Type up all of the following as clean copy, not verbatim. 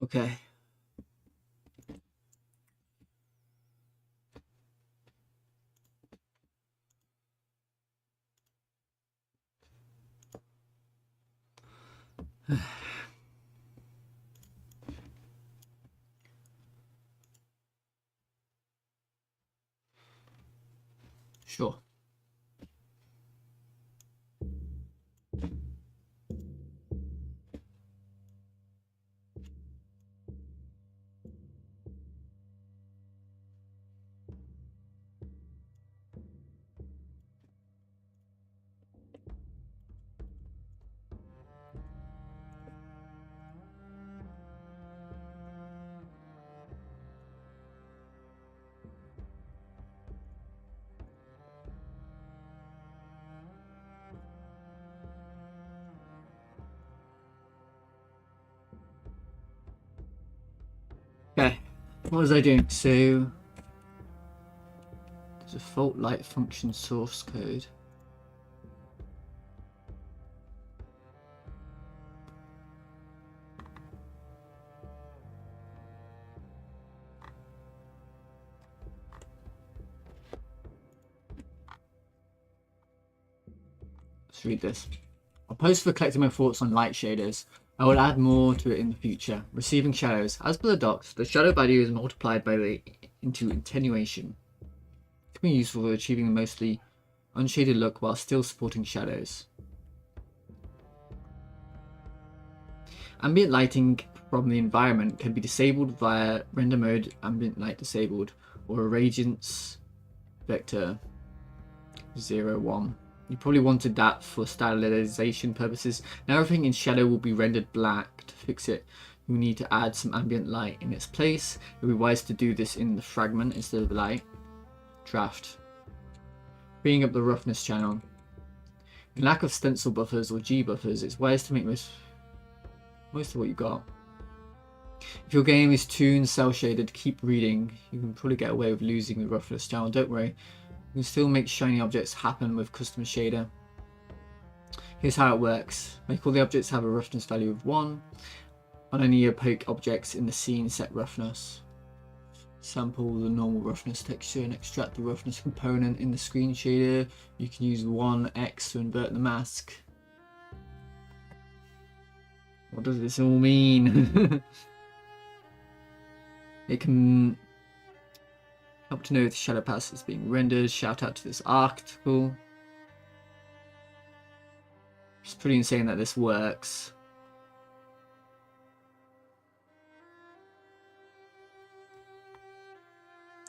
Okay. Sure. Okay. What was I doing? So there's a fault light function source code. Let's read this. I'll post for collecting my thoughts on light shaders. I will add more to it in the future. Receiving shadows. As per the docs, the shadow value is multiplied by into attenuation. It can be useful for achieving a mostly unshaded look while still supporting shadows. Ambient lighting from the environment can be disabled via render mode ambient light disabled or irradiance vector 01. You probably wanted that for stylization purposes. Now everything in shadow will be rendered black. To fix it, you need to add some ambient light in its place. It would be wise to do this in the fragment instead of the light. Draft. Freeing up the roughness channel. In lack of stencil buffers or G buffers, it's wise to make most of what you got. If your game is toon cell shaded, keep reading. You can probably get away with losing the roughness channel, don't worry. You can still make shiny objects happen with custom shader. Here's how it works. Make all the objects have a roughness value of 1. On any opaque objects in the scene, set roughness. Sample the normal roughness texture and extract the roughness component in the screen shader. You can use 1x to invert the mask. What does this all mean? It can help to know if the shadow pass is being rendered. Shout out to this article. It's pretty insane that this works.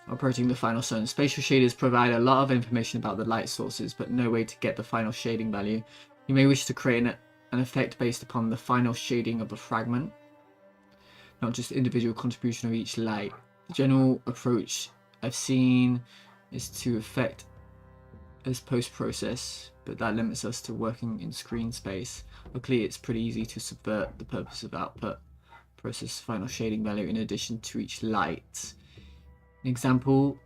Operating the final zone. Spatial shaders provide a lot of information about the light sources, but no way to get the final shading value. You may wish to create an effect based upon the final shading of a fragment, not just individual contribution of each light. The general approach I've seen is to effect as post-process, but that limits us to working in screen space. Luckily, it's pretty easy to subvert the purpose of output. Process final shading value in addition to each light. An example,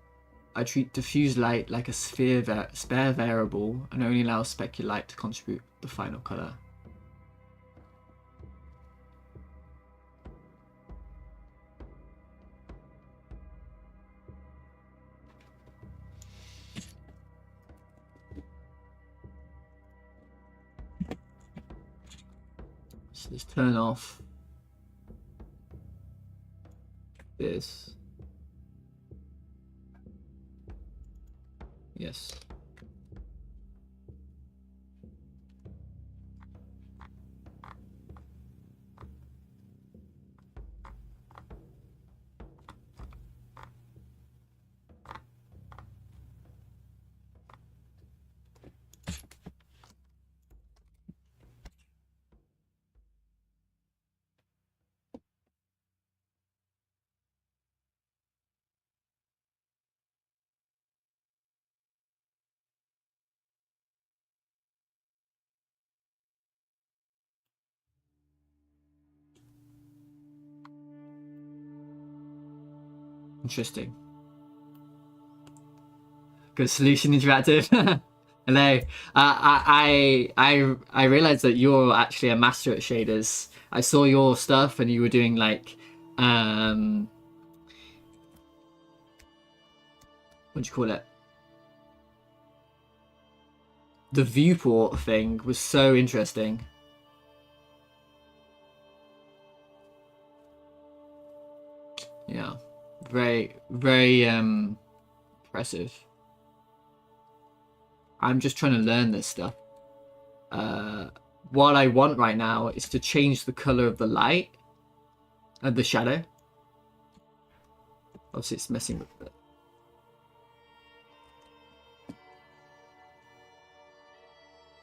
I treat diffuse light like a spare variable and only allow specular light to contribute the final color. So let's turn off this. Yes. Interesting. Good solution, interactive. Hello. I realized that you're actually a master at shaders. I saw your stuff and you were doing like what do you call it? The viewport thing was so interesting. Yeah, very, very impressive. I'm just trying to learn this stuff. What I want right now is to change the color of the light and the shadow. Obviously, it's messing with it.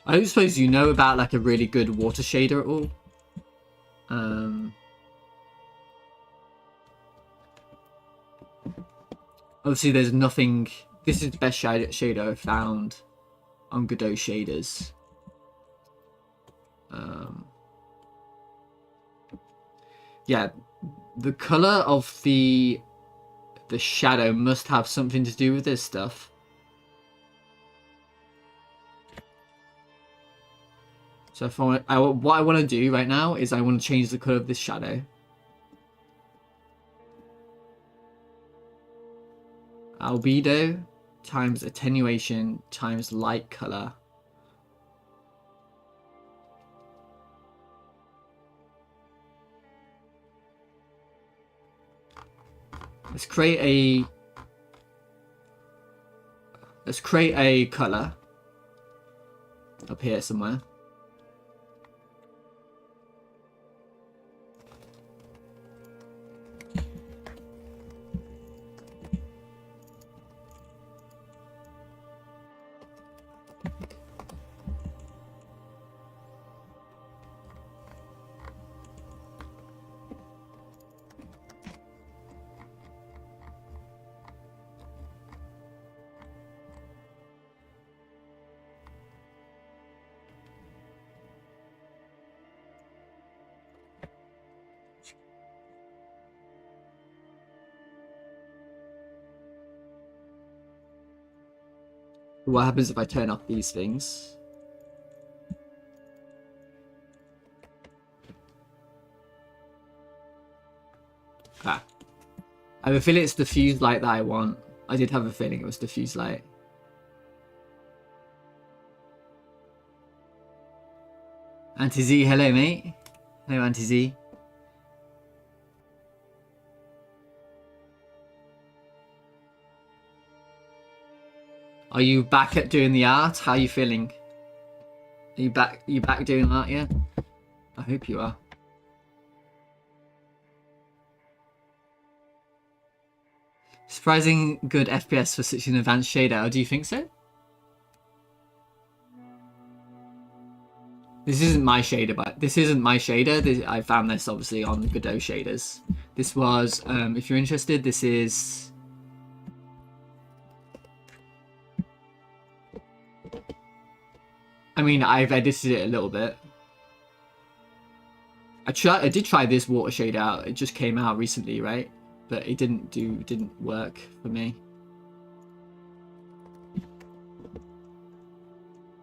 I don't suppose you know about like a really good water shader at all. Obviously, there's nothing. This is the best shader I've found on Godot shaders. Yeah, the color of the shadow must have something to do with this stuff. So if what I want to do right now is I want to change the color of this shadow. Albedo times attenuation times light color. Let's create a color up here somewhere. What happens if I turn off these things? Ah. I have a feeling it's diffuse light that I want. I did have a feeling it was diffuse light. Anti-Z, hello mate. Hello Anti-Z. Are you back at doing the art? How are you feeling? Are you back doing art yet? I hope you are. Surprising good FPS for such an advanced shader. Oh, do you think so? This isn't my shader, but this isn't my shader. I found this obviously on the Godot shaders. This was, if you're interested, this is. I mean, I've edited it a little bit. I did try this water shade out. It just came out recently, right? But it didn't work for me.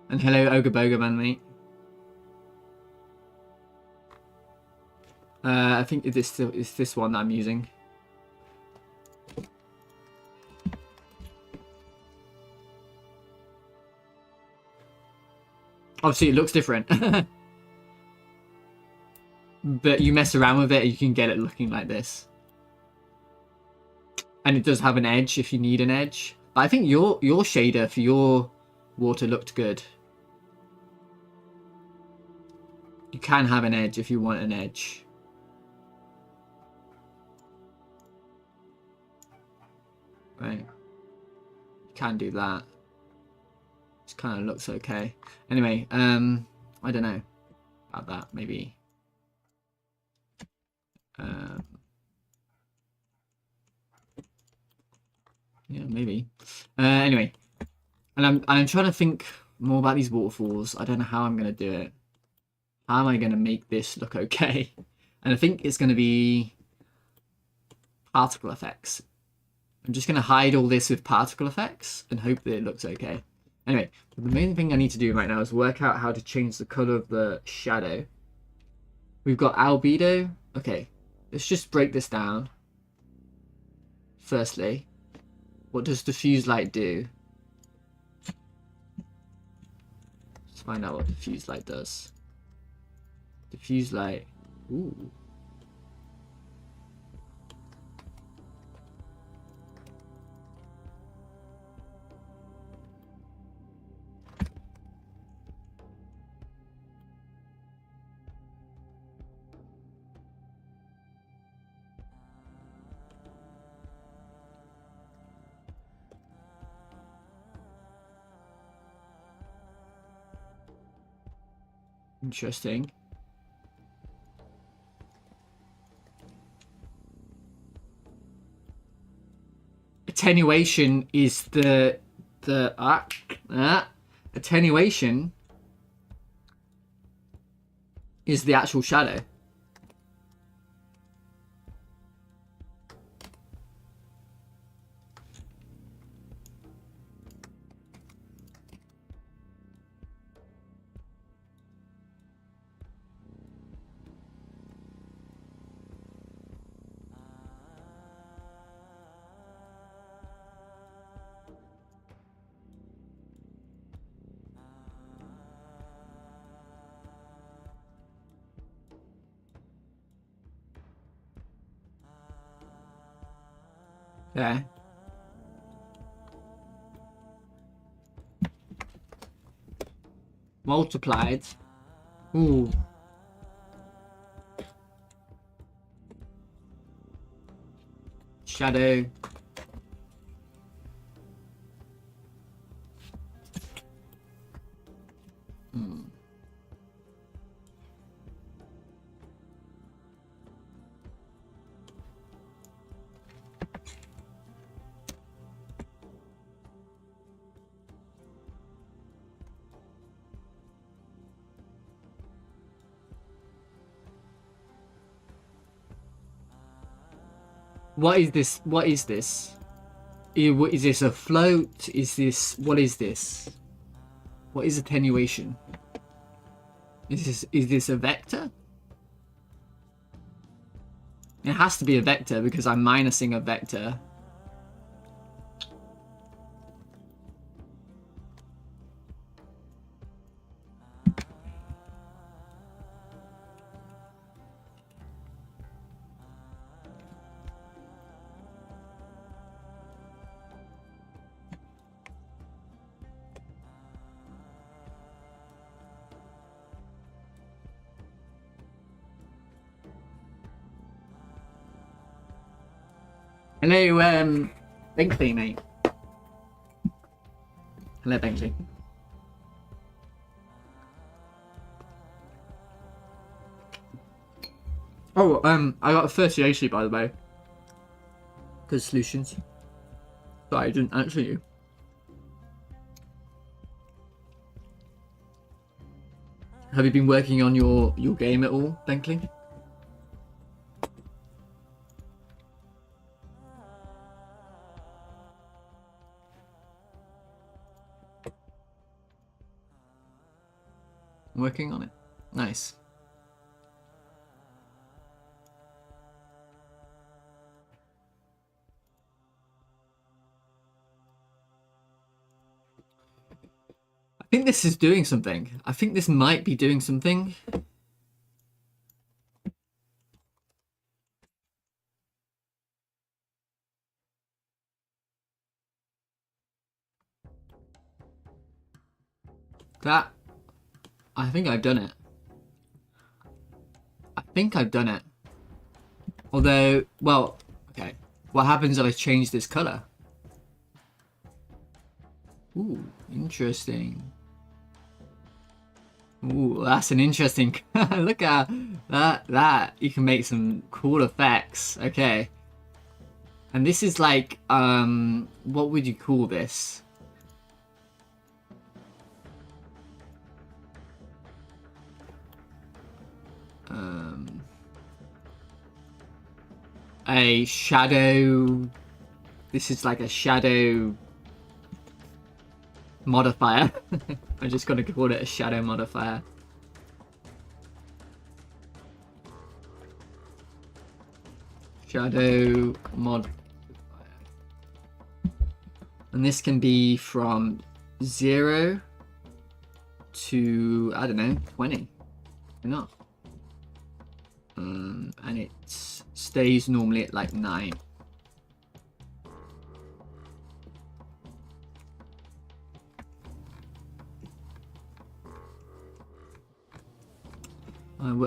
And hello, Ogre Boga Man, mate. I think it's this one that I'm using. Obviously, it looks different. But you mess around with it, you can get it looking like this. And it does have an edge if you need an edge. But I think your shader for your water looked good. You can have an edge if you want an edge. Right. You can do that. It kind of looks okay. Anyway, I don't know about that. Maybe. Yeah, maybe. Anyway, and I'm trying to think more about these waterfalls. I don't know how I'm gonna do it. How am I gonna make this look okay? And I think it's gonna be particle effects. I'm just gonna hide all this with particle effects and hope that it looks okay. Anyway, the main thing I need to do right now is work out how to change the color of the shadow. We've got albedo. Okay, let's just break this down. Firstly, what does diffuse light do? Let's find out what diffuse light does. Diffuse light. Ooh. Interesting. Attenuation is attenuation is the actual shadow. Okay. Multiplied. Ooh. Shadow. What is this? What is this? Is this a float? Is this... What is this? What is attenuation? Is this a vector? It has to be a vector because I'm minusing a vector. Hello, Bentley, mate. Hello, Bentley. Oh, I got a 30 AC, by the way. Good solutions. Sorry, I didn't answer you. Have you been working on your game at all, Bentley? Working on it. Nice. I think this is doing something. I think this might be doing something. That... I think I've done it. I think I've done it. Although, well, okay. What happens if I change this color? Ooh, interesting. Ooh, that's an interesting... Look at that. You can make some cool effects. Okay. And this is like, what would you call this? A shadow. This is like a shadow modifier. I'm just gonna call it a shadow modifier. shadow modifier. And this can be from 0 to, I don't know, 20. Why not? And it stays normally at like 9.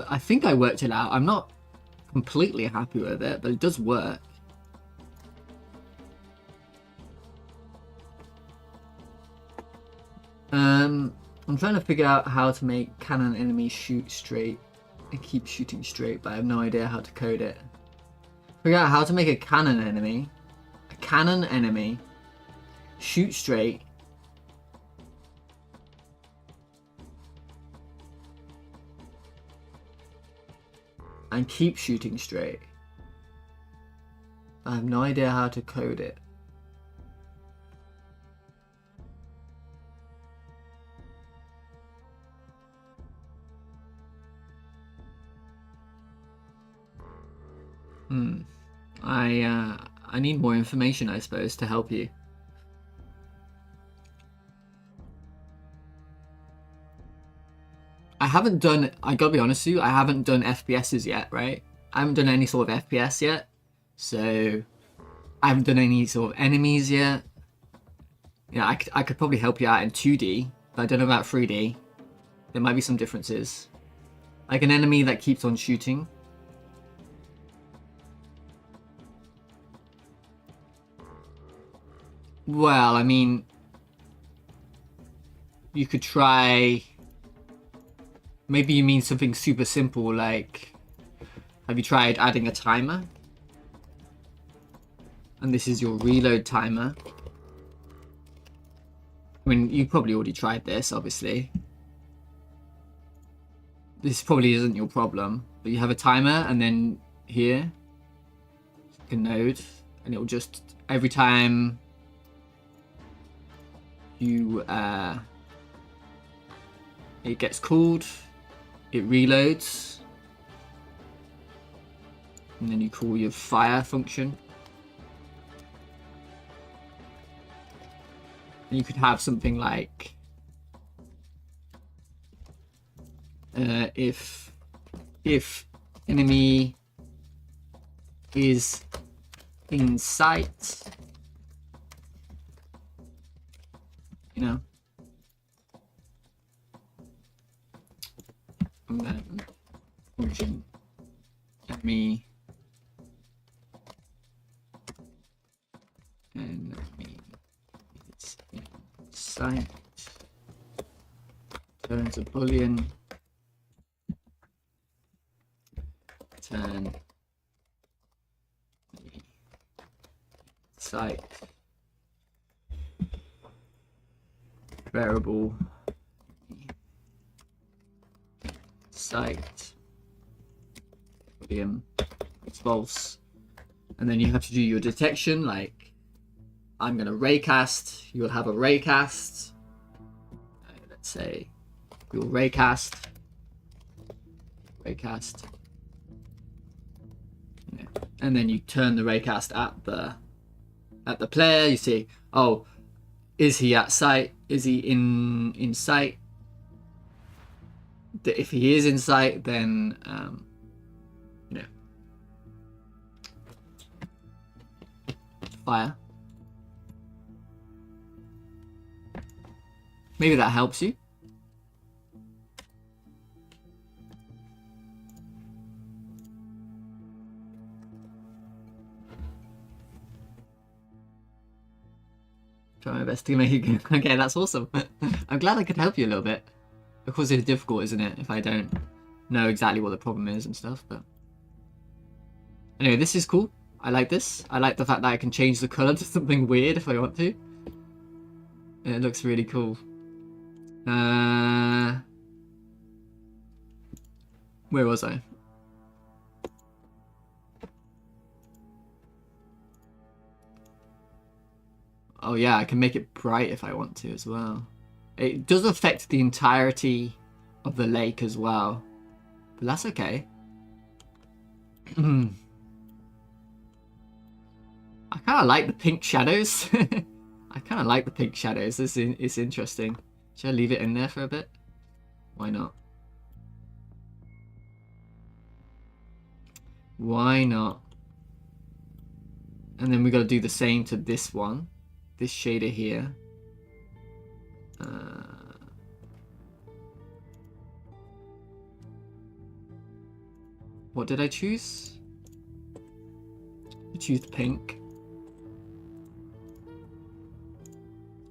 I think I worked it out. I'm not completely happy with it, but it does work. I'm trying to figure out how to make cannon enemies shoot straight and keep shooting straight, but I have no idea how to code it. Figure out how to make a cannon enemy shoot straight and keep shooting straight. I have no idea how to code it. I need more information, I suppose, to help you. I haven't done, I gotta be honest with you, I haven't done FPSs yet, right? I haven't done any sort of FPS yet. So, I haven't done any sort of enemies yet. You know, I could probably help you out in 2D, but I don't know about 3D. There might be some differences. Like an enemy that keeps on shooting. Well, I mean, you could try, maybe you mean something super simple, like, have you tried adding a timer? And this is your reload timer. I mean, you probably already tried this, obviously. This probably isn't your problem, but you have a timer, and then here, a node, and it will just, every time you, it gets called, it reloads, and then you call your fire function. And you could have something like, if enemy is in sight, you know, and then function enemy is in sight turns a boolean, turn sight variable sight boolean, it's false, and then you have to do your detection, like I'm gonna raycast, you'll have a raycast, let's say you'll raycast, yeah. And then you turn the raycast at the player, you see, oh, is he at sight, is he in sight? If he is in sight, then you know, fire. Maybe that helps you. Try my best to make it good. Okay, that's awesome. I'm glad I could help you a little bit. Of course, it's difficult, isn't it, if I don't know exactly what the problem is and stuff, but anyway, this is cool. I like this. I like the fact that I can change the color to something weird if I want to. It looks really cool. Where was I? Oh yeah, I can make it bright if I want to as well. It does affect the entirety of the lake as well, but that's okay. kind of like the pink shadows. I kind of like the pink shadows. It's interesting. Should I leave it in there for a bit? Why not? Why not? And then we got to do the same to this one. This shader here. What did I choose? I choose pink.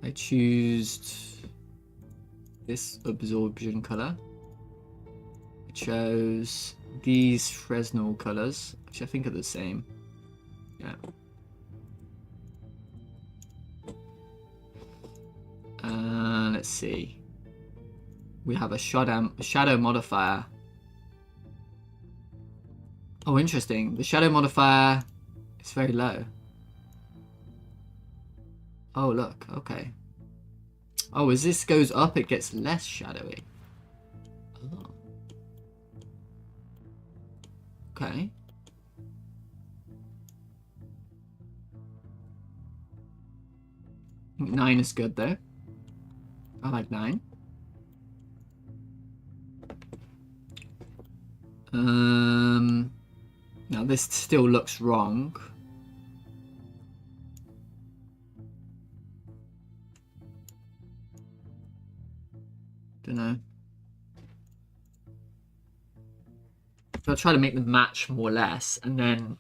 I choose this absorption color. I chose these Fresnel colors, which I think are the same. Yeah. Let's see. We have a shadow modifier. Oh, interesting. The shadow modifier is very low. Oh, look. Okay. Oh, as this goes up, it gets less shadowy. Oh. Okay. I think 9 is good, though. I like 9. Now this still looks wrong. Don't know. So I'll try to make them match more or less, and then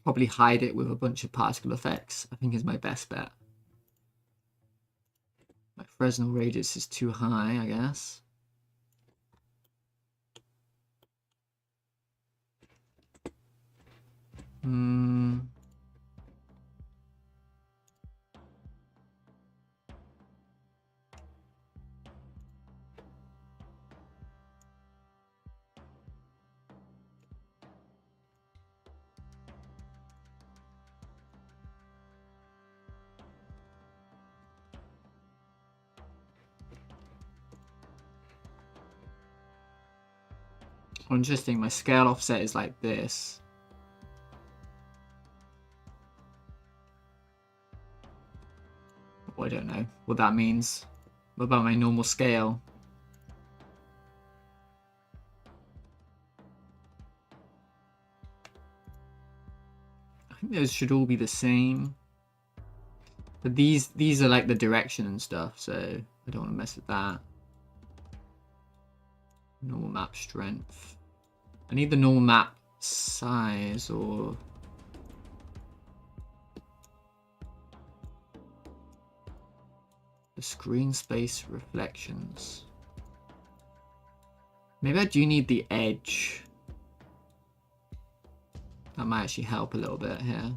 probably hide it with a bunch of particle effects. I think is my best bet. My Fresnel radius is too high, I guess. Oh, interesting. My scale offset is like this. Oh, I don't know what that means. What about my normal scale? I think those should all be the same. But these are like the direction and stuff, so I don't want to mess with that. Normal map strength. I need the normal map size or... the screen space reflections. Maybe I do need the edge. That might actually help a little bit here.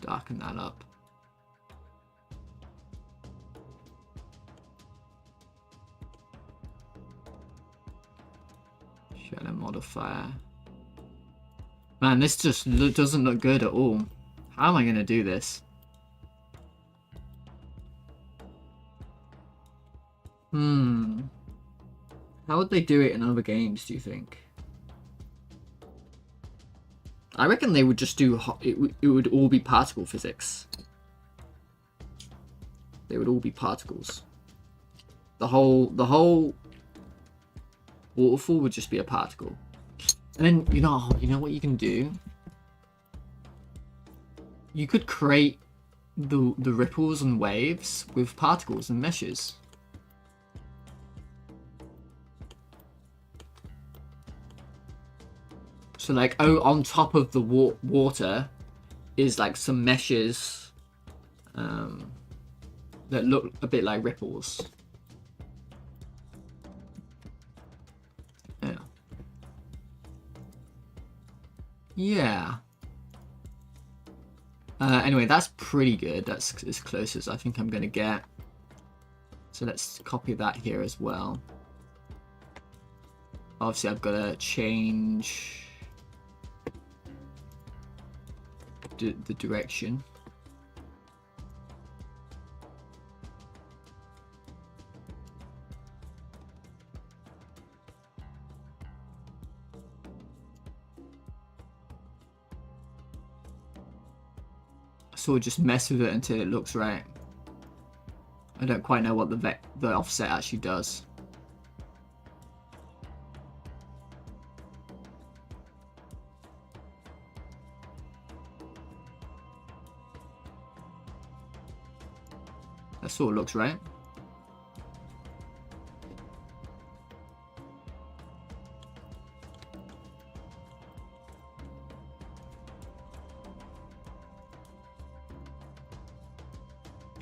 Darken that up. Shadow modifier. Man, this just doesn't look good at all. How am I going to do this? How would they do it in other games, do you think? I reckon they would just do... It would all be particle physics. They would all be particles. The whole waterfall would just be a particle. And then, you know what you can do? You could create the ripples and waves with particles and meshes. So like, oh, on top of the water is like some meshes that look a bit like ripples. Yeah. Yeah. Anyway, that's pretty good. That's as close as I think I'm going to get. So let's copy that here as well. Obviously, I've got to change the direction. sort of just mess with it until it looks right. I don't quite know what the offset actually does. That sort of looks right.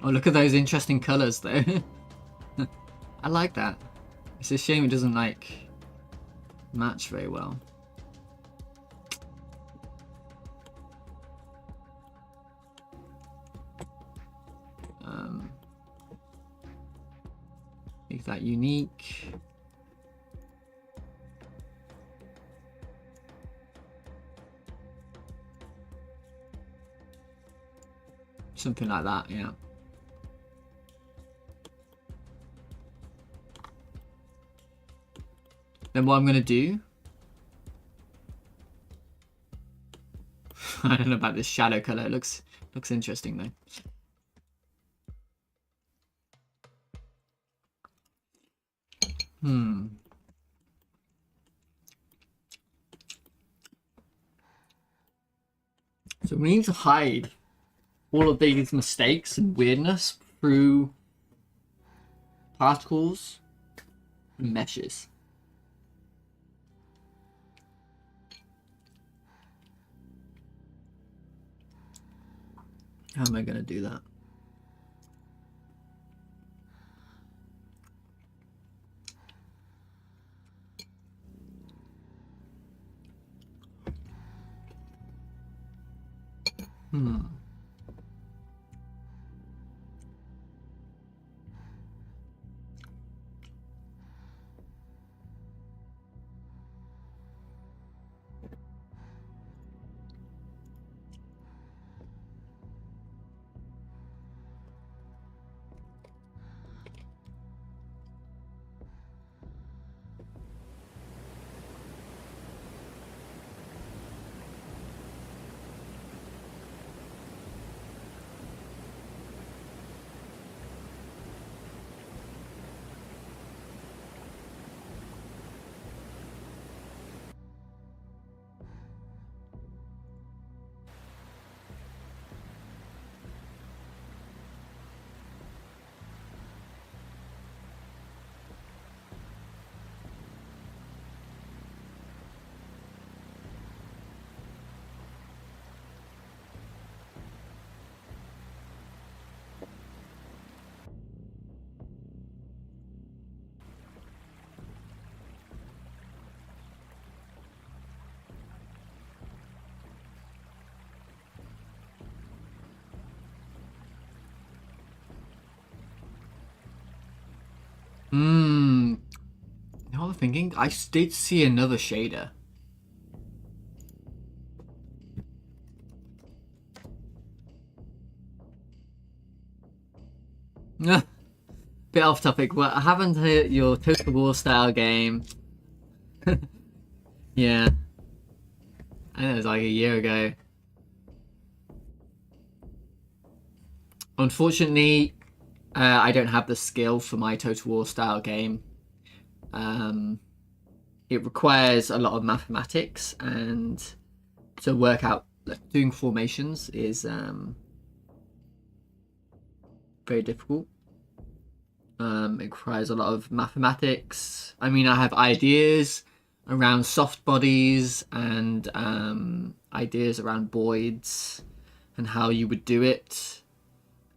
Oh, look at those interesting colors though. I like that. It's a shame it doesn't like match very well. Make that unique. Something like that, yeah. Then what I'm gonna do, I don't know about this shadow color. It looks interesting though. So we need to hide all of these mistakes and weirdness through particles and meshes. How am I going to do that? You know what I'm thinking? I did see another shader. Bit off topic, but I haven't hit your Total War style game. Yeah. I know it was like a year ago. Unfortunately, I don't have the skill for my Total War style game. It requires a lot of mathematics, and to work out, doing formations is very difficult. It requires a lot of mathematics. I mean, I have ideas around soft bodies and ideas around voids and how you would do it.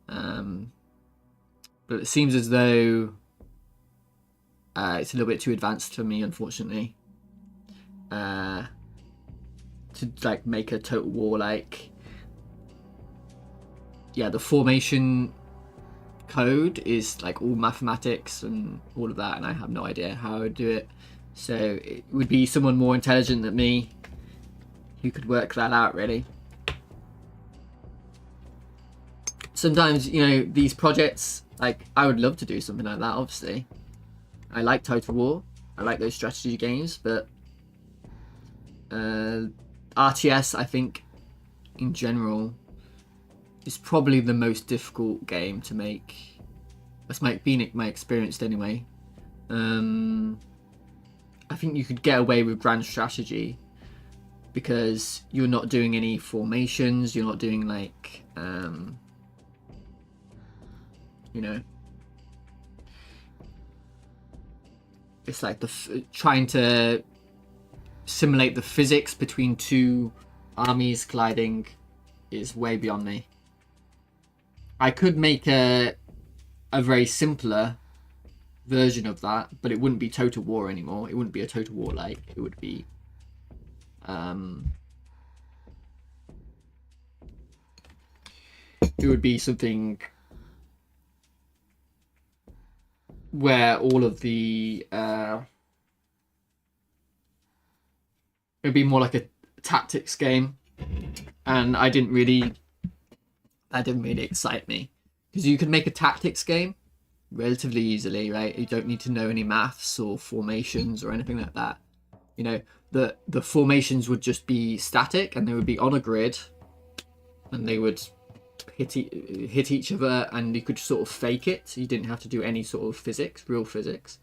But it seems as though it's a little bit too advanced for me, unfortunately. To like make a Total War, like, yeah, the formation code is like all mathematics and all of that, and I have no idea how I would do it. So it would be someone more intelligent than me who could work that out, really. Sometimes, you know, these projects, like, I would love to do something like that, obviously. I like Total War. I like those strategy games, but RTS, I think, in general, It's probably the most difficult game to make. That's my experience anyway. I think you could get away with grand strategy because you're not doing any formations. You're not doing like, you know, it's like trying to simulate the physics between two armies colliding is way beyond me. I could make a very simpler version of that, but it wouldn't be Total War anymore. It wouldn't be a Total War like. It would be something where all of the it'd be more like a tactics game, and that didn't really excite me, because you could make a tactics game relatively easily, right? You don't need to know any maths or formations or anything like that. You know, the formations would just be static, and they would be on a grid, and they would hit each other, and you could sort of fake it. You didn't have to do any sort of physics, real physics.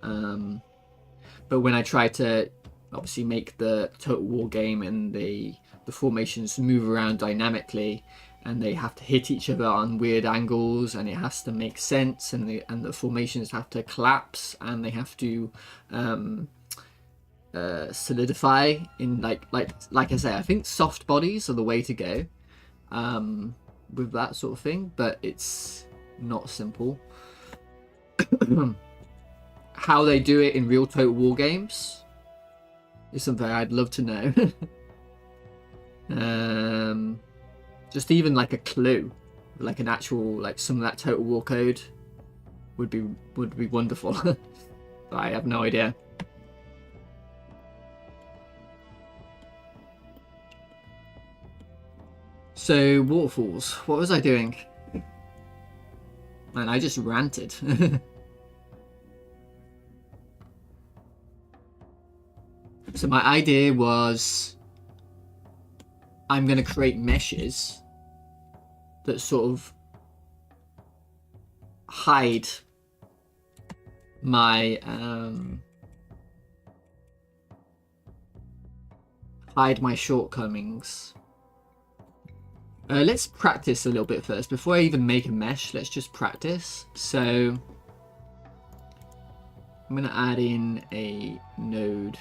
But when I tried to obviously make the Total War game, and the formations move around dynamically, and they have to hit each other on weird angles, and it has to make sense, and the formations have to collapse, and they have to solidify in like I say, I think soft bodies are the way to go with that sort of thing, but it's not simple. How they do it in real Total War games is something I'd love to know. Just even like a clue, like an actual, like some of that Total War code would be wonderful. But I have no idea. So waterfalls, what was I doing? Man, I just ranted. So my idea was, I'm going to create meshes that sort of hide my shortcomings. Let's practice a little bit first. Before I even make a mesh, let's just practice. So I'm going to add in a node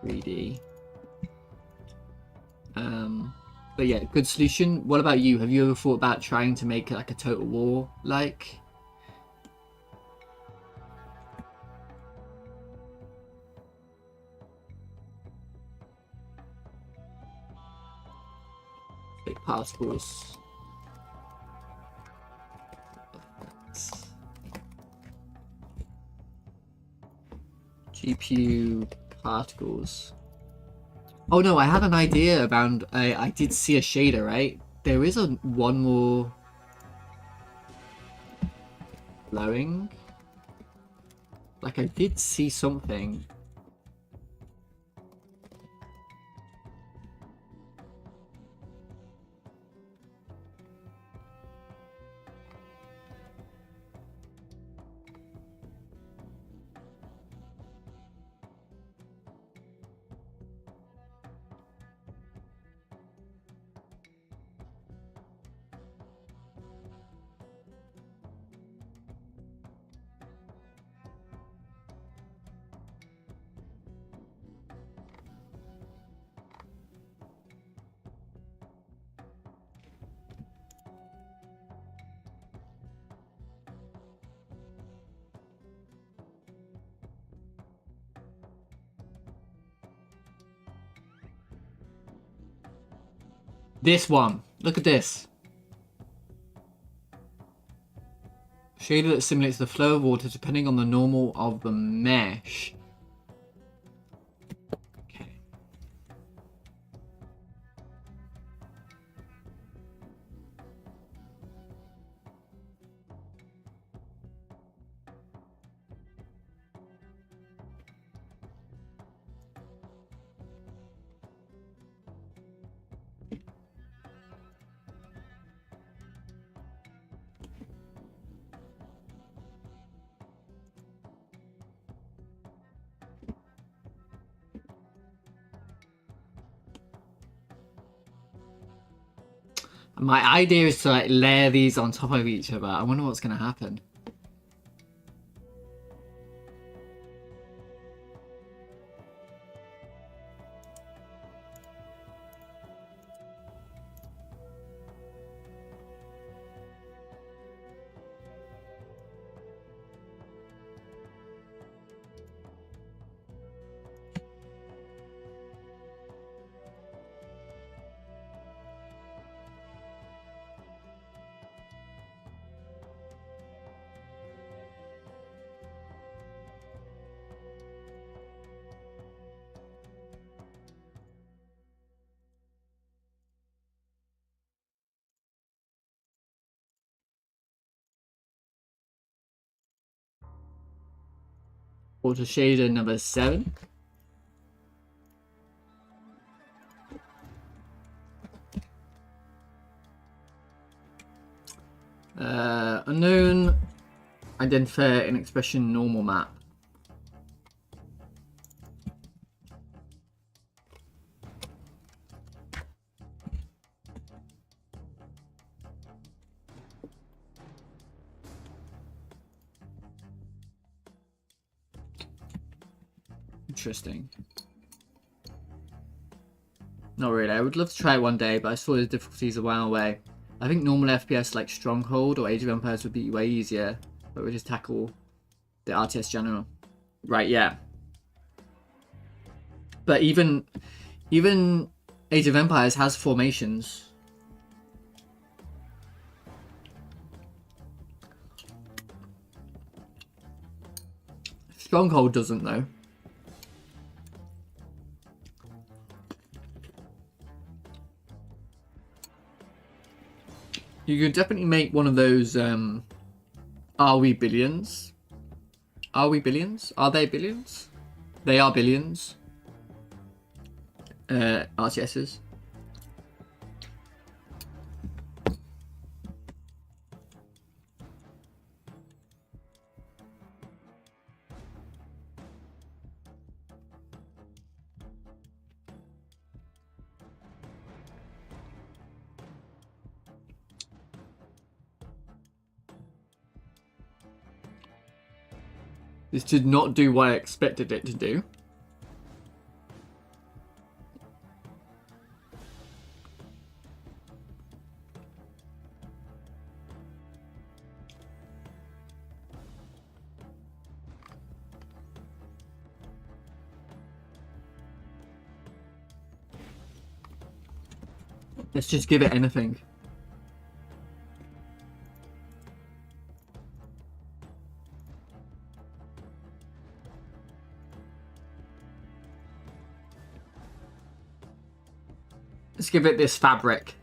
3D. But yeah, good solution. What about you? Have you ever thought about trying to make like a Total War like? Big particles. GPU particles. Oh no, I had an idea about, I did see a shader, right? There is one more blowing. Like I did see something. This one. Look at this. Shader that simulates the flow of water depending on the normal of the mesh. Okay. My idea is to like layer these on top of each other. I wonder what's going to happen. Auto shader number 7. Unknown identifier in expression normal map. Interesting. Not really. I would love to try it one day, but I saw the difficulties a while away. I think normal FPS like Stronghold or Age of Empires would be way easier, but we just tackle the RTS general. Right, yeah. But even Age of Empires has formations. Stronghold doesn't though. You could definitely make one of those, are we billions? Are we billions? Are they billions? They are billions. RTSs. This did not do what I expected it to do. Let's just give it anything. Let's give it this fabric.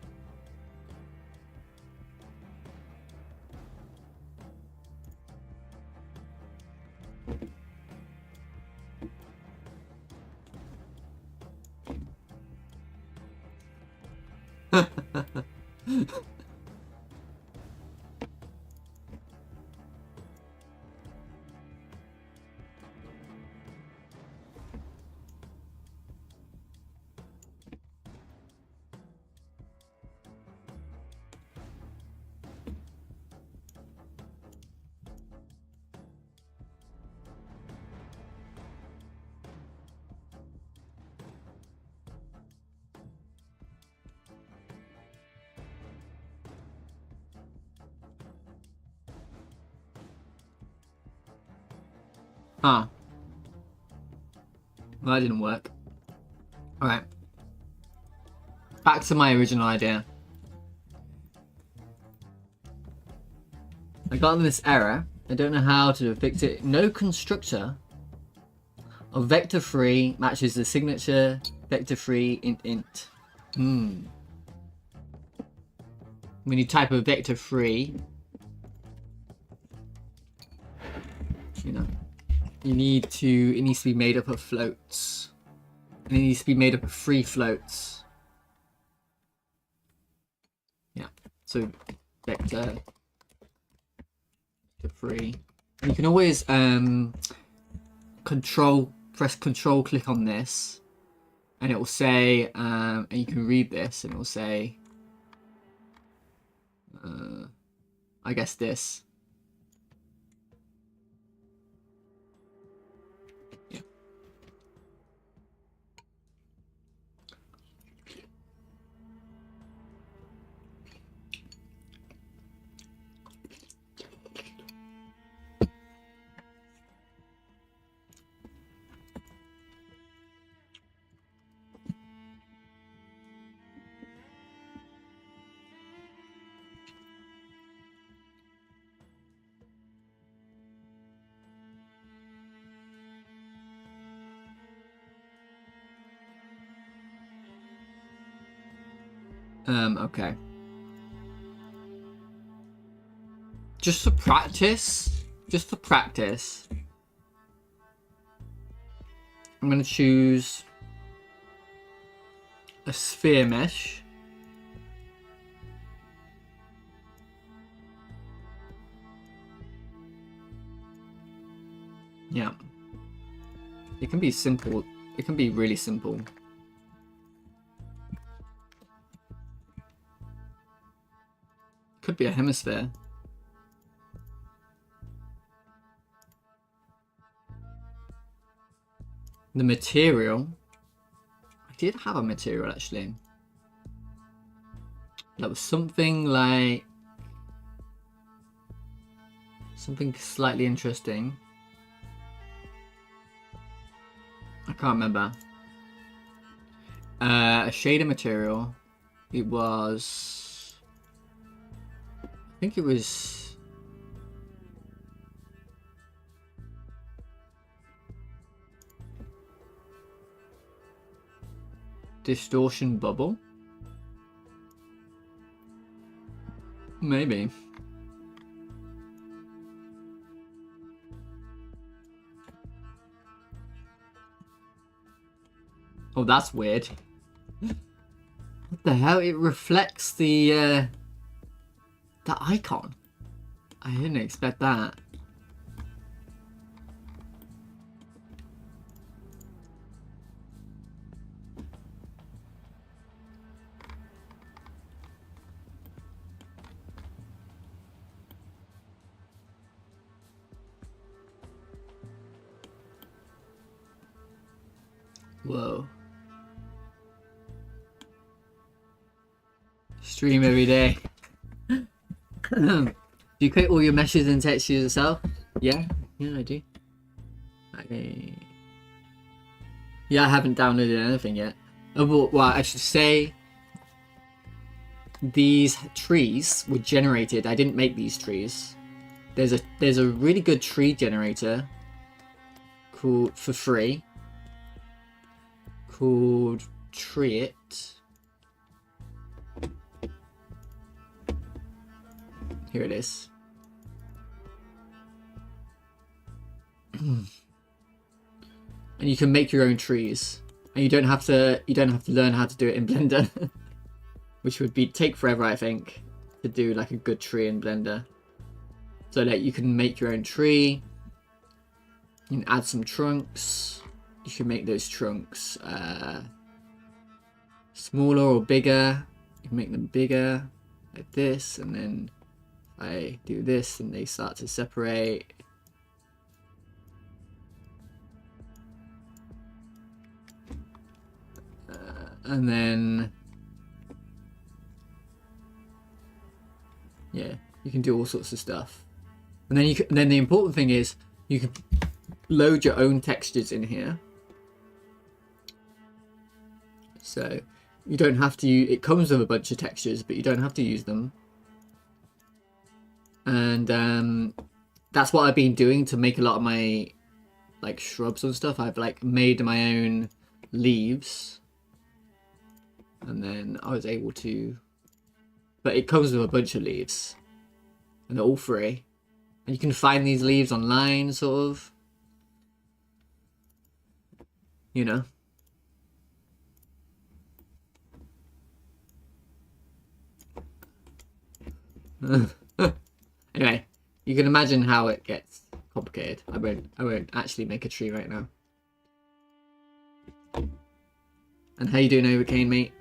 Ah. Well, that didn't work. Alright. Back to my original idea. I got this error. I don't know how to fix it. No constructor of vector3 matches the signature vector3 int. When you type a vector3, you know, it needs to be made up of floats. And it needs to be made up of 3 floats. Yeah. So vector 3. And you can always press control click on this, and it will say and you can read this, and it will say I guess this. Yeah. Okay. Just for practice, I'm gonna choose a sphere mesh. Yeah. It can be simple. It can be really simple. Could be a hemisphere. The material. I did have a material actually. That was something like something slightly interesting. I can't remember. A shader material. It was. I think it was. Distortion bubble? Maybe. Oh, that's weird. What the hell? It reflects the icon. I didn't expect that. Whoa. Stream every day. Do you create all your meshes and textures yourself? Yeah, I do. Yeah, I haven't downloaded anything yet. Oh, well, I should say these trees were generated. I didn't make these trees. There's a really good tree generator called for free called Treat. Here it is. And you can make your own trees, and you don't have to learn how to do it in Blender, which would take forever, I think, to do like a good tree in Blender. So like you can make your own tree. You can add some trunks. You can make those trunks smaller or bigger. You can make them bigger like this, and then I do this and they start to separate. And then yeah, you can do all sorts of stuff. And then then the important thing is you can load your own textures in here. So you don't have to it comes with a bunch of textures, but you don't have to use them. And that's what I've been doing to make a lot of my like shrubs and stuff. I've like made my own leaves, and then I was able to, but it comes with a bunch of leaves and they're all free, and you can find these leaves online, sort of, you know. Anyway, you can imagine how it gets complicated. I won't actually make a tree right now. And how you doing over Kane, mate?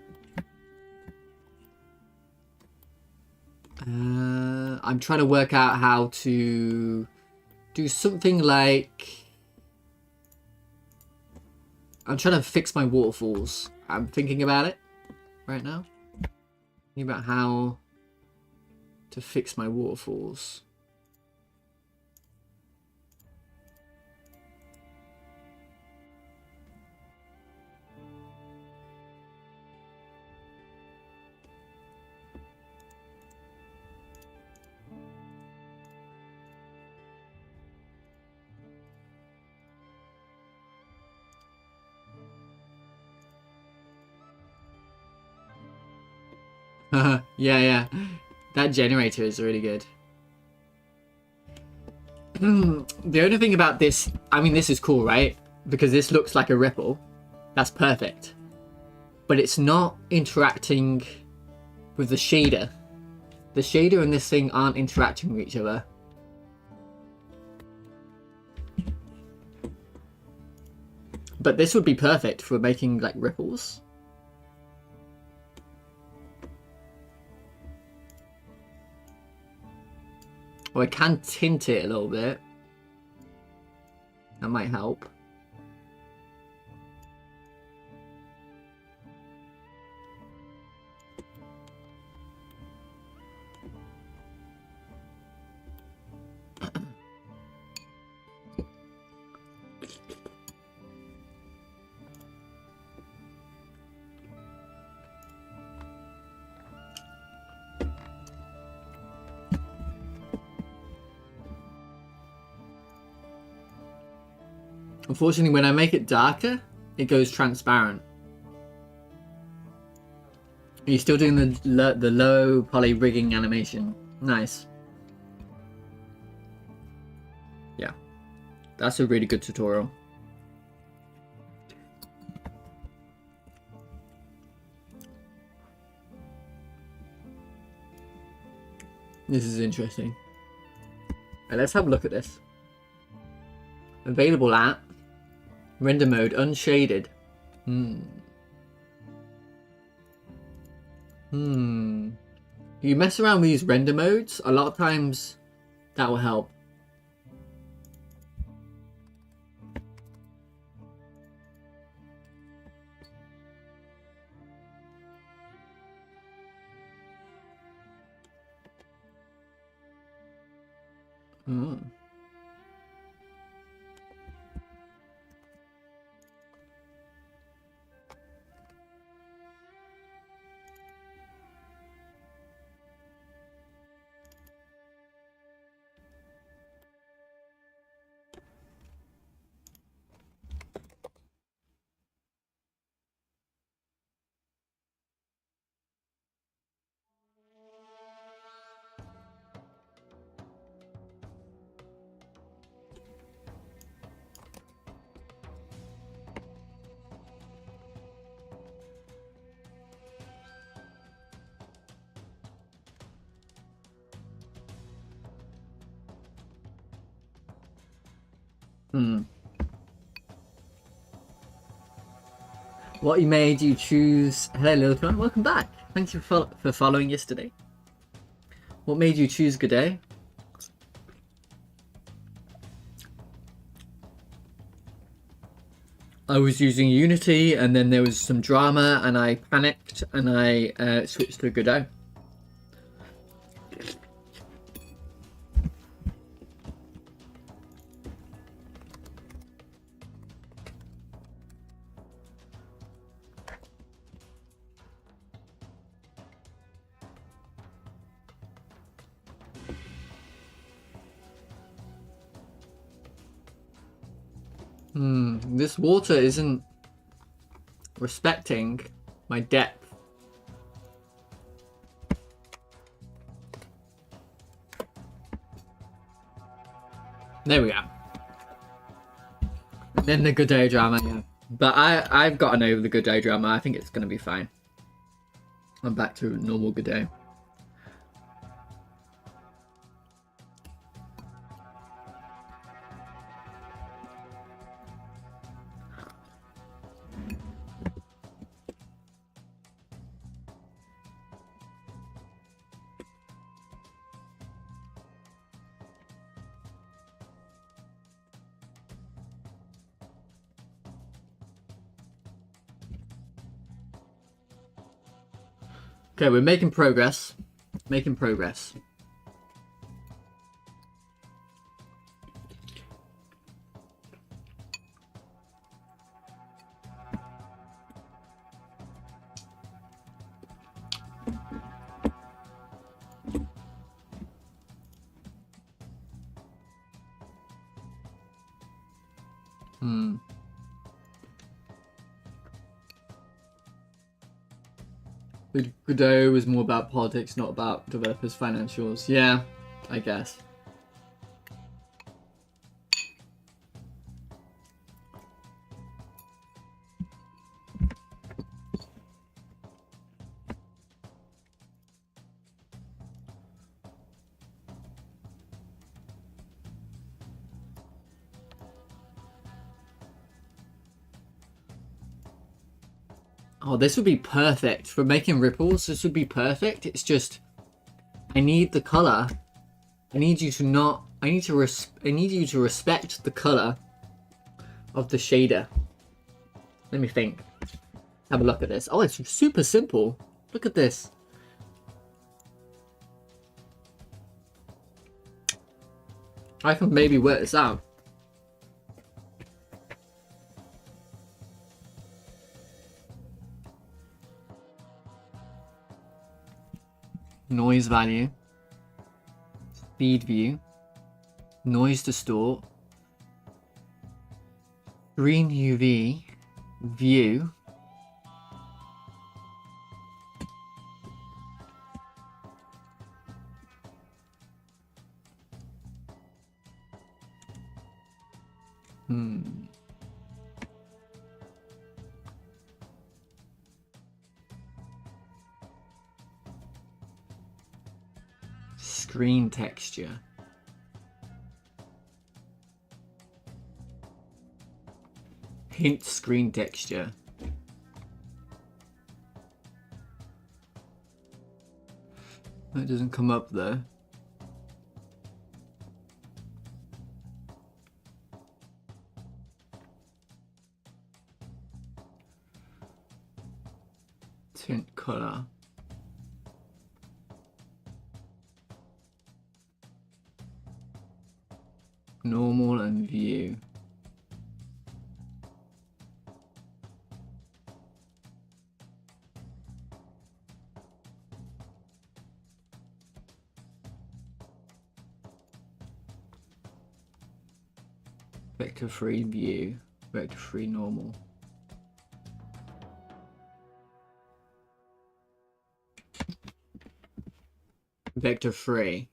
I'm trying to work out how to do something like... I'm trying to fix my waterfalls. I'm thinking about it right now. Thinking about how to fix my waterfalls. Yeah. That generator is really good. The only thing about this, I mean, this is cool, right? Because this looks like a ripple. That's perfect. But it's not interacting with the shader. The shader and this thing aren't interacting with each other. But this would be perfect for making like ripples. Or I can tint it a little bit. That might help. Unfortunately, when I make it darker, it goes transparent. Are you still doing the low poly rigging animation? Nice. Yeah, that's a really good tutorial. This is interesting. Right, let's have a look at this. Available at render mode unshaded. You mess around with these render modes, a lot of times that will help. What made you choose... Hello, little one. Welcome back. Thank you for following yesterday. What made you choose Godot? I was using Unity, and then there was some drama, and I panicked, and I switched to Godot. This water isn't respecting my depth. There we go. And then the Godot drama, yeah. But I've gotten over the Godot drama. I think it's going to be fine. I'm back to normal Godot. Okay, we're making progress. Making progress. Godot was more about politics, not about developers' financials. Yeah, I guess. Oh, this would be perfect for making ripples. This would be perfect. It's just, I need the color. I need you to not. I need you to respect the color of the shader. Let me think. Have a look at this. Oh, it's super simple. Look at this. I can maybe work this out. Noise value, speed view, noise distort, green UV, view, screen texture. Hint screen texture. That doesn't come up though. Tint color. Normal and view. Vector free view. Vector free normal. Vector free.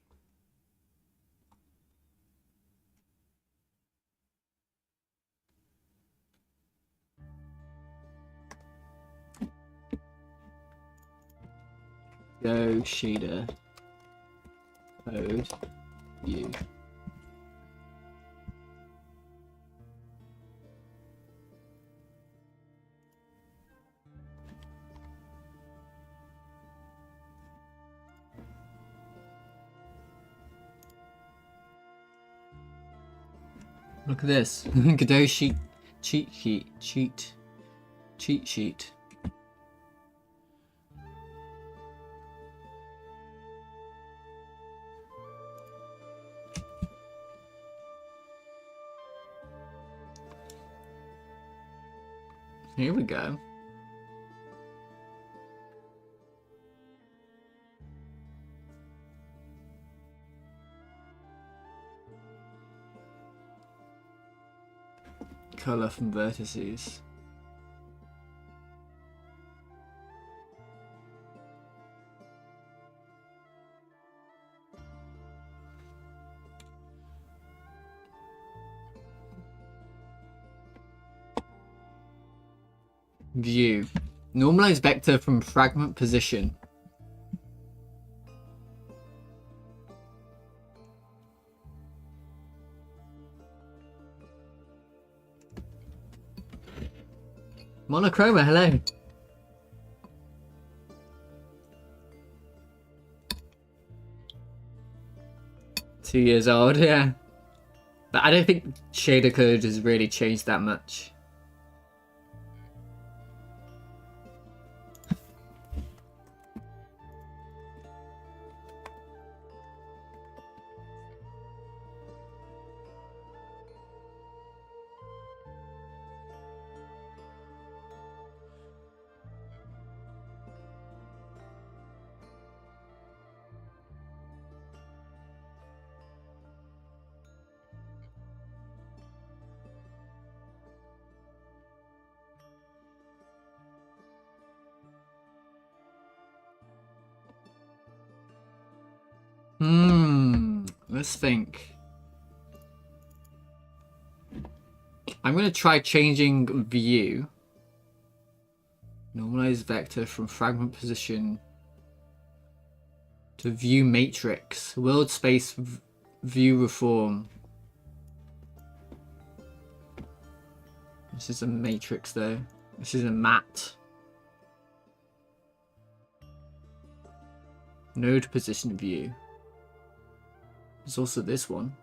Go shader. Code. View. Look at this. Godot cheat sheet. Here we go. Color from vertices. View. Normalize vector from fragment position. Monochroma, hello. Two years old, yeah. But I don't think shader code has really changed that much. Let's think. I'm going to try changing view. Normalize vector from fragment position to view matrix. World space view reform. This is a matrix though. This is a mat. Node position view. There's also this one.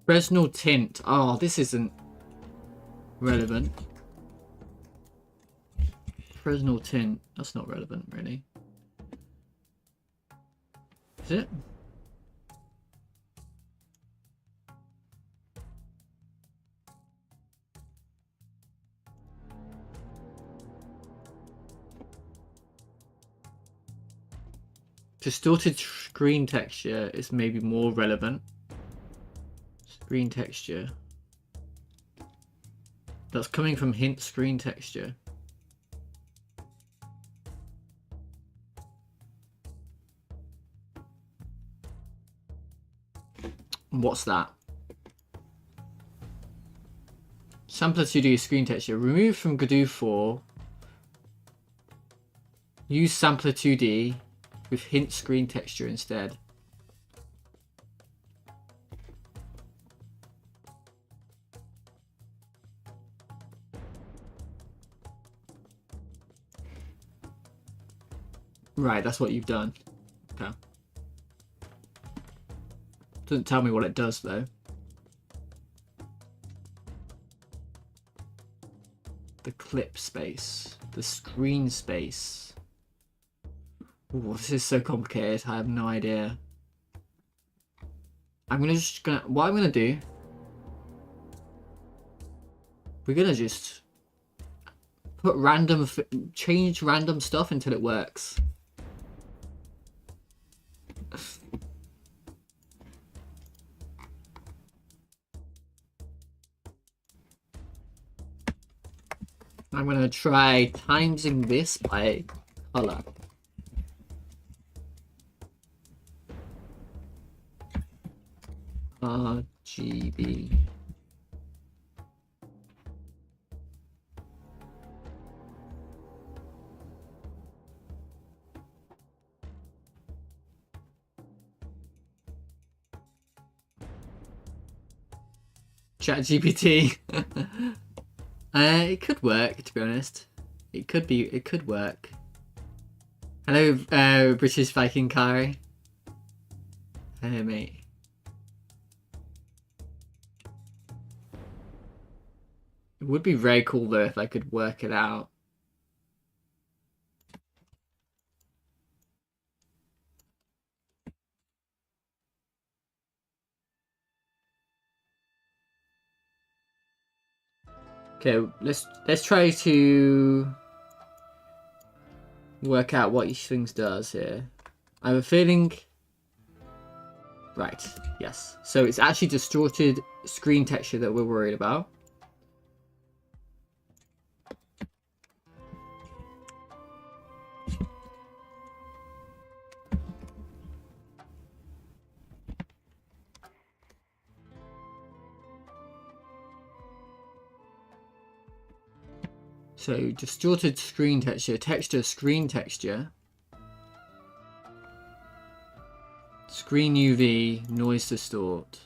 Fresnel tint. Oh, this isn't relevant. Fresnel tint. That's not relevant, really. Is it? Distorted screen texture is maybe more relevant. Screen texture. That's coming from hint screen texture. What's that? Sampler 2D screen texture. Remove from Godot 4. Use Sampler 2D with hint screen texture instead. Right, that's what you've done. Okay. Doesn't tell me what it does though. The clip space, the screen space. Ooh, this is so complicated. I have no idea. What I'm gonna do. We're gonna just put change random stuff until it works. I'm gonna try timesing this by color. RGB. ChatGPT. It could work, to be honest. It could work. Hello, British Viking Kari. Hello, mate. It would be very cool though if I could work it out. Okay, let's try to work out what each thing does here. I have a feeling. Right, yes. So it's actually distorted screen texture that we're worried about. So distorted screen texture, screen texture, screen UV, noise distort.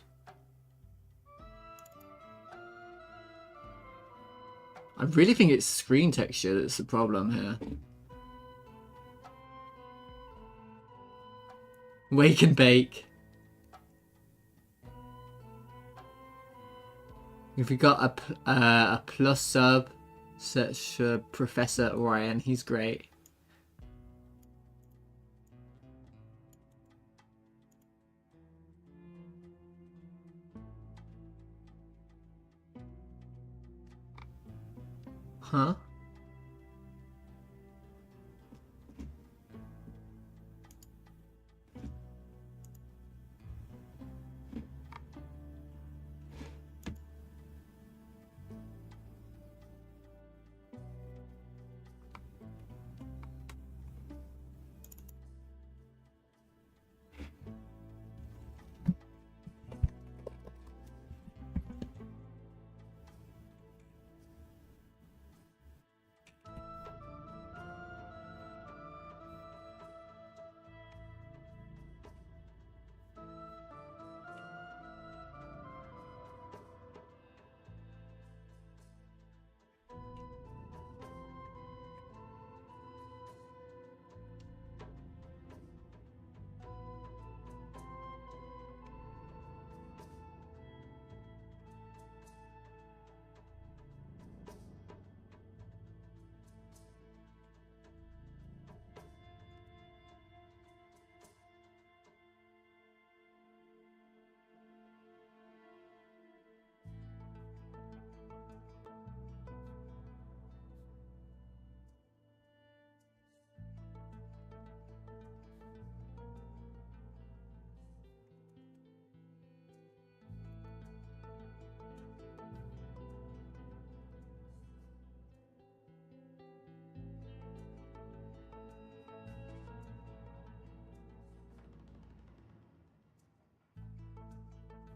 I really think it's screen texture that's the problem here. Wake and bake. If we got a plus sub, search Professor Orion, he's great. Huh?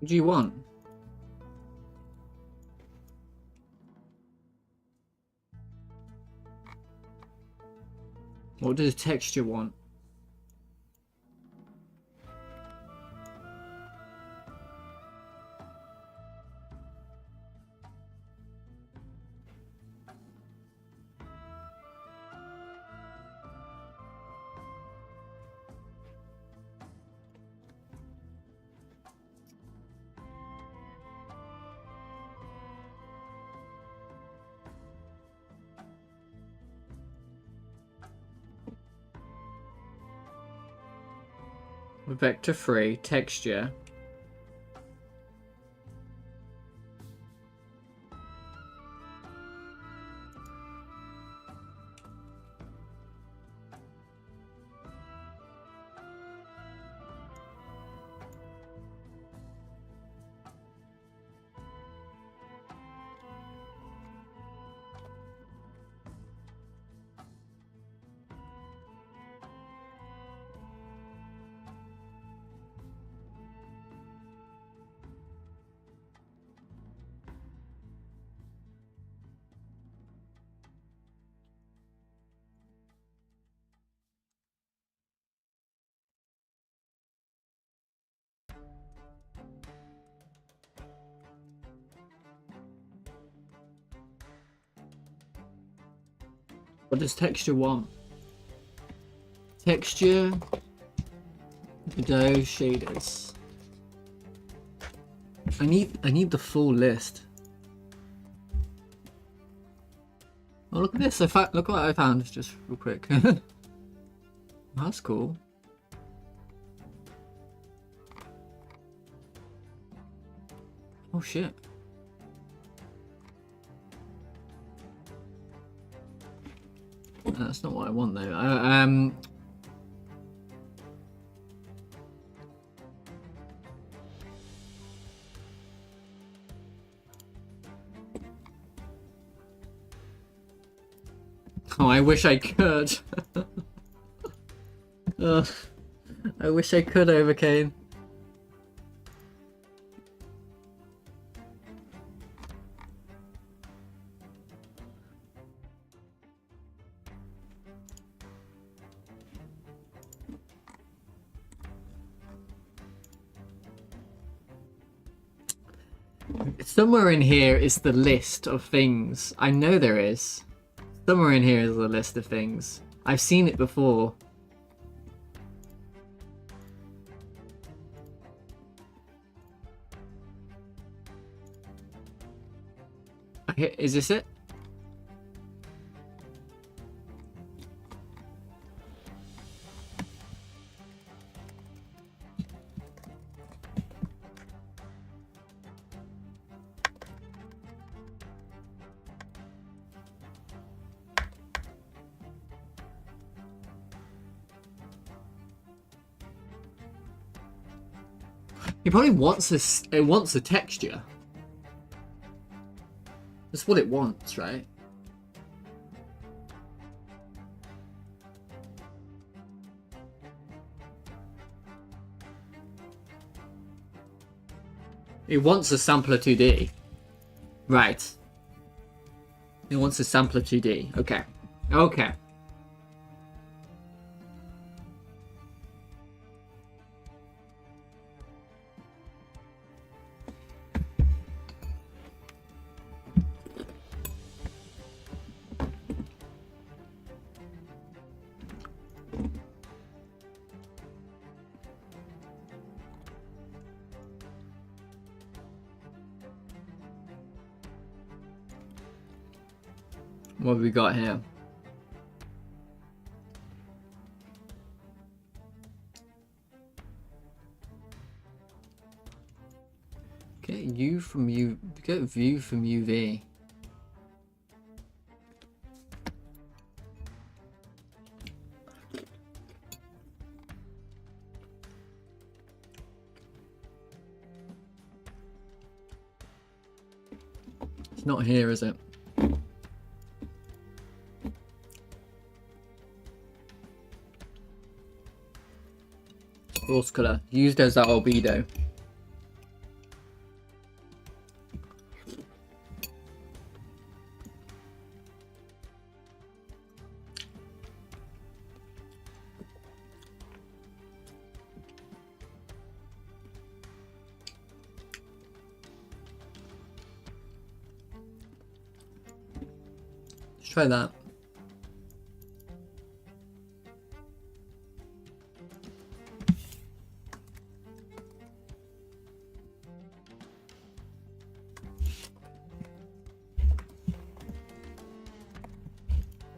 What do you want? What does texture want? Vector free, texture. What does texture want? Texture, Godot shaders. I need the full list. Oh, look at this! Look what I found just real quick. That's cool. Oh shit. That's not what I want though. Oh, I wish I could. I wish I could, Overcane. Somewhere in here is the list of things. I know there is. Somewhere in here is a list of things. I've seen it before. Okay, is this it? It probably wants this. It wants a texture. That's what it wants, right? It wants a sampler 2D. Right. It wants a sampler 2D. Okay. Okay. What have we got here? Get U from U. Get view from UV. It's not here, is it? Source color used as that albedo. Let's try that.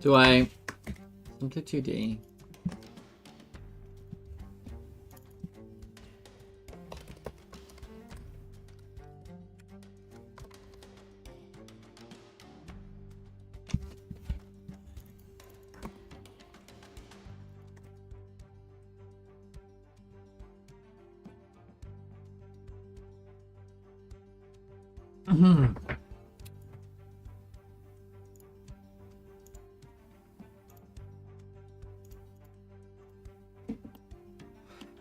Do I enter 2D?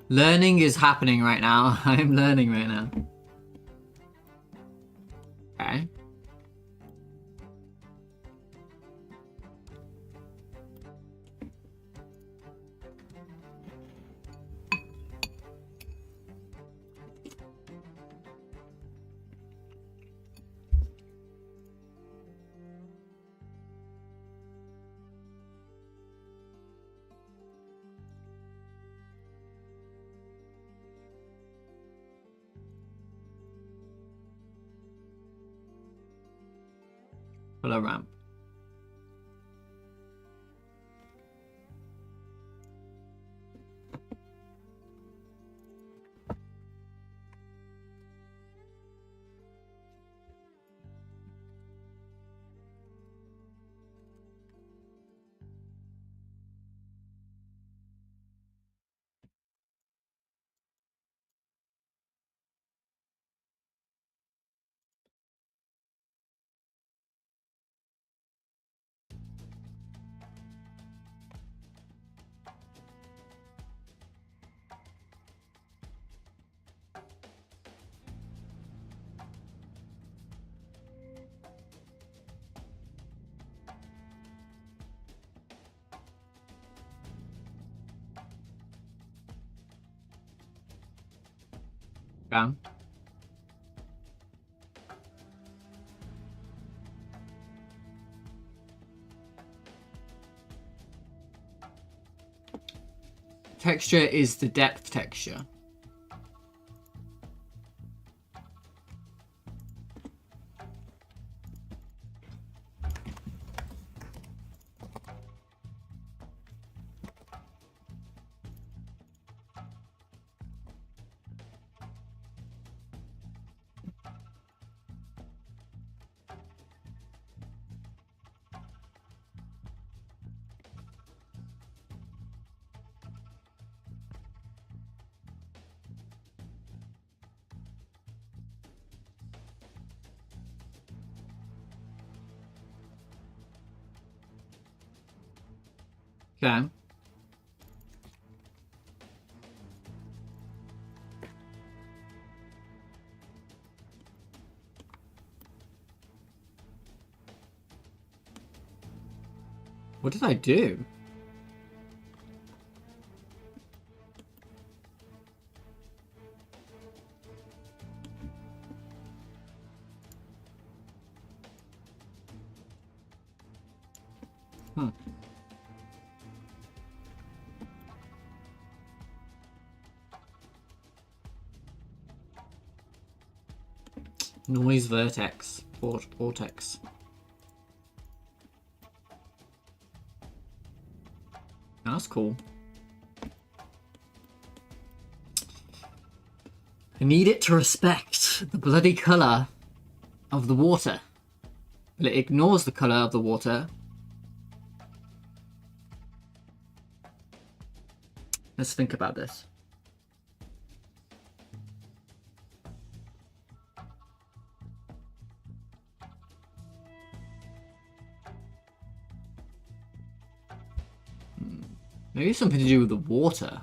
Learning is happening right now. I'm learning right now. Okay. Color ramp. Down. Texture is the depth texture. Okay. What did I do? Hmm. Noise vertex. Vortex. That's cool. I need it to respect the bloody colour of the water. But it ignores the colour of the water. Let's think about this. Maybe something to do with the water.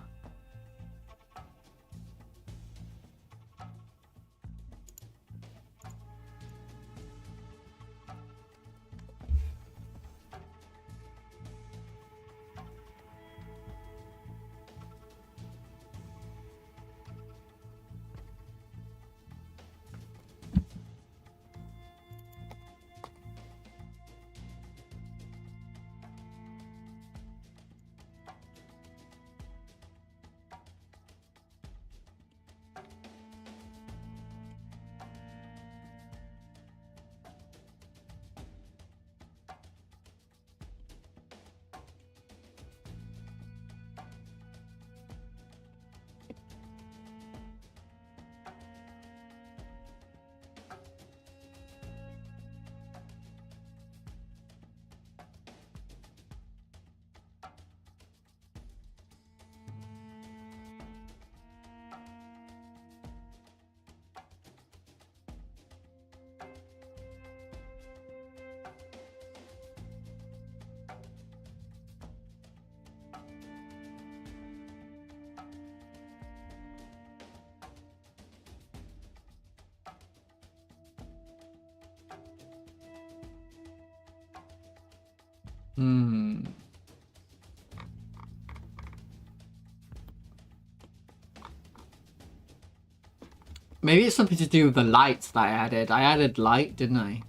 Maybe it's something to do with the light that I added. I added light, didn't I?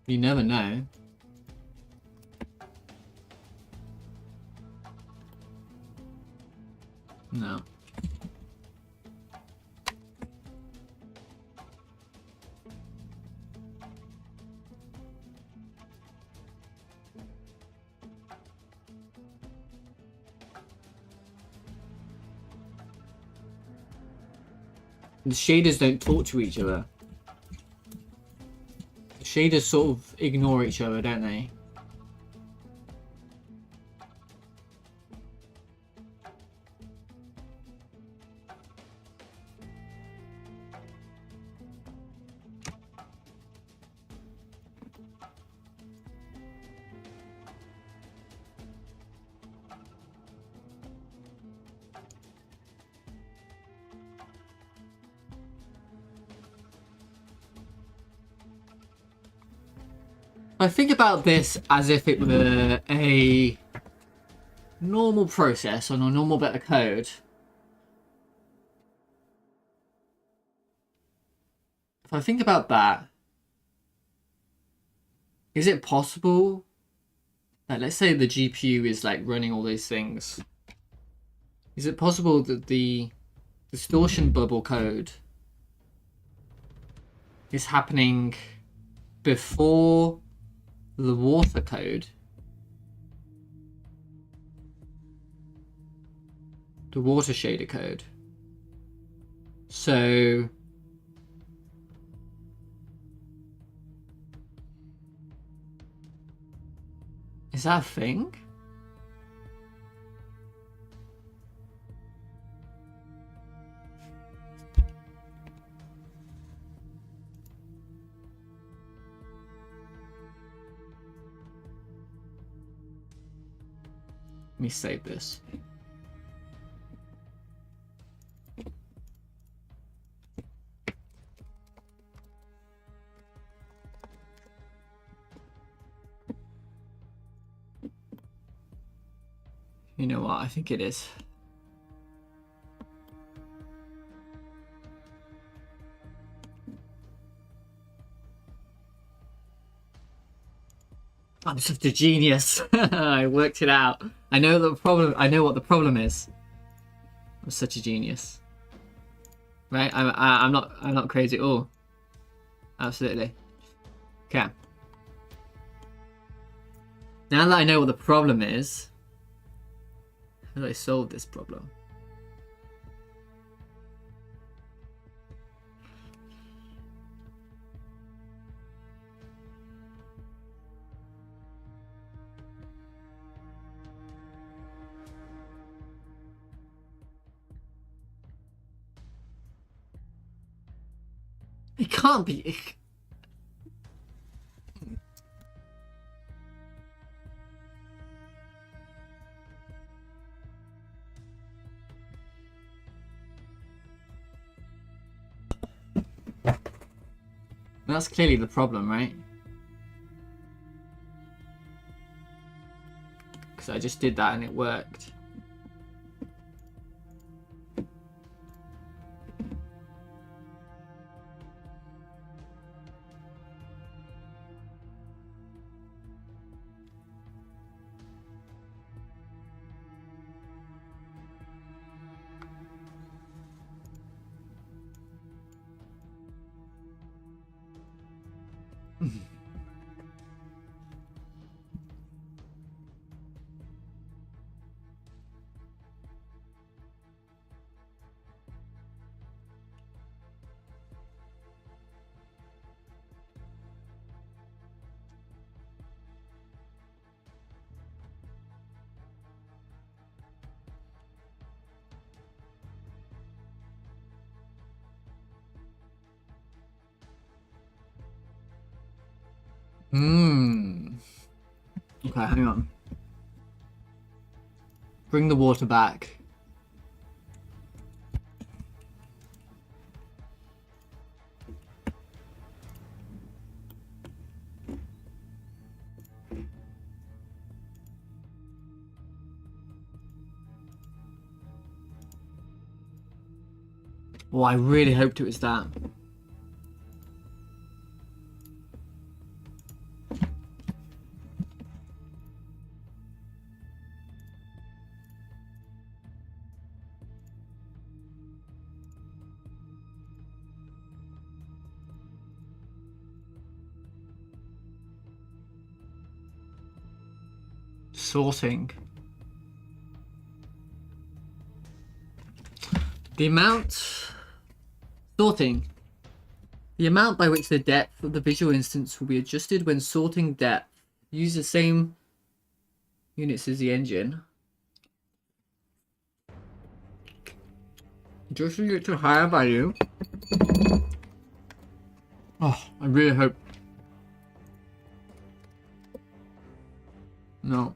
You never know. No. The shaders don't talk to each other. The shaders sort of ignore each other, don't they? I think about this as if it were a normal process on a normal bit of code. If I think about that, is it possible that, let's say the GPU is like running all these things, is it possible that the distortion bubble code is happening before the water code? The water shader code. So is that a thing? Let me save this. You know what? I think it is. I'm such a genius. I worked it out. I know the problem. I know what the problem is. I'm such a genius. Right? I'm not crazy at all. Absolutely. Okay. Now that I know what the problem is, how do I solve this problem? It can't be. That's clearly the problem, right? Because I just did that and it worked. Okay, hang on. Bring the water back. Oh, I really hoped it was that. Sorting. The amount... Sorting. The amount by which the depth of the visual instance will be adjusted when sorting depth. Use the same units as the engine. Adjusting it to higher value. Oh, I really hope... No.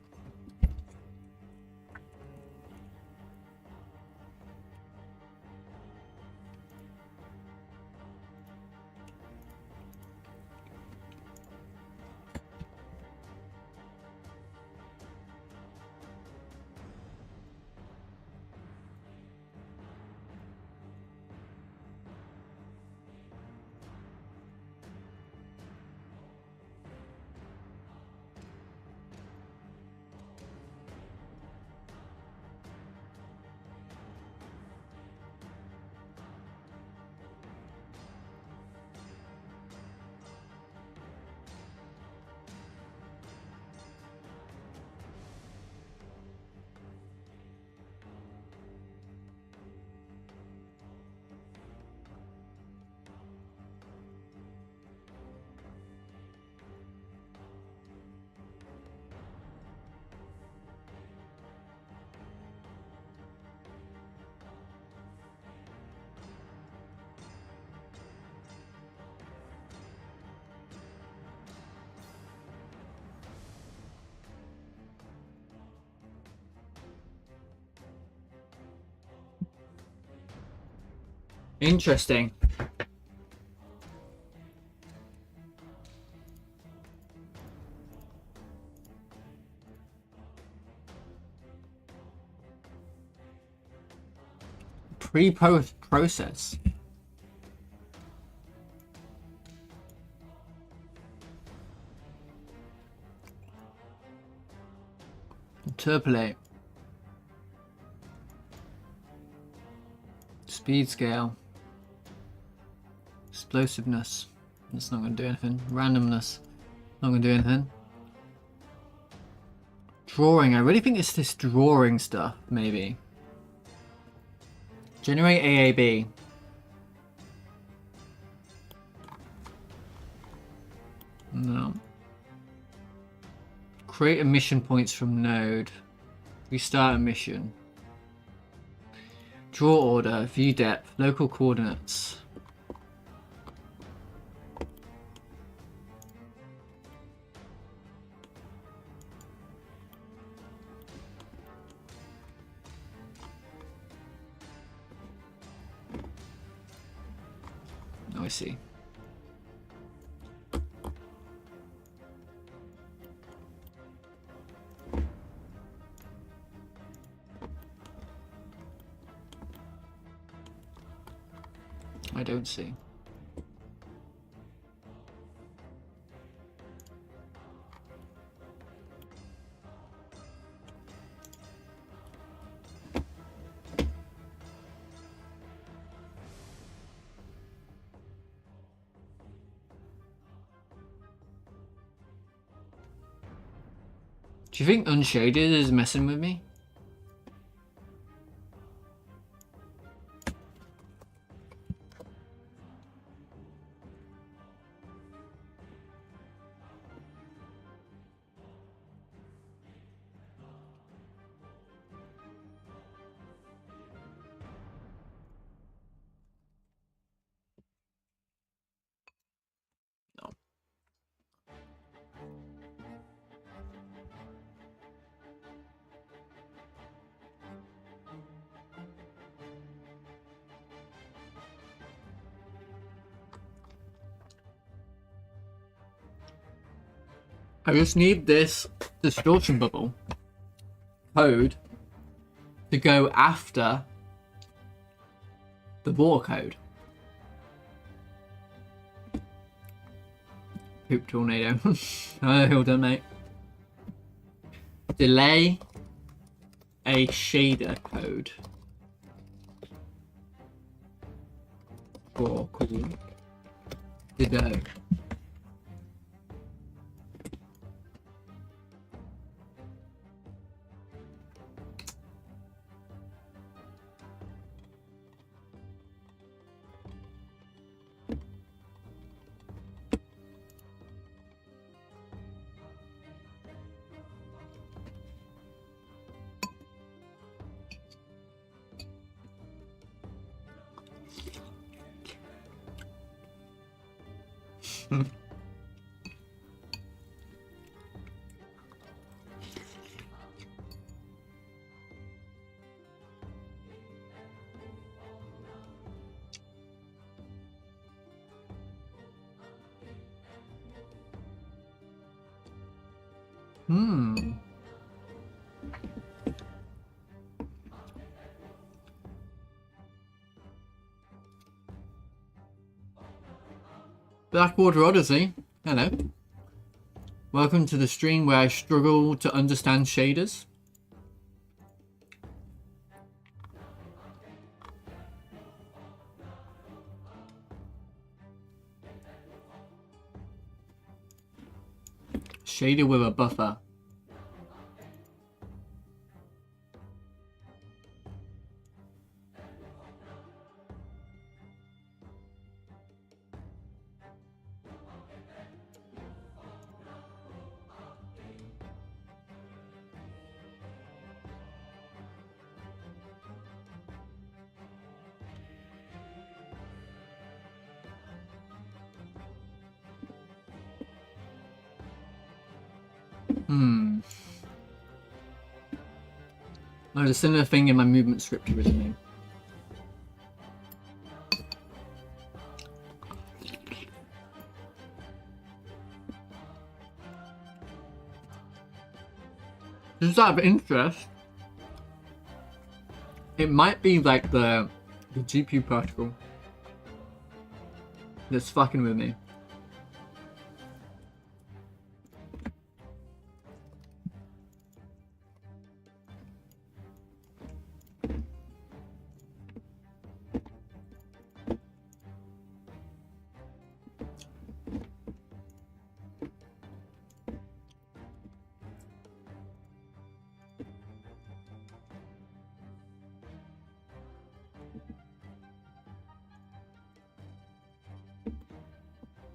Interesting. Pre-post process. Interpolate. Speed scale. Explosiveness. That's not going to do anything. Randomness. Not going to do anything. Drawing. I really think it's this drawing stuff, maybe. Generate AAB. No. Create a mission points from node. Restart a mission. Draw order. View depth. Local coordinates. Oh, I see. I don't see. Do you think Unshaded is messing with me? No. I just need this distortion bubble code to go after the water code. Poop tornado. Oh, well done, mate. Delay a shader code for called Godot. Blackwater Odyssey, hello. Welcome to the stream where I struggle to understand shaders. Shader with a buffer. There's a similar thing in my movement script originally. Just out of interest, it might be like the GPU particle that's fucking with me.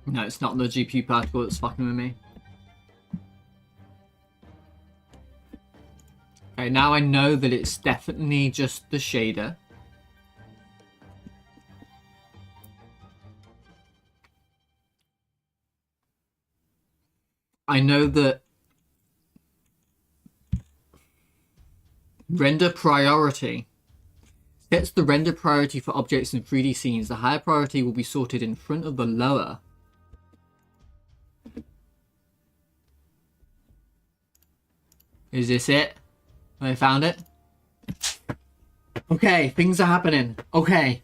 No, it's not the GPU particle that's fucking with me. Okay, now I know that it's definitely just the shader. I know that render priority sets the render priority for objects in 3D scenes. The higher priority will be sorted in front of the lower. Is this it? I found it? Okay, things are happening. Okay.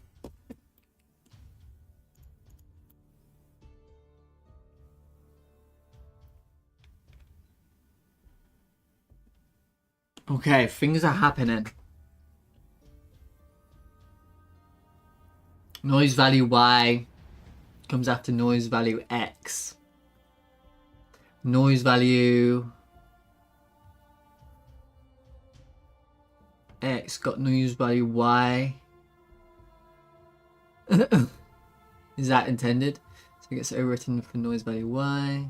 Okay, things are happening. Noise value Y comes after noise value X. Noise value X got noise value Y. Is that intended? So it gets overwritten for noise value Y.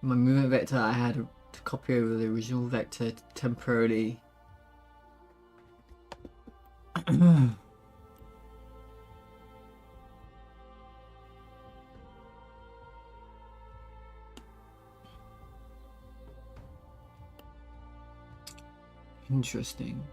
My movement vector, I had to copy over the original vector to temporarily. Interesting.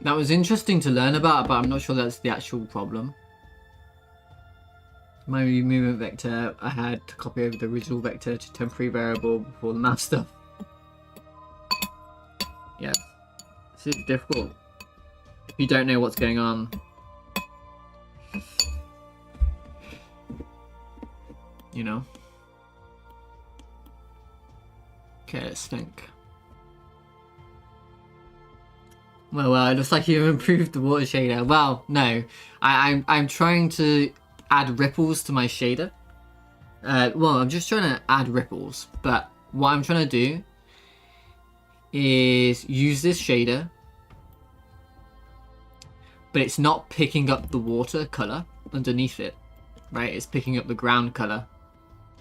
That was interesting to learn about, but I'm not sure that's the actual problem. My movement vector, I had to copy over the original vector to temporary variable before the master. Yeah, this is difficult if you don't know what's going on. You know? Okay, let's think. Well, it looks like you've improved the water shader. Well, no, I'm trying to add ripples to my shader. Well, I'm just trying to add ripples, but what I'm trying to do is use this shader, but it's not picking up the water color underneath it, right? It's picking up the ground color.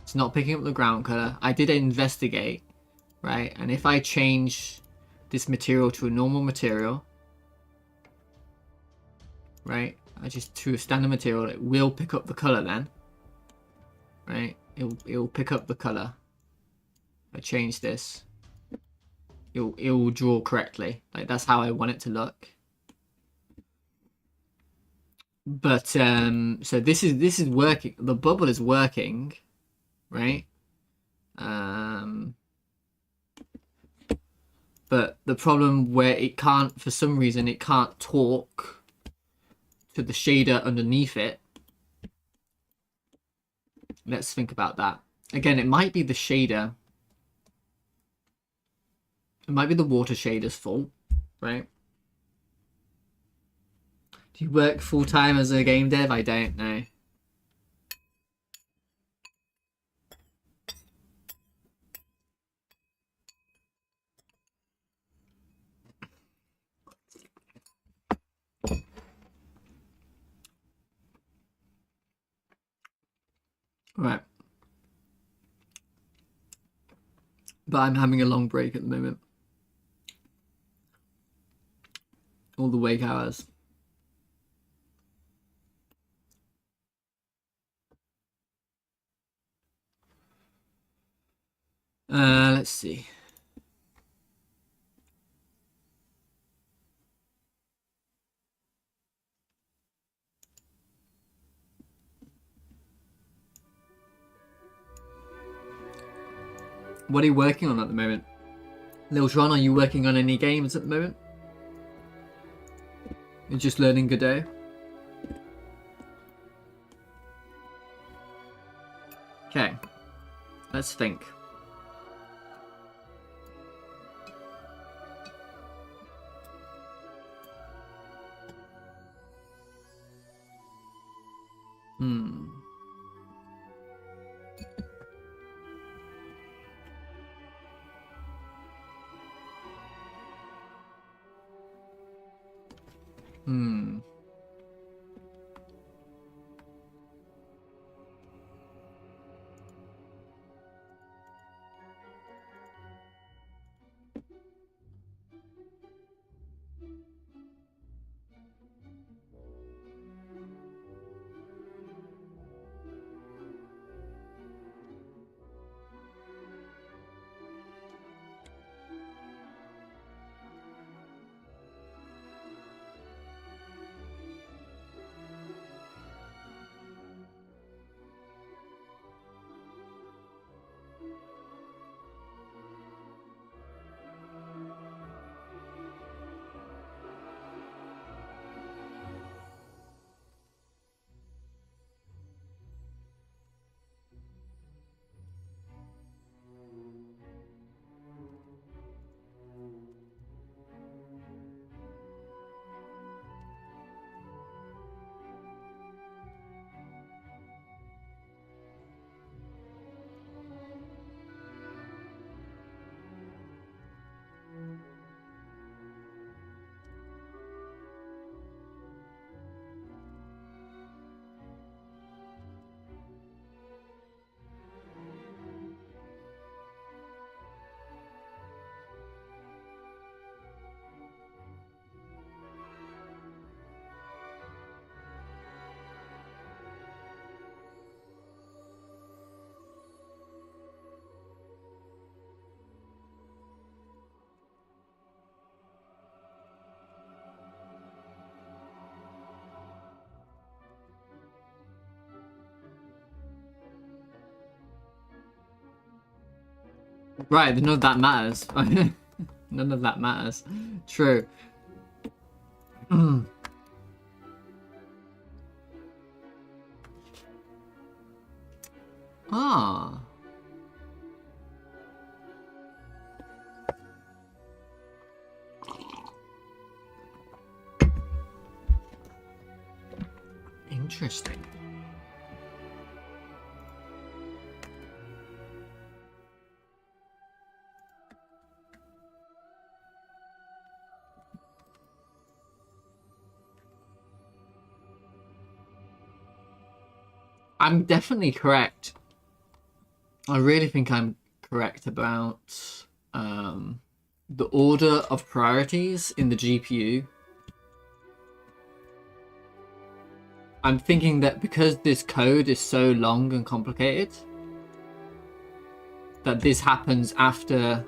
It's not picking up the ground color. I did investigate, right? And if I change this material to a normal material, right? I just to a standard material, it will pick up the color then, right? It'll pick up the color. If I change this, it will draw correctly. Like that's how I want it to look. But so this is working. The bubble is working, right? But the problem where it can't, for some reason, it can't talk to the shader underneath it. Let's think about that. Again, it might be the shader. It might be the water shader's fault, right? Do you work full time as a game dev? I don't know. Right. But I'm having a long break at the moment. All the wake hours. Let's see. What are you working on at the moment? Lil Tron, are you working on any games at the moment? You're just learning Godot? Okay. Let's think. Hmm. Hmm. Right, none of that matters. None of that matters. True. Ah. Interesting. I'm definitely correct. I really think I'm correct about the order of priorities in the GPU. I'm thinking that because this code is so long and complicated, that this happens after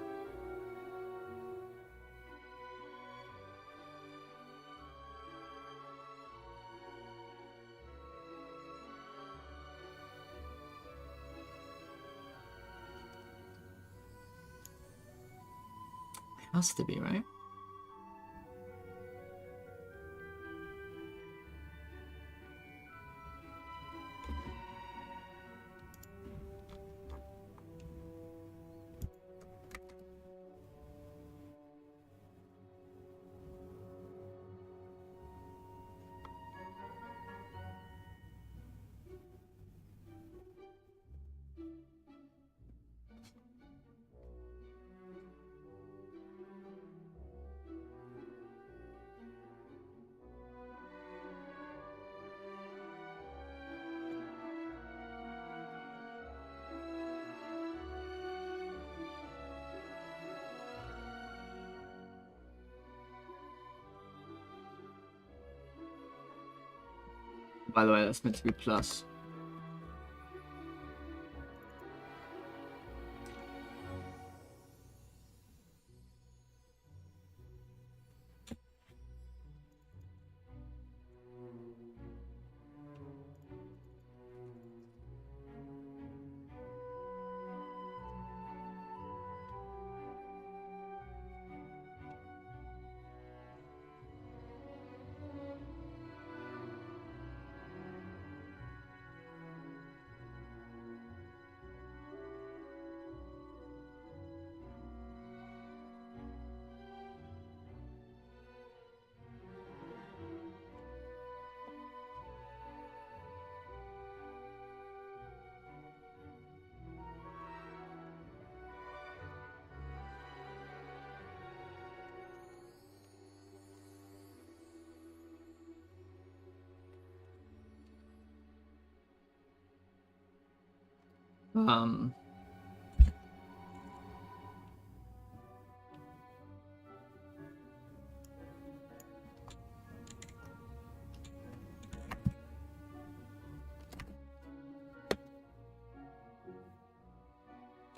it has to be, right? By the way, that's meant to be plus.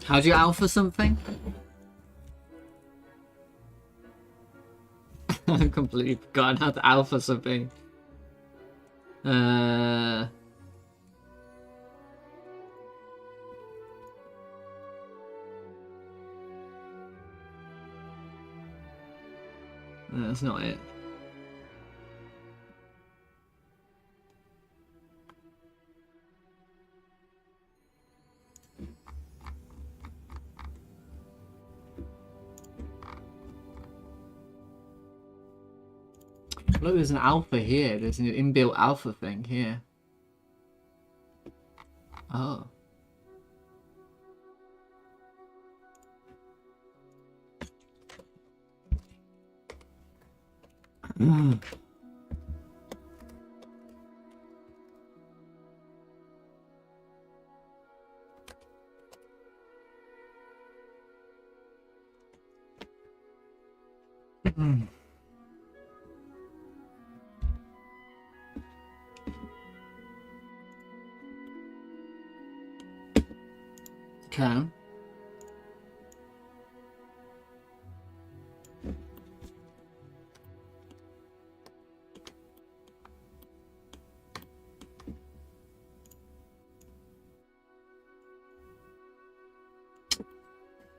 How do you alpha something? I've completely forgotten how to alpha something. No, that's not it. Look, there's an alpha here. There's an inbuilt alpha thing here. Oh. Okay.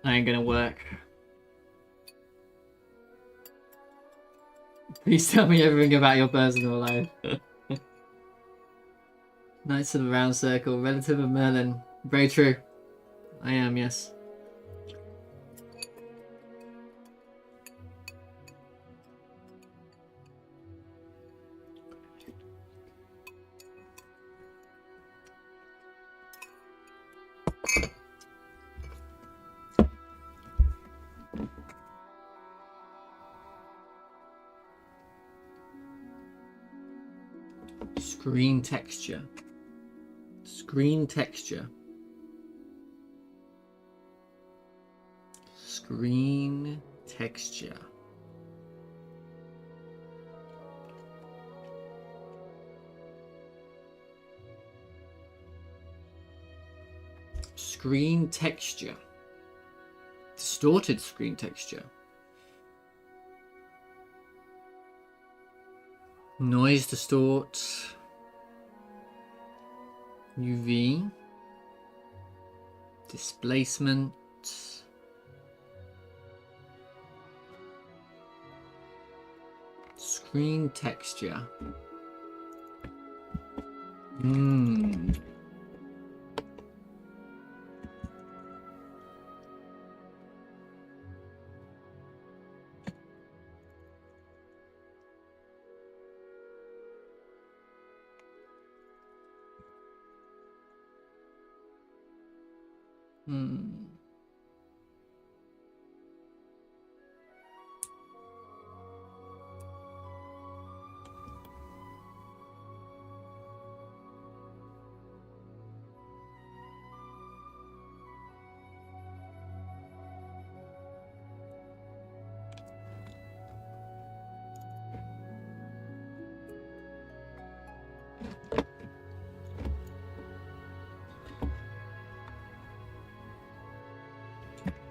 Ain't gonna work. Please tell me everything about your personal life. Knights of the Round Circle, relative of Merlin. Very true. I am, yes. Screen texture. Screen texture. Screen texture. Screen texture. Distorted screen texture. Noise distort. UV. Displacement. Screen texture.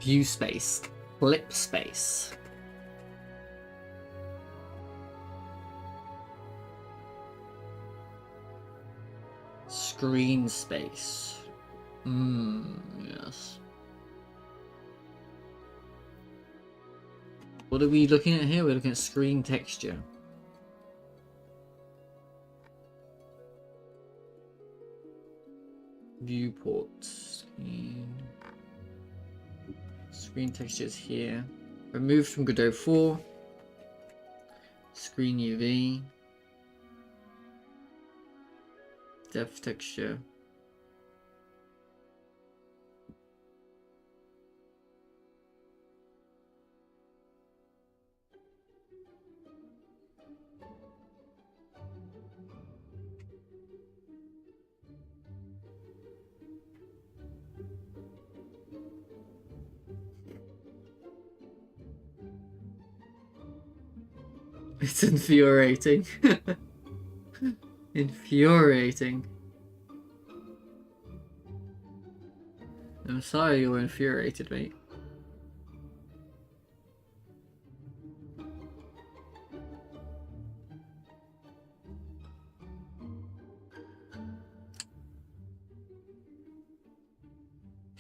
View space. Clip space. Screen space. Yes. What are we looking at here? We're looking at screen texture. Viewport. Screen textures here. Removed from Godot 4. Screen UV. Depth texture. It's infuriating. Infuriating. I'm sorry you were infuriated, mate.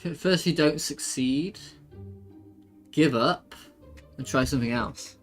If first you don't succeed, give up and try something else.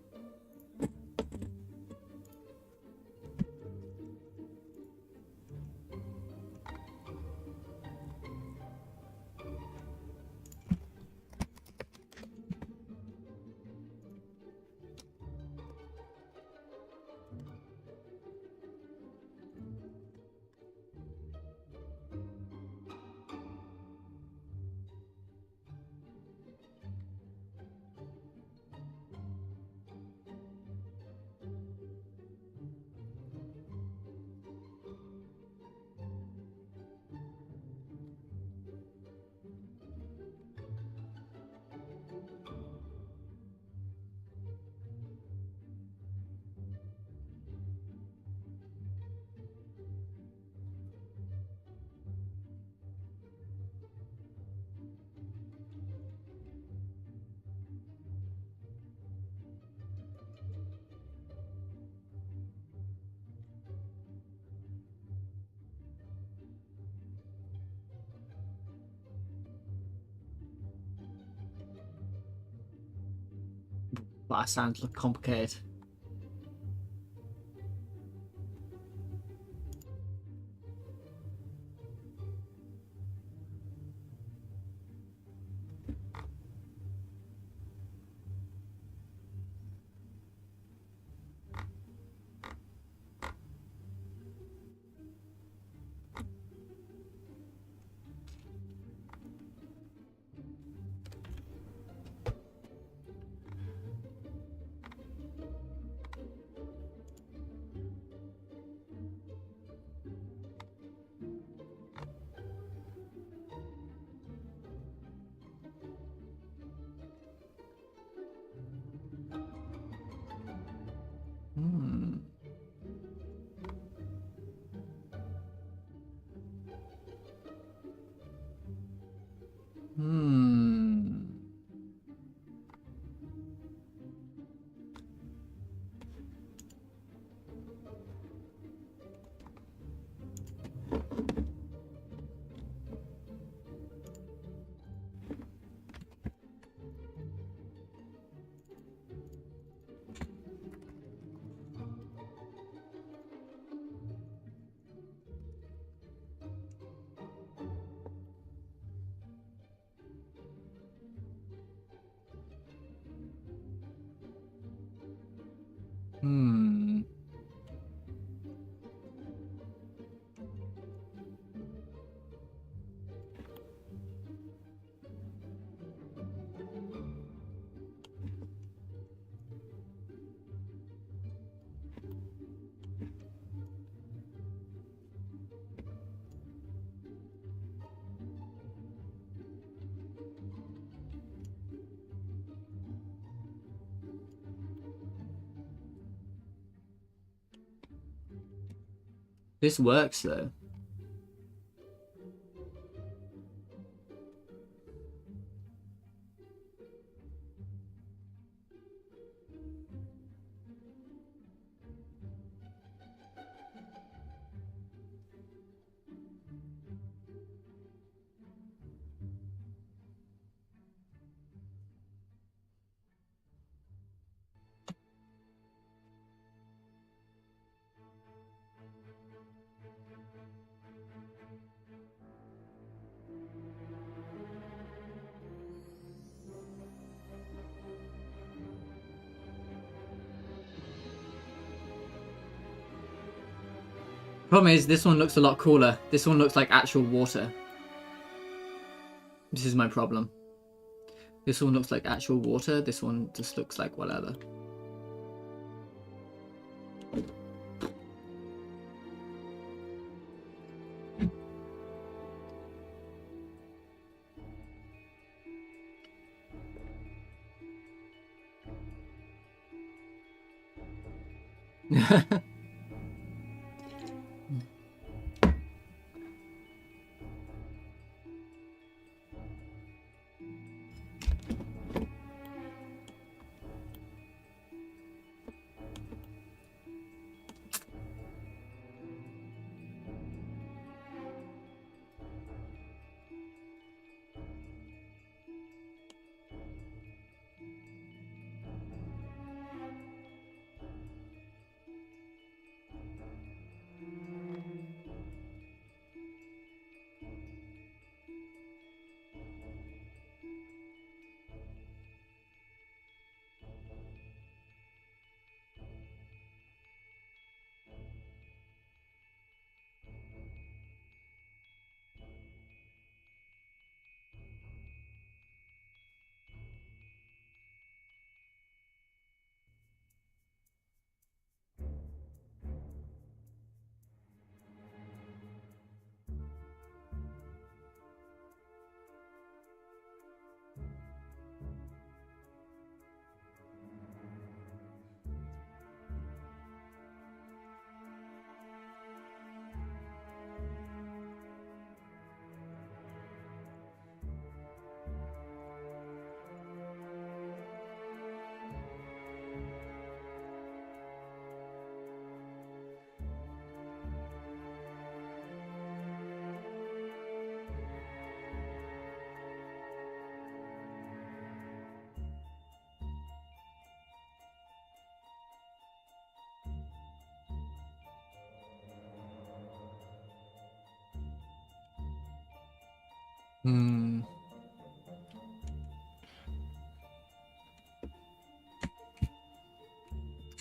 That sounds complicated. This works though. Problem is, this one looks a lot cooler. This one looks like actual water. This is my problem. This one looks like actual water. This one just looks like whatever.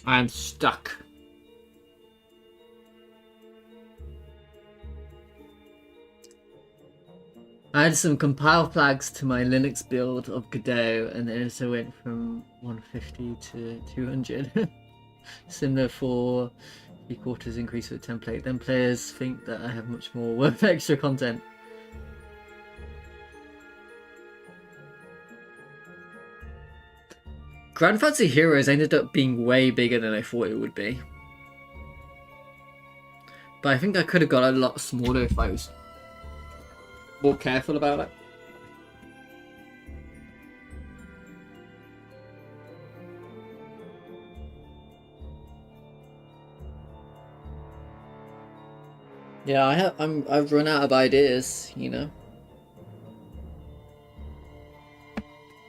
I'm stuck. I had some compile flags to my Linux build of Godot, and it also went from 150 to 200. Similar for 3/4 increase with template. Then players think that I have much more worth extra content. Grand Fantasy Heroes ended up being way bigger than I thought it would be. But I think I could have got a lot smaller if I was more careful about it. Yeah, I've run out of ideas, you know.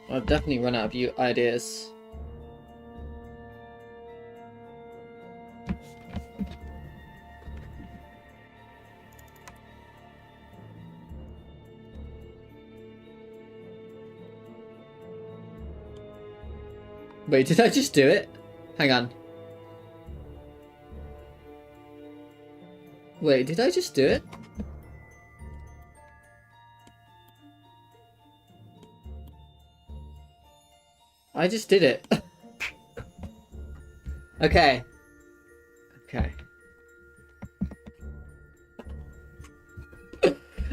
I've definitely run out of ideas. Wait, did I just do it? Hang on. Wait, did I just do it? I just did it. Okay. Okay.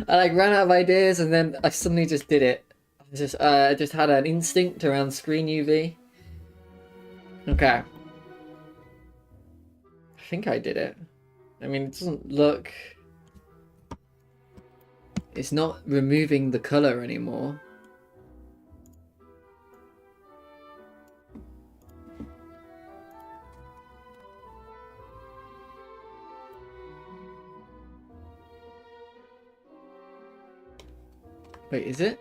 I like ran out of ideas and then I suddenly just did it. I just had an instinct around screen UV. Okay. I think I did it. I mean, it doesn't look... It's not removing the color anymore. Wait, is it?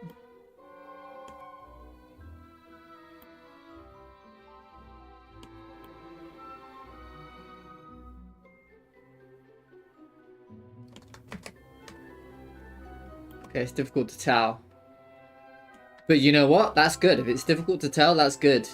Okay, it's difficult to tell. But you know what? That's good. If it's difficult to tell, that's good.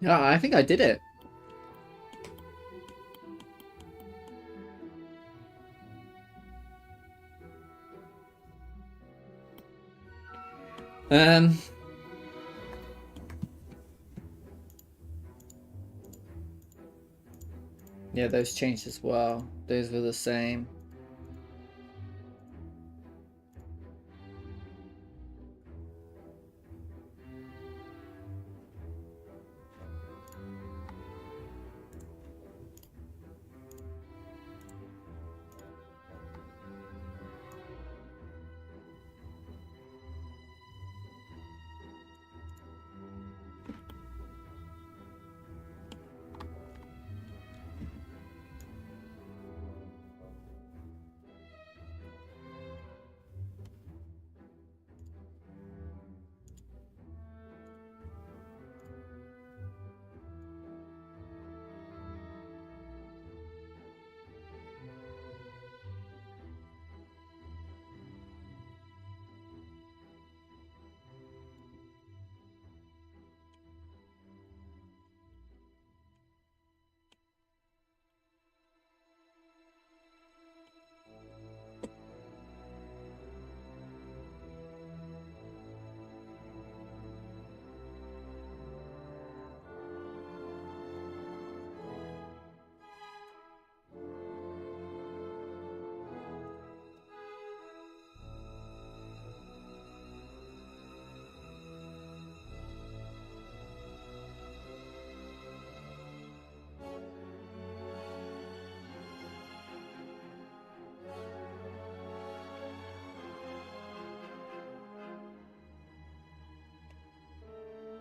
Yeah, I think I did it. Yeah, those changed as well. Those were the same.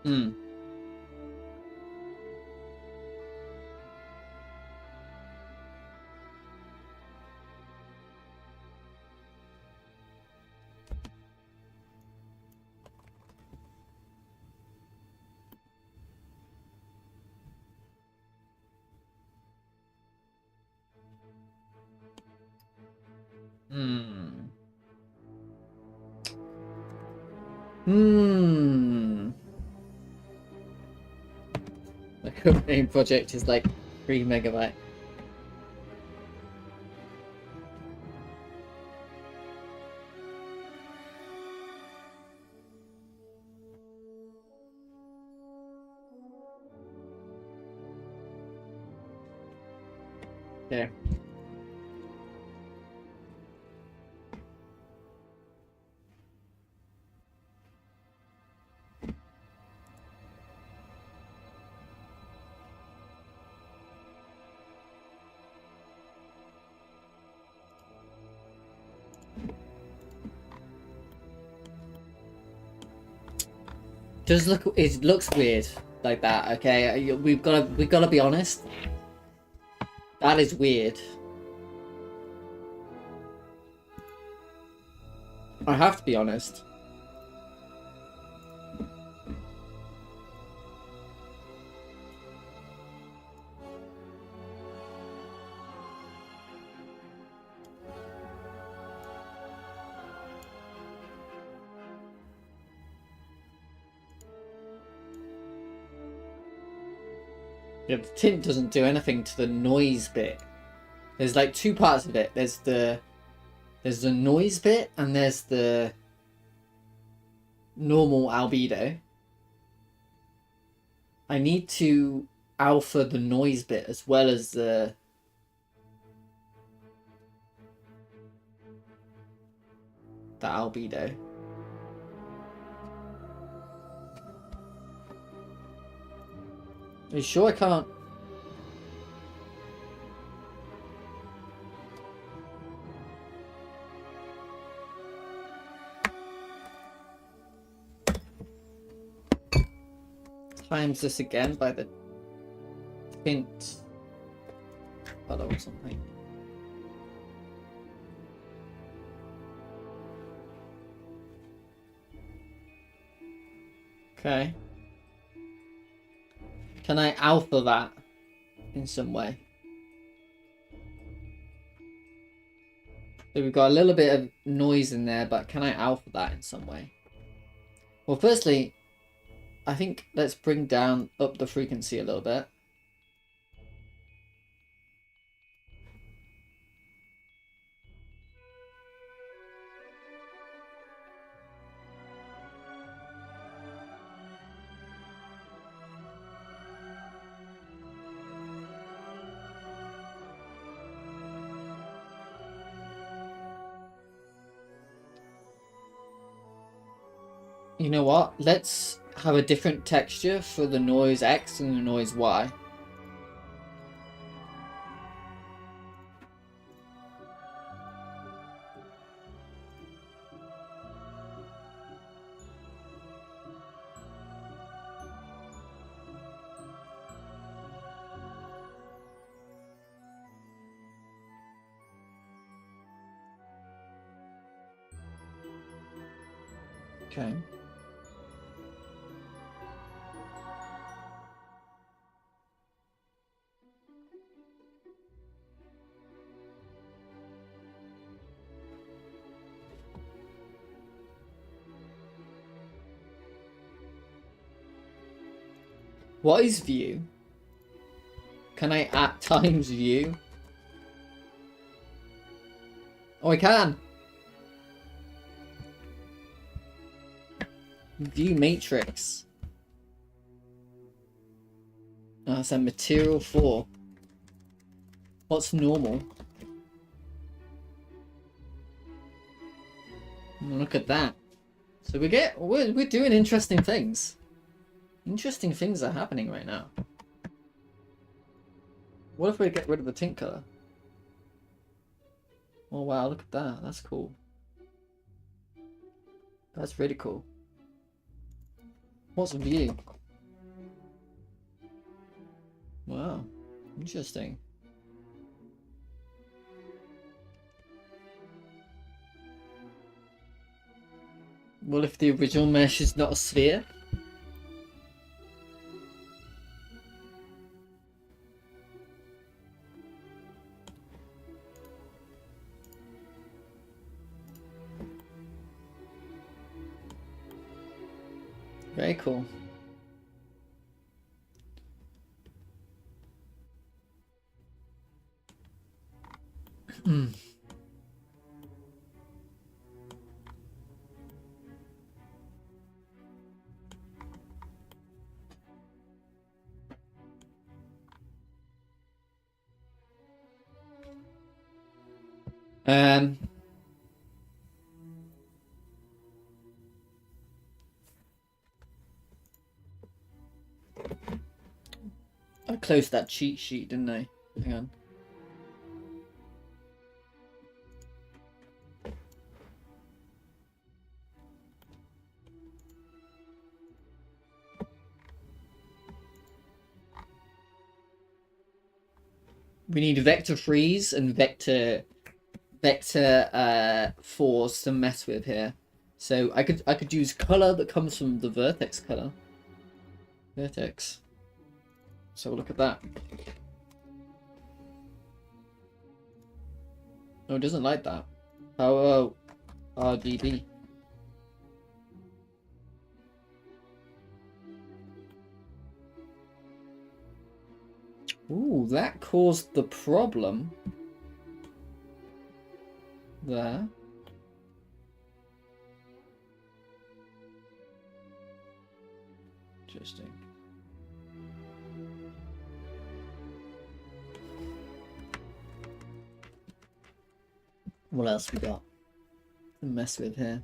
Hmm. Hmm. Hmm. The main project is like 3 megabyte. Okay. Just look, it looks weird like that, okay? We gotta be honest. That is weird. I have to be honest. Yeah, the tint doesn't do anything to the noise bit. There's like two parts of it. There's the noise bit and there's the normal albedo. I need to alpha the noise bit as well as the albedo. Are you sure I can't? Times this again by the tint color or something. Okay. Can I alpha that in some way? So we've got a little bit of noise in there, but can I alpha that in some way? Well, firstly, I think let's bring down up the frequency a little bit. You know what? Let's have a different texture for the noise X and the noise Y. Okay. What is view? Can I at times view? Oh, I can! View matrix. Oh, so material 4. What's normal? Look at that. So we're doing interesting things. Interesting things are happening right now. What if we get rid of the tint color? Oh wow, look at that. That's cool. That's really cool. What's view? Wow, interesting. Well, if the original mesh is not a sphere? Very cool. I closed that cheat sheet, didn't I? Hang on. We need vector freeze and vector force to mess with here. So I could use color that comes from the vertex color. Vertex. So look at that. No, it doesn't like that. Oh, RGB. Ooh, that caused the problem. There. Interesting. What else we got to mess with here?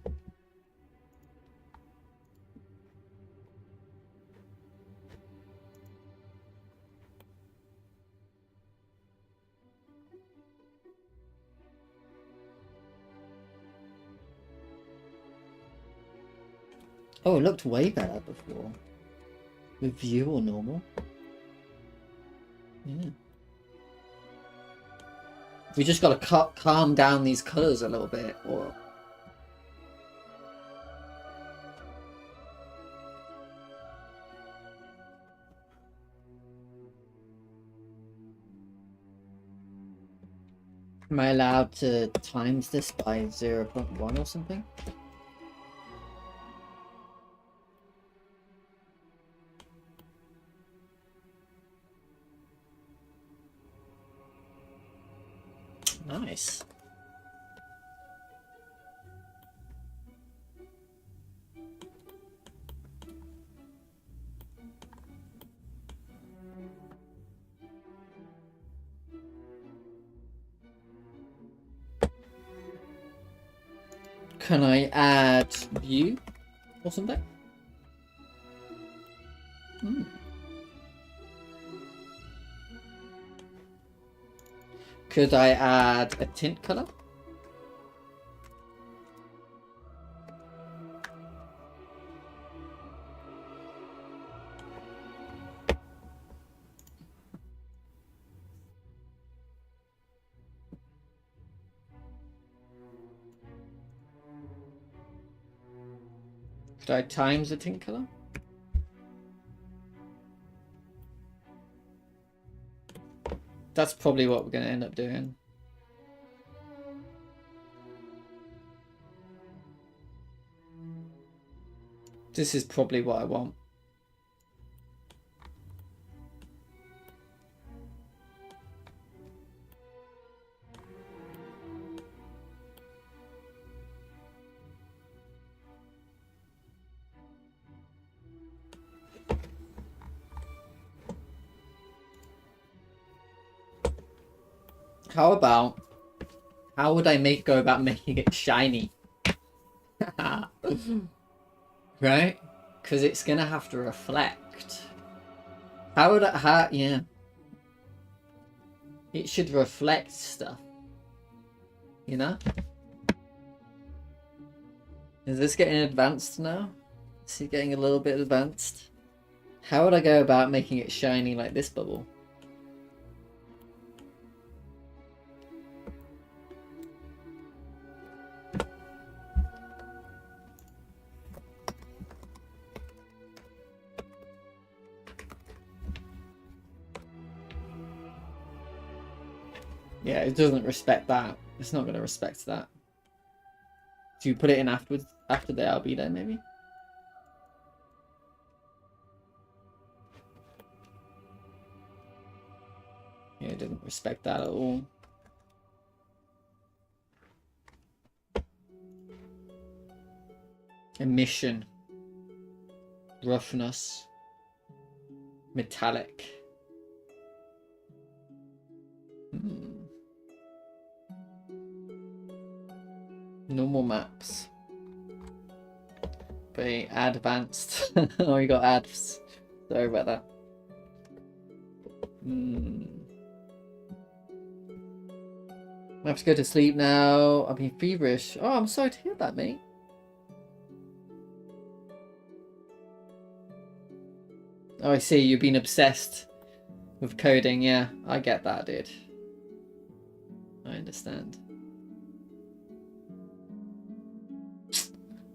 Oh, it looked way better before. With view or normal. Yeah. We just gotta calm down these colors a little bit, or... Am I allowed to times this by 0.1 or something? Nice. Can I add view or something? Could I add a tint color? Could I times the tint color? That's probably what we're going to end up doing. This is probably what I want. How would I go about making it shiny? Right? Because it's going to have to reflect. Yeah. It should reflect stuff. You know? Is this getting advanced now? Is it getting a little bit advanced? How would I go about making it shiny like this bubble? Yeah, it doesn't respect that. It's not going to respect that. Do you put it in afterwards, after the albedo, maybe? Yeah, it doesn't respect that at all. Emission. Roughness. Metallic. Normal maps. Very advanced. Oh, you got ads. Sorry about that. I have to go to sleep now. I'm being feverish. Oh, I'm sorry to hear that, mate. Oh, I see. You've been obsessed with coding. Yeah, I get that, dude. I understand.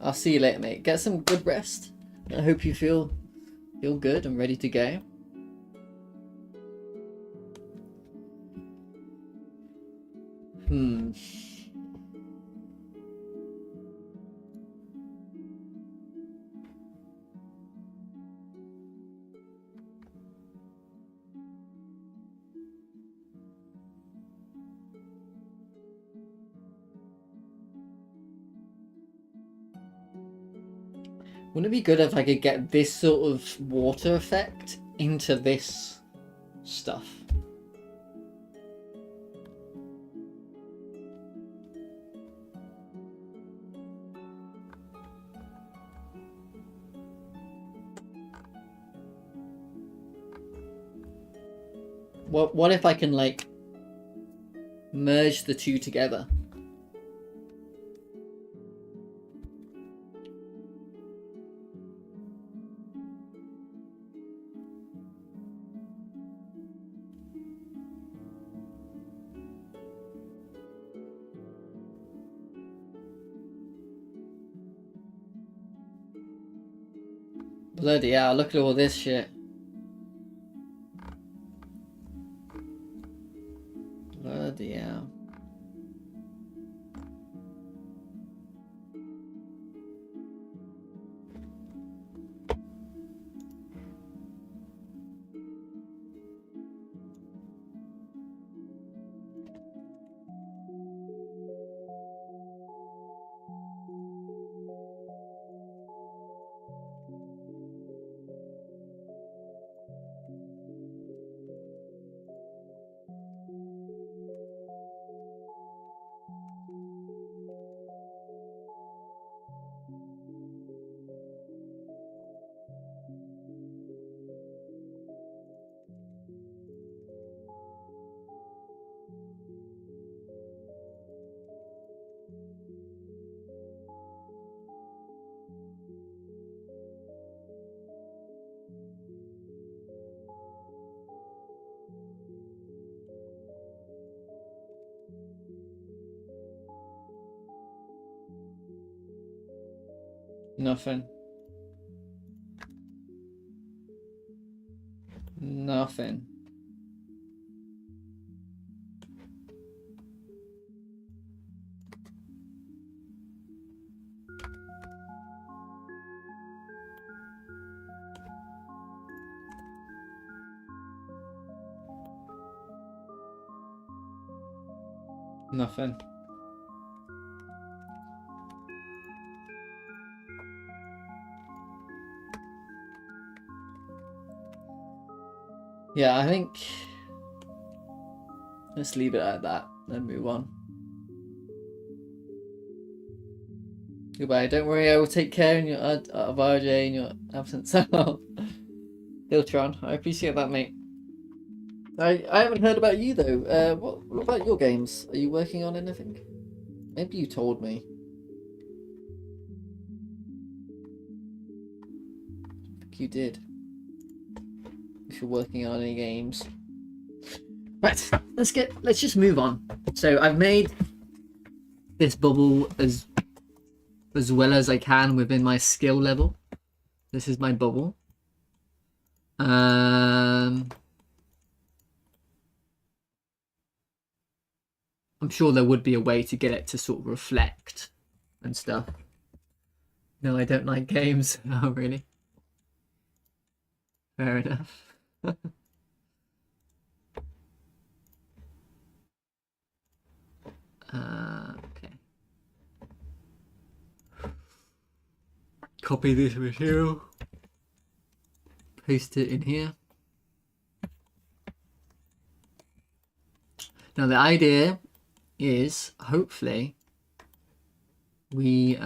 I'll see you later, mate. Get some good rest. I hope you feel good and ready to go. Wouldn't it be good if I could get this sort of water effect into this stuff? What if I can, like, merge the two together? Bloody hell, look at all this shit. Bloody hell. Nothing. Nothing. Nothing. Yeah, I think let's leave it at that and move on. Goodbye. Don't worry, I will take care of RJ in your absence. Hiltron, I appreciate that, mate. I haven't heard about you though. What about your games? Are you working on anything? Maybe you told me. I think you did. If you're working on any games. Right, let's just move on. So I've made this bubble as well as I can within my skill level. This is my bubble. I'm sure there would be a way to get it to sort of reflect and stuff. No, I don't like games. Oh, really? Fair enough. Okay. Copy this material. Paste it in here. Now the idea is hopefully we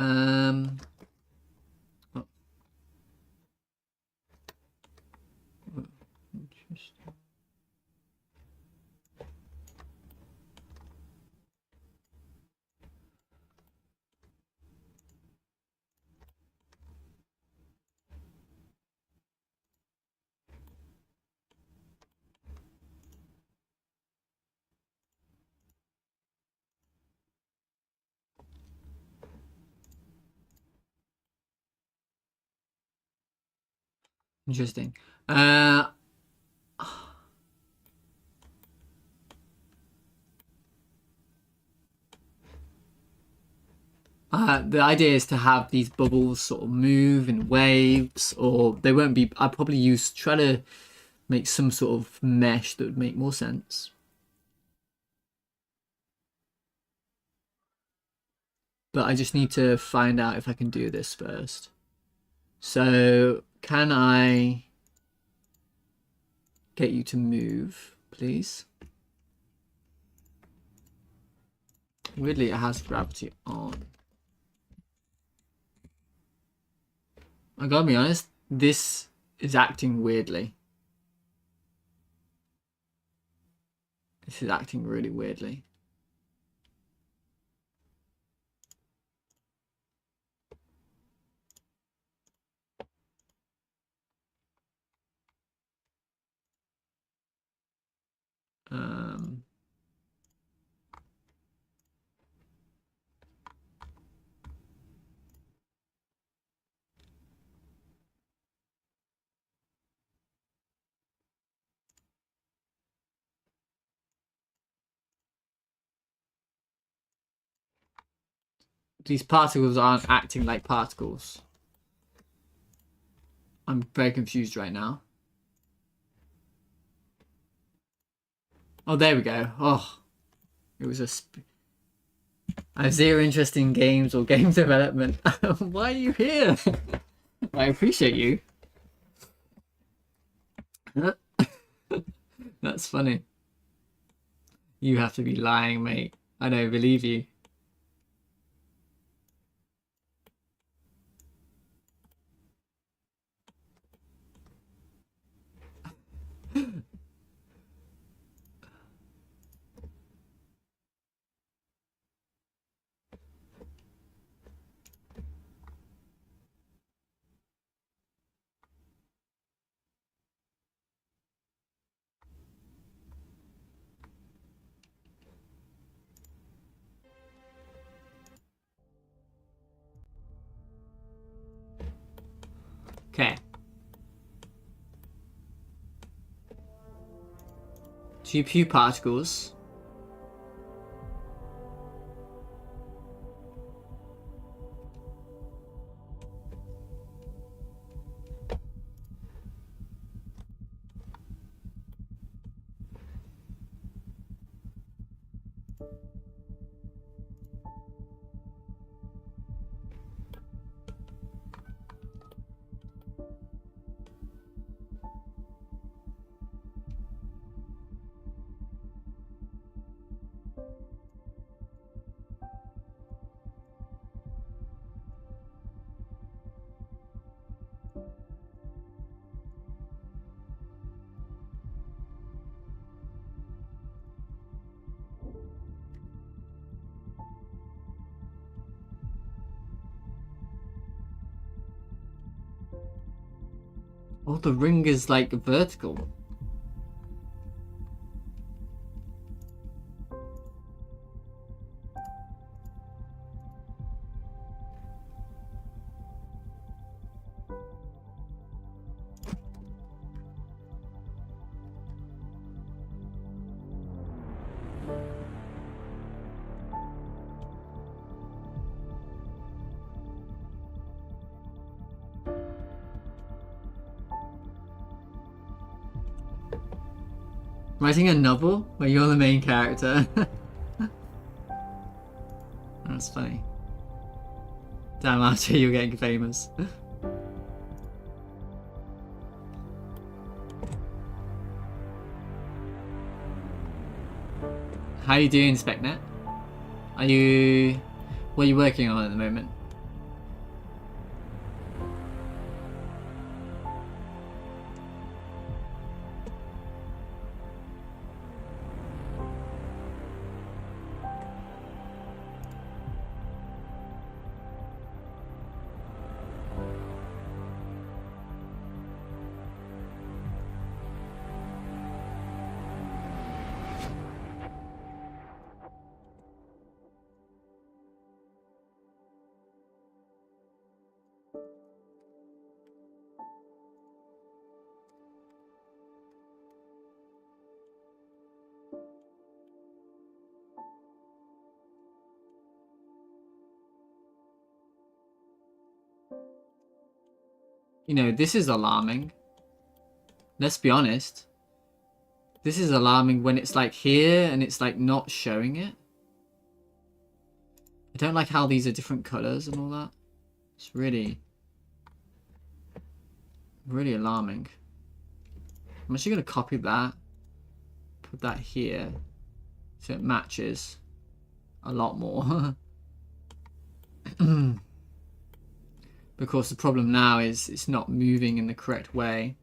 interesting. The idea is to have these bubbles sort of move in waves, or they won't be. I'll probably try to make some sort of mesh that would make more sense. But I just need to find out if I can do this first. So can I get you to move, please? Weirdly, it has gravity on. I gotta be honest, this is acting weirdly. This is acting really weirdly. These particles aren't acting like particles. I'm very confused right now. Oh, there we go. Oh, it was I have zero interest in games or game development. Why are you here? I appreciate you. That's funny. You have to be lying, mate. I don't believe you. Okay. 2 particles. Oh, the ring is like vertical. Writing a novel where you're the main character. That's funny. Damn, after you're getting famous. How are you doing, SpecNet? What are you working on at the moment? You know, this is alarming. Let's be honest. This is alarming when it's like here and it's like not showing it. I don't like how these are different colors and all that. It's really alarming. I'm actually going to copy that. Put that here. So it matches a lot more. Because the problem now is it's not moving in the correct way.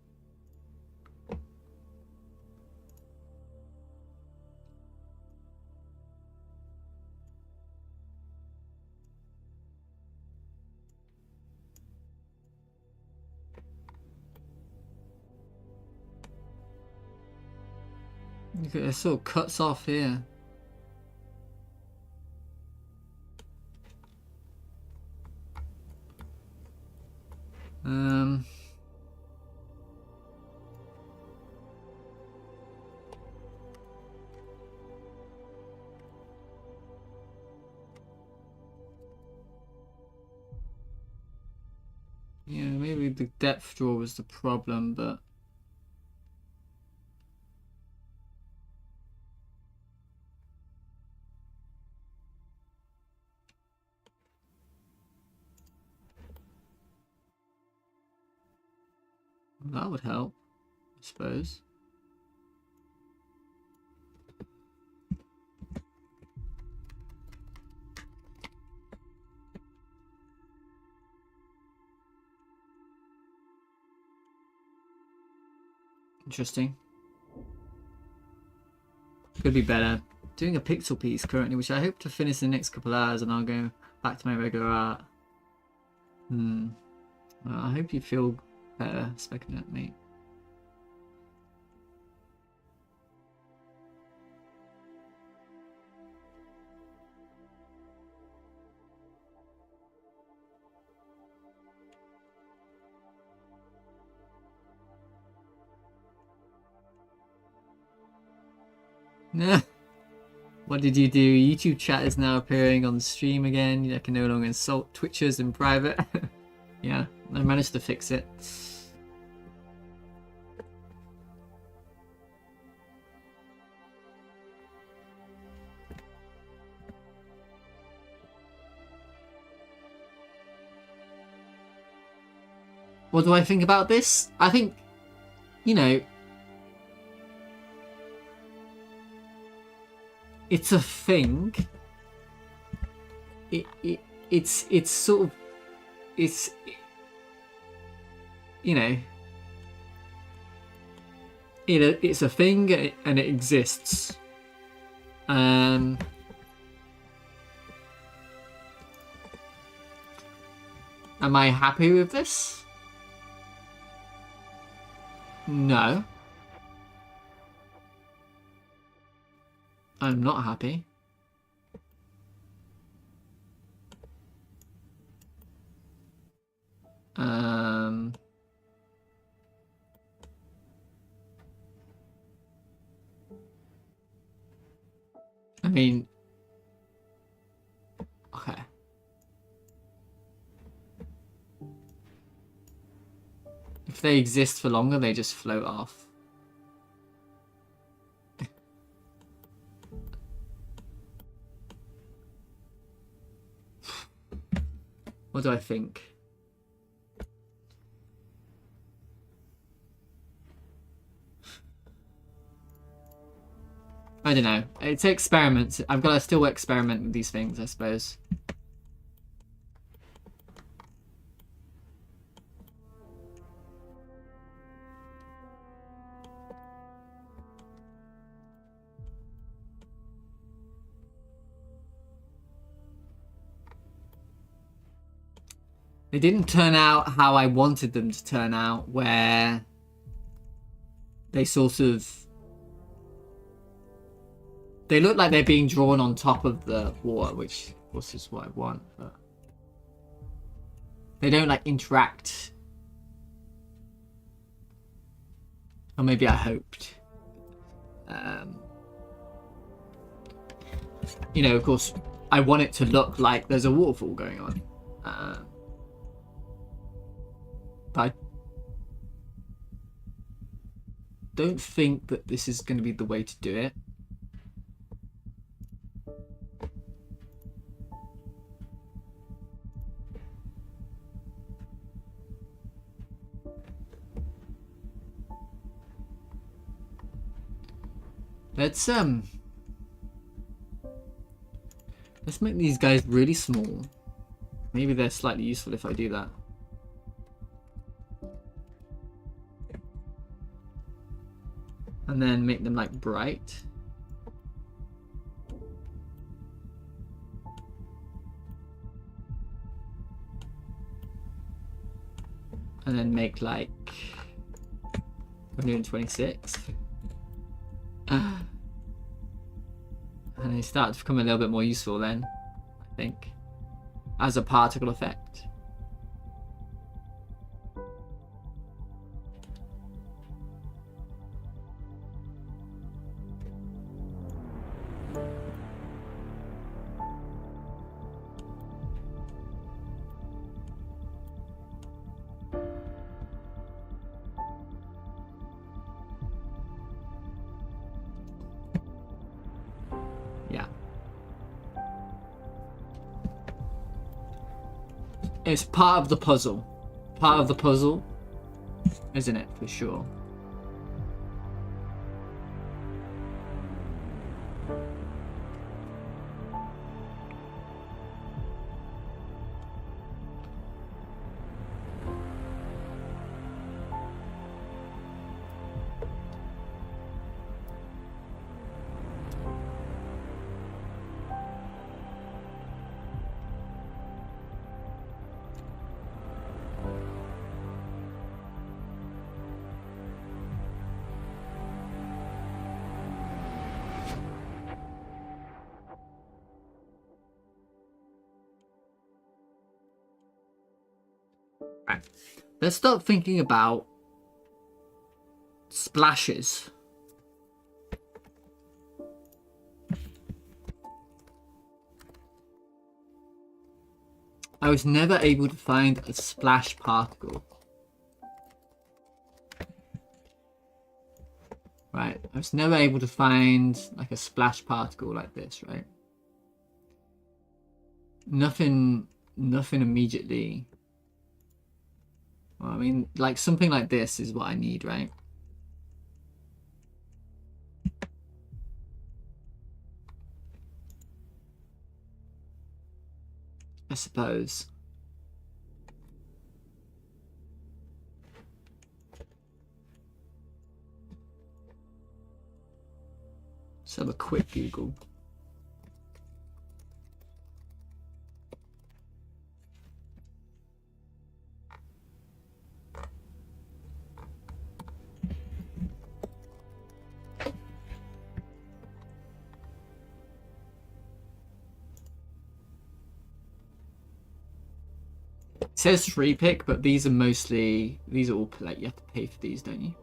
Look at it, sort of cuts off here. Yeah, maybe the depth draw was the problem, but that would help, I suppose. Interesting. Could be better. Doing a pixel piece currently, which I hope to finish in the next couple of hours, and I'll go back to my regular art. Well, I hope you feel better, SpecNet, mate. Nah. What did you do? YouTube chat is now appearing on the stream again. I can no longer insult Twitchers in private. Yeah, I managed to fix it. What do I think about this? I think, you know, it's a thing. It's sort of, it's, you know, it's a thing and it exists. Am I happy with this? No. I'm not happy. I mean, okay. If they exist for longer, they just float off. What do I think? I don't know. It's experiments. I've got to still experiment with these things, I suppose. They didn't turn out how I wanted them to turn out, where they sort of... They look like they're being drawn on top of the water, which of course is what I want, but... They don't, like, interact. Or maybe I hoped. You know, of course, I want it to look like there's a waterfall going on. But I don't think that this is going to be the way to do it. Let's make these guys really small. Maybe they're slightly useful if I do that. And then make them like bright. And then make like 126. And they start to become a little bit more useful then, I think, as a particle effect. It's part of the puzzle. Part of the puzzle, isn't it? For sure. Right. Let's start thinking about splashes. I was never able to find a splash particle. Right, I was never able to find like a splash particle like this, right? Nothing immediately. Well, I mean, like something like this is what I need, right? I suppose. Let's have a quick Google. It says free pick, but these are all like you have to pay for these, don't you?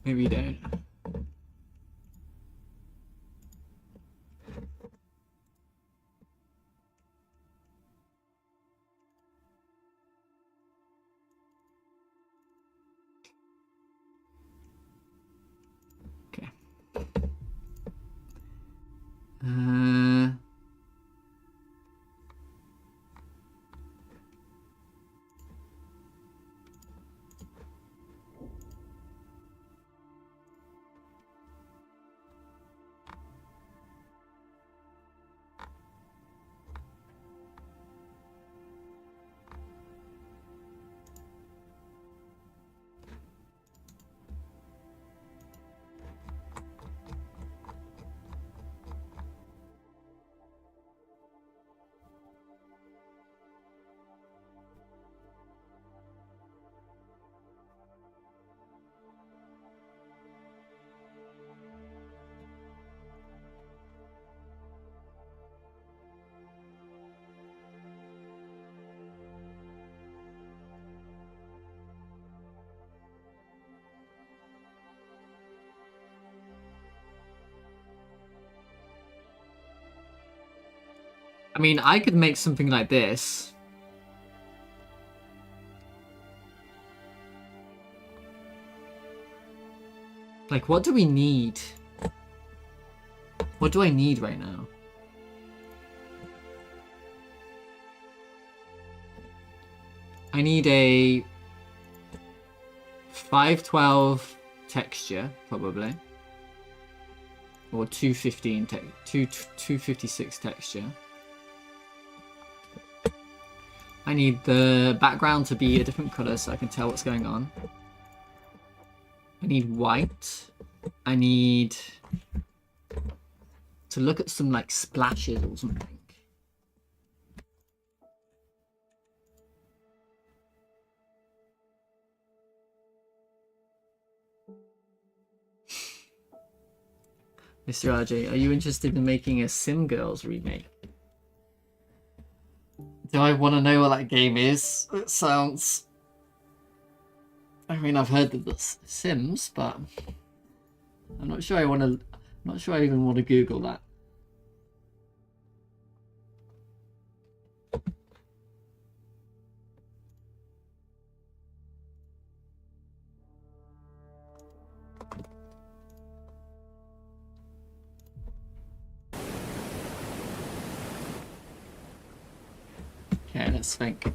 Maybe you don't. Okay. I mean, I could make something like this. Like, what do we need? What do I need right now? I need a 512 texture, probably. Or 215 256 texture. I need the background to be a different color so I can tell what's going on. I need white. I need to look at some like splashes or something. Mr. RJ, are you interested in making a Sim Girls remake? Do I want to know what that game is? It sounds... I mean, I've heard of the Sims, but I'm not sure I want to... I'm not sure I even want to Google that. Okay, let's think.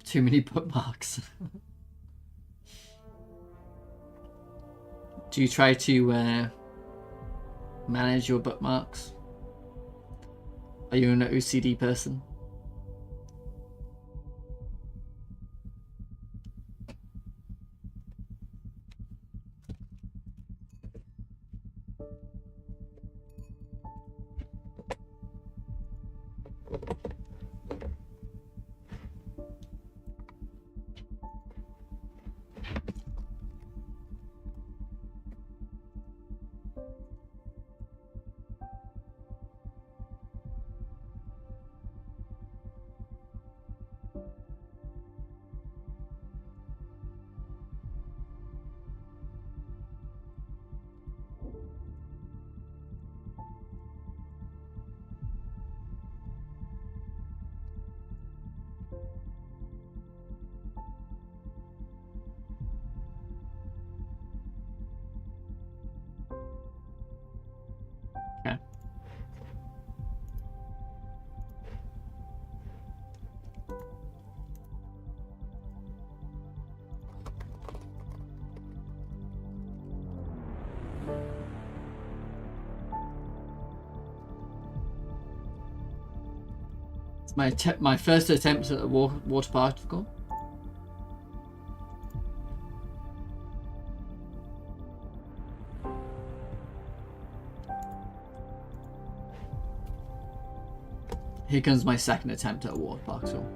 Too many bookmarks. Do you try to manage your bookmarks? Are you an OCD person? Okay. It's my first attempt at a water particle. Here comes my second attempt at a water particle.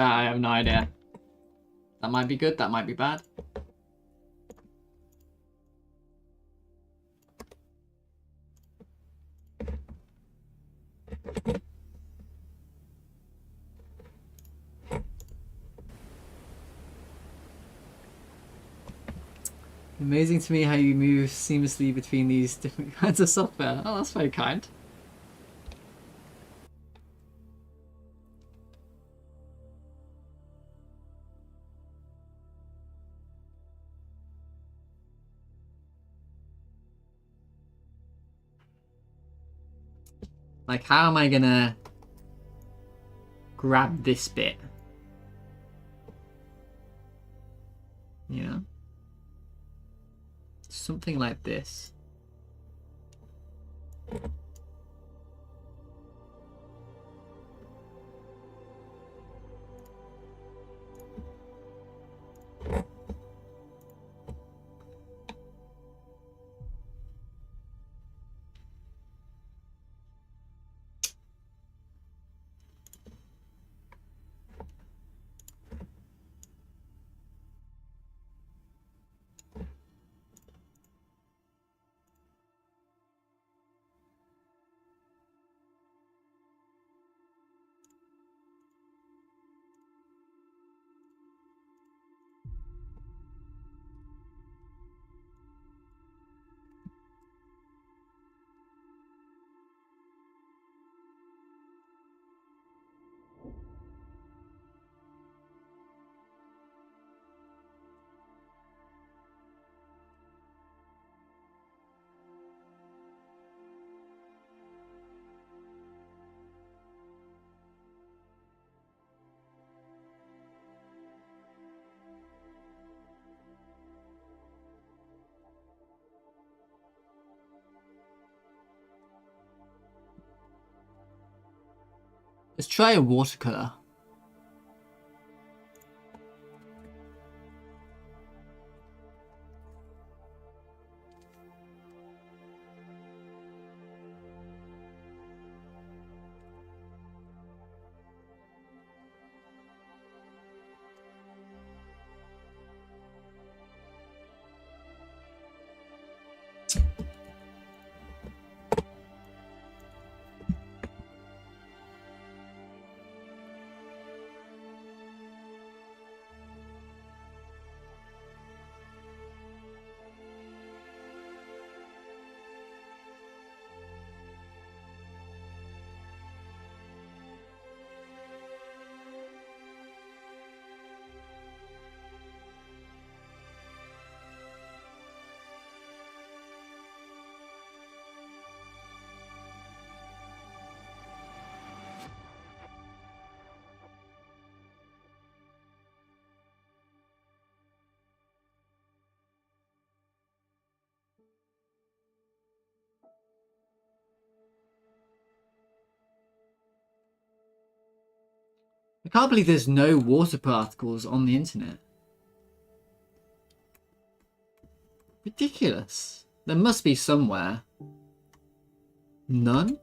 I have no idea. That might be good, that might be bad. Amazing to me how you move seamlessly between these different kinds of software. Oh, that's very kind. Like, how am I gonna grab this bit? You know? Something like this. Let's try a watercolor. I can't believe there's no water particles on the internet. Ridiculous. There must be somewhere. None?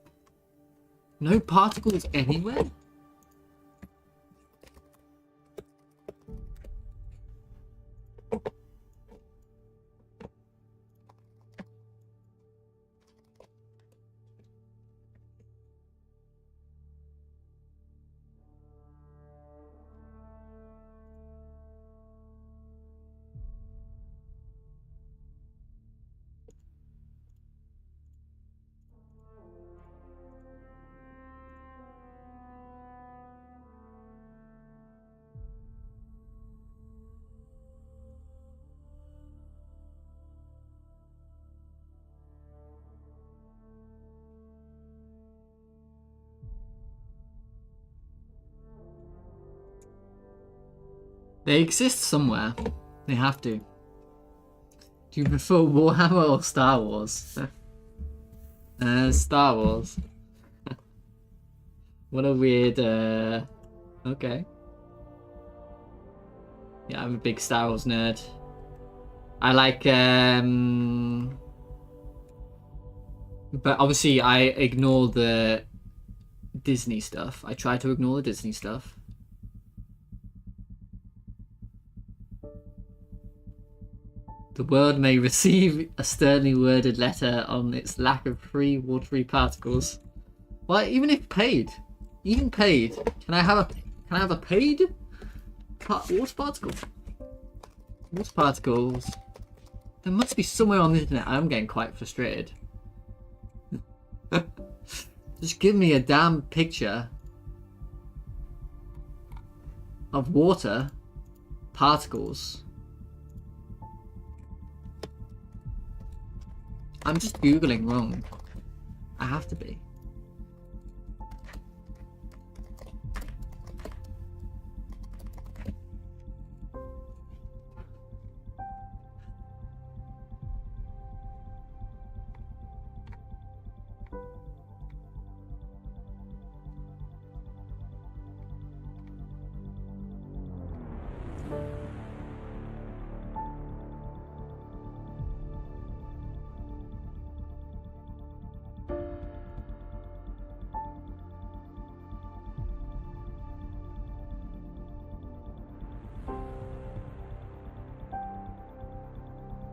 No particles anywhere? They exist somewhere. They have to. Do you prefer Warhammer or Star Wars? Star Wars. What a weird, okay. Yeah, I'm a big Star Wars nerd. I like, but obviously I ignore the Disney stuff. I try to ignore the Disney stuff. The world may receive a sternly worded letter on its lack of free watery particles. Well, even if paid, can I have a paid water particle? Water particles. There must be somewhere on the internet. I'm getting quite frustrated. Just give me a damn picture of water particles. I'm just Googling wrong. I have to be.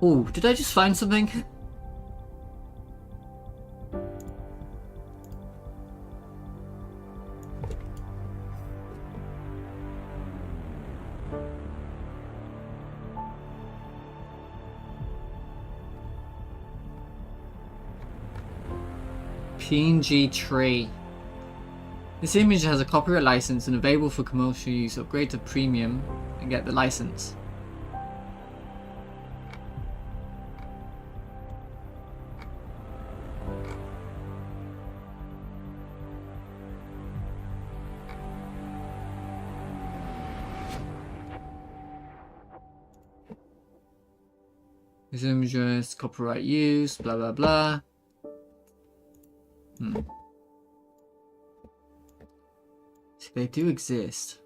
Oh, did I just find something? PNG tree. This image has a copyright license and available for commercial use. Upgrade to premium and get the license. This image is copyright use, blah blah blah. See, they do exist.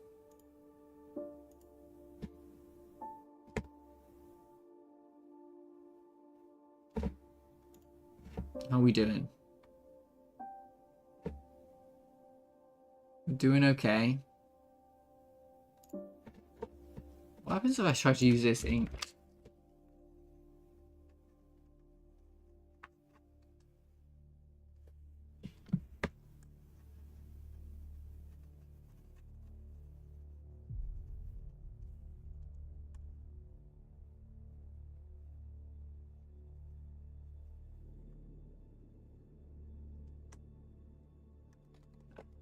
How are we doing? We're doing okay. What happens if I try to use this ink?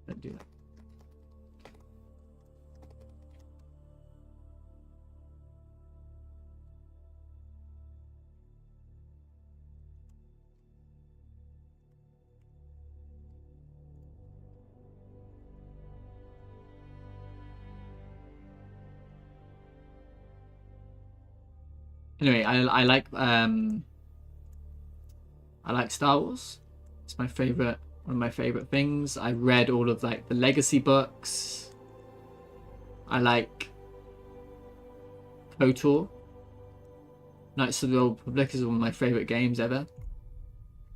Don't do that. Anyway, I like Star Wars. It's my favorite, one of my favorite things. I read all of like the legacy books. I like KOTOR. Knights of the Old Republic is one of my favorite games ever.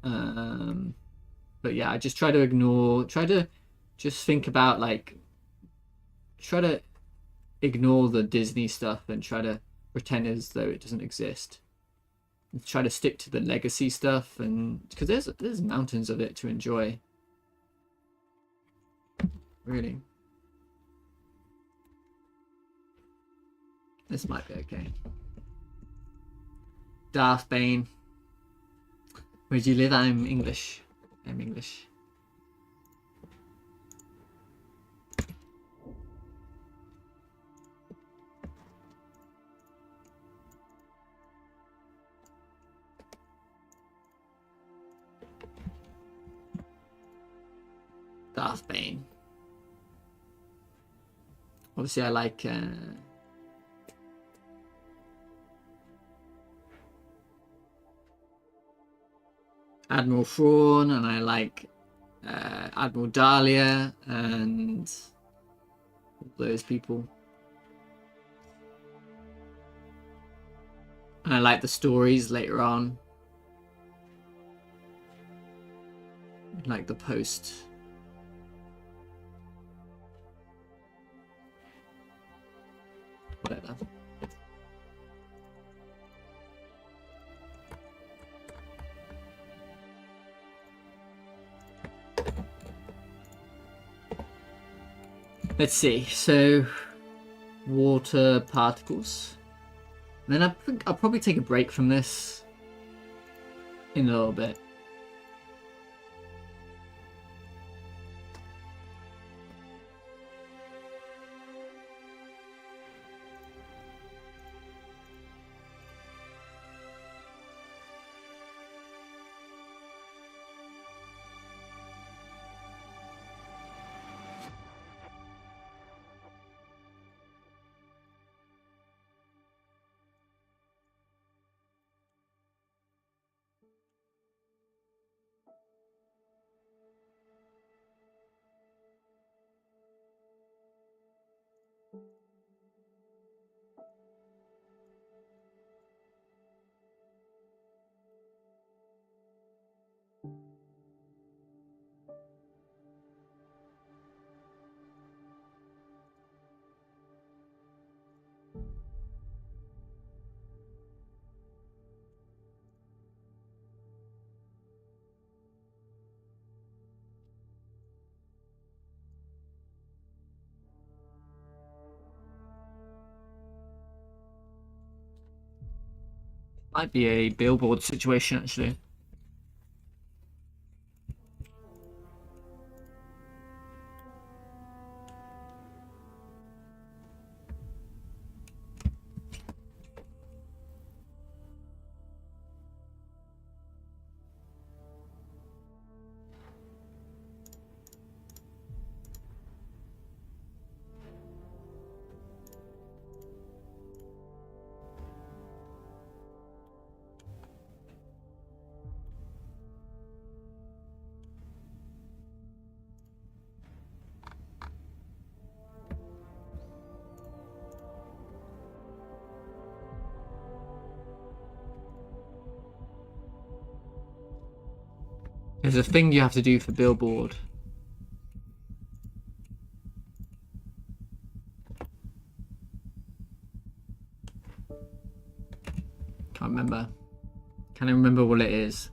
But yeah, I just try to just think about like, try to ignore the Disney stuff and try to pretend as though it doesn't exist. And try to stick to the legacy stuff, and because there's mountains of it to enjoy. Really. This might be okay. Darth Bane. Where do you live? I'm English. I'm English. Darth Bane. Obviously, I like Admiral Thrawn, and I like Admiral Dahlia, and all those people. And I like the stories later on, like the post. Whatever. Let's see. So, water particles. And then I think I'll probably take a break from this in a little bit. Might be a billboard situation, actually. There's a thing you have to do for billboard. Can't remember. Can't even remember what it is.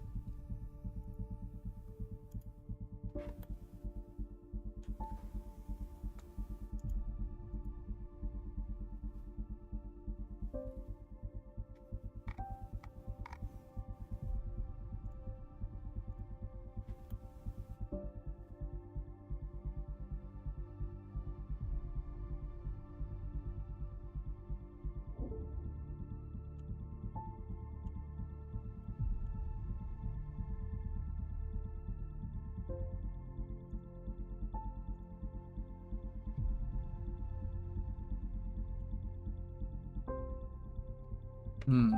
Hmm.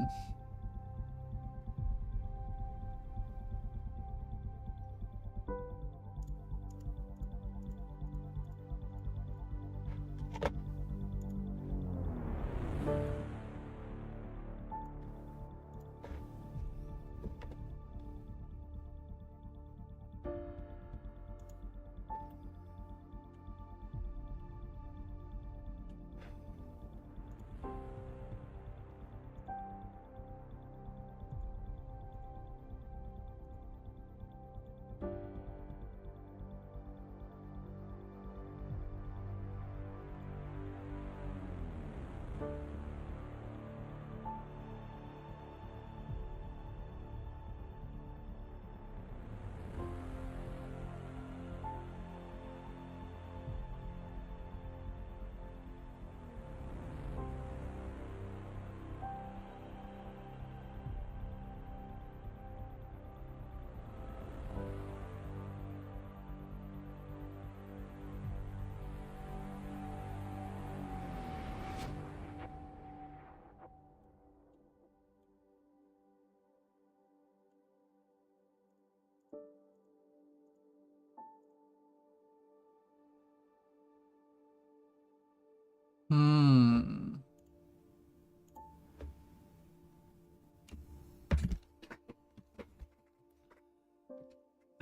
Hmm.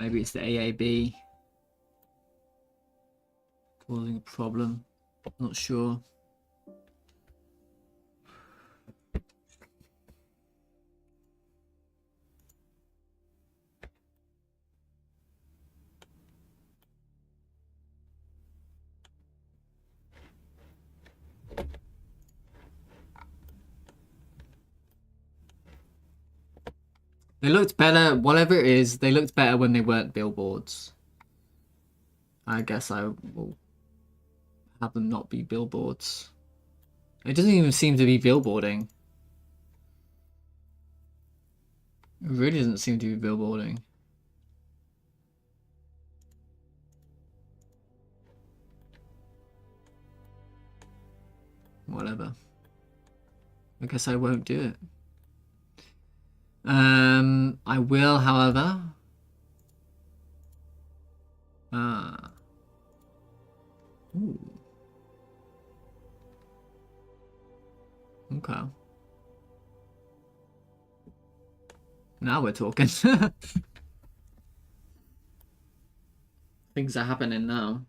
Maybe it's the AAB causing a problem. Not sure. They looked better, whatever it is, they looked better when they weren't billboards. I guess I will have them not be billboards. It doesn't even seem to be billboarding. It really doesn't seem to be billboarding. Whatever. I guess I won't do it. I will, however. Ooh. Okay. Now we're talking. Things are happening now.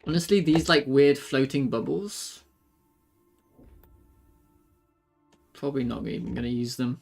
Honestly, these like weird floating bubbles. Probably not even gonna use them.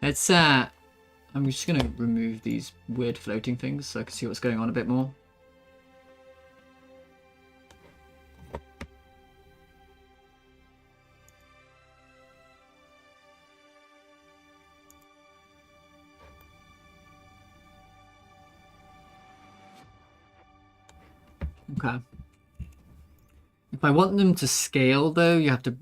Let's I'm just gonna remove these weird floating things so I can see what's going on a bit more. Okay. If I want them to scale though, you have to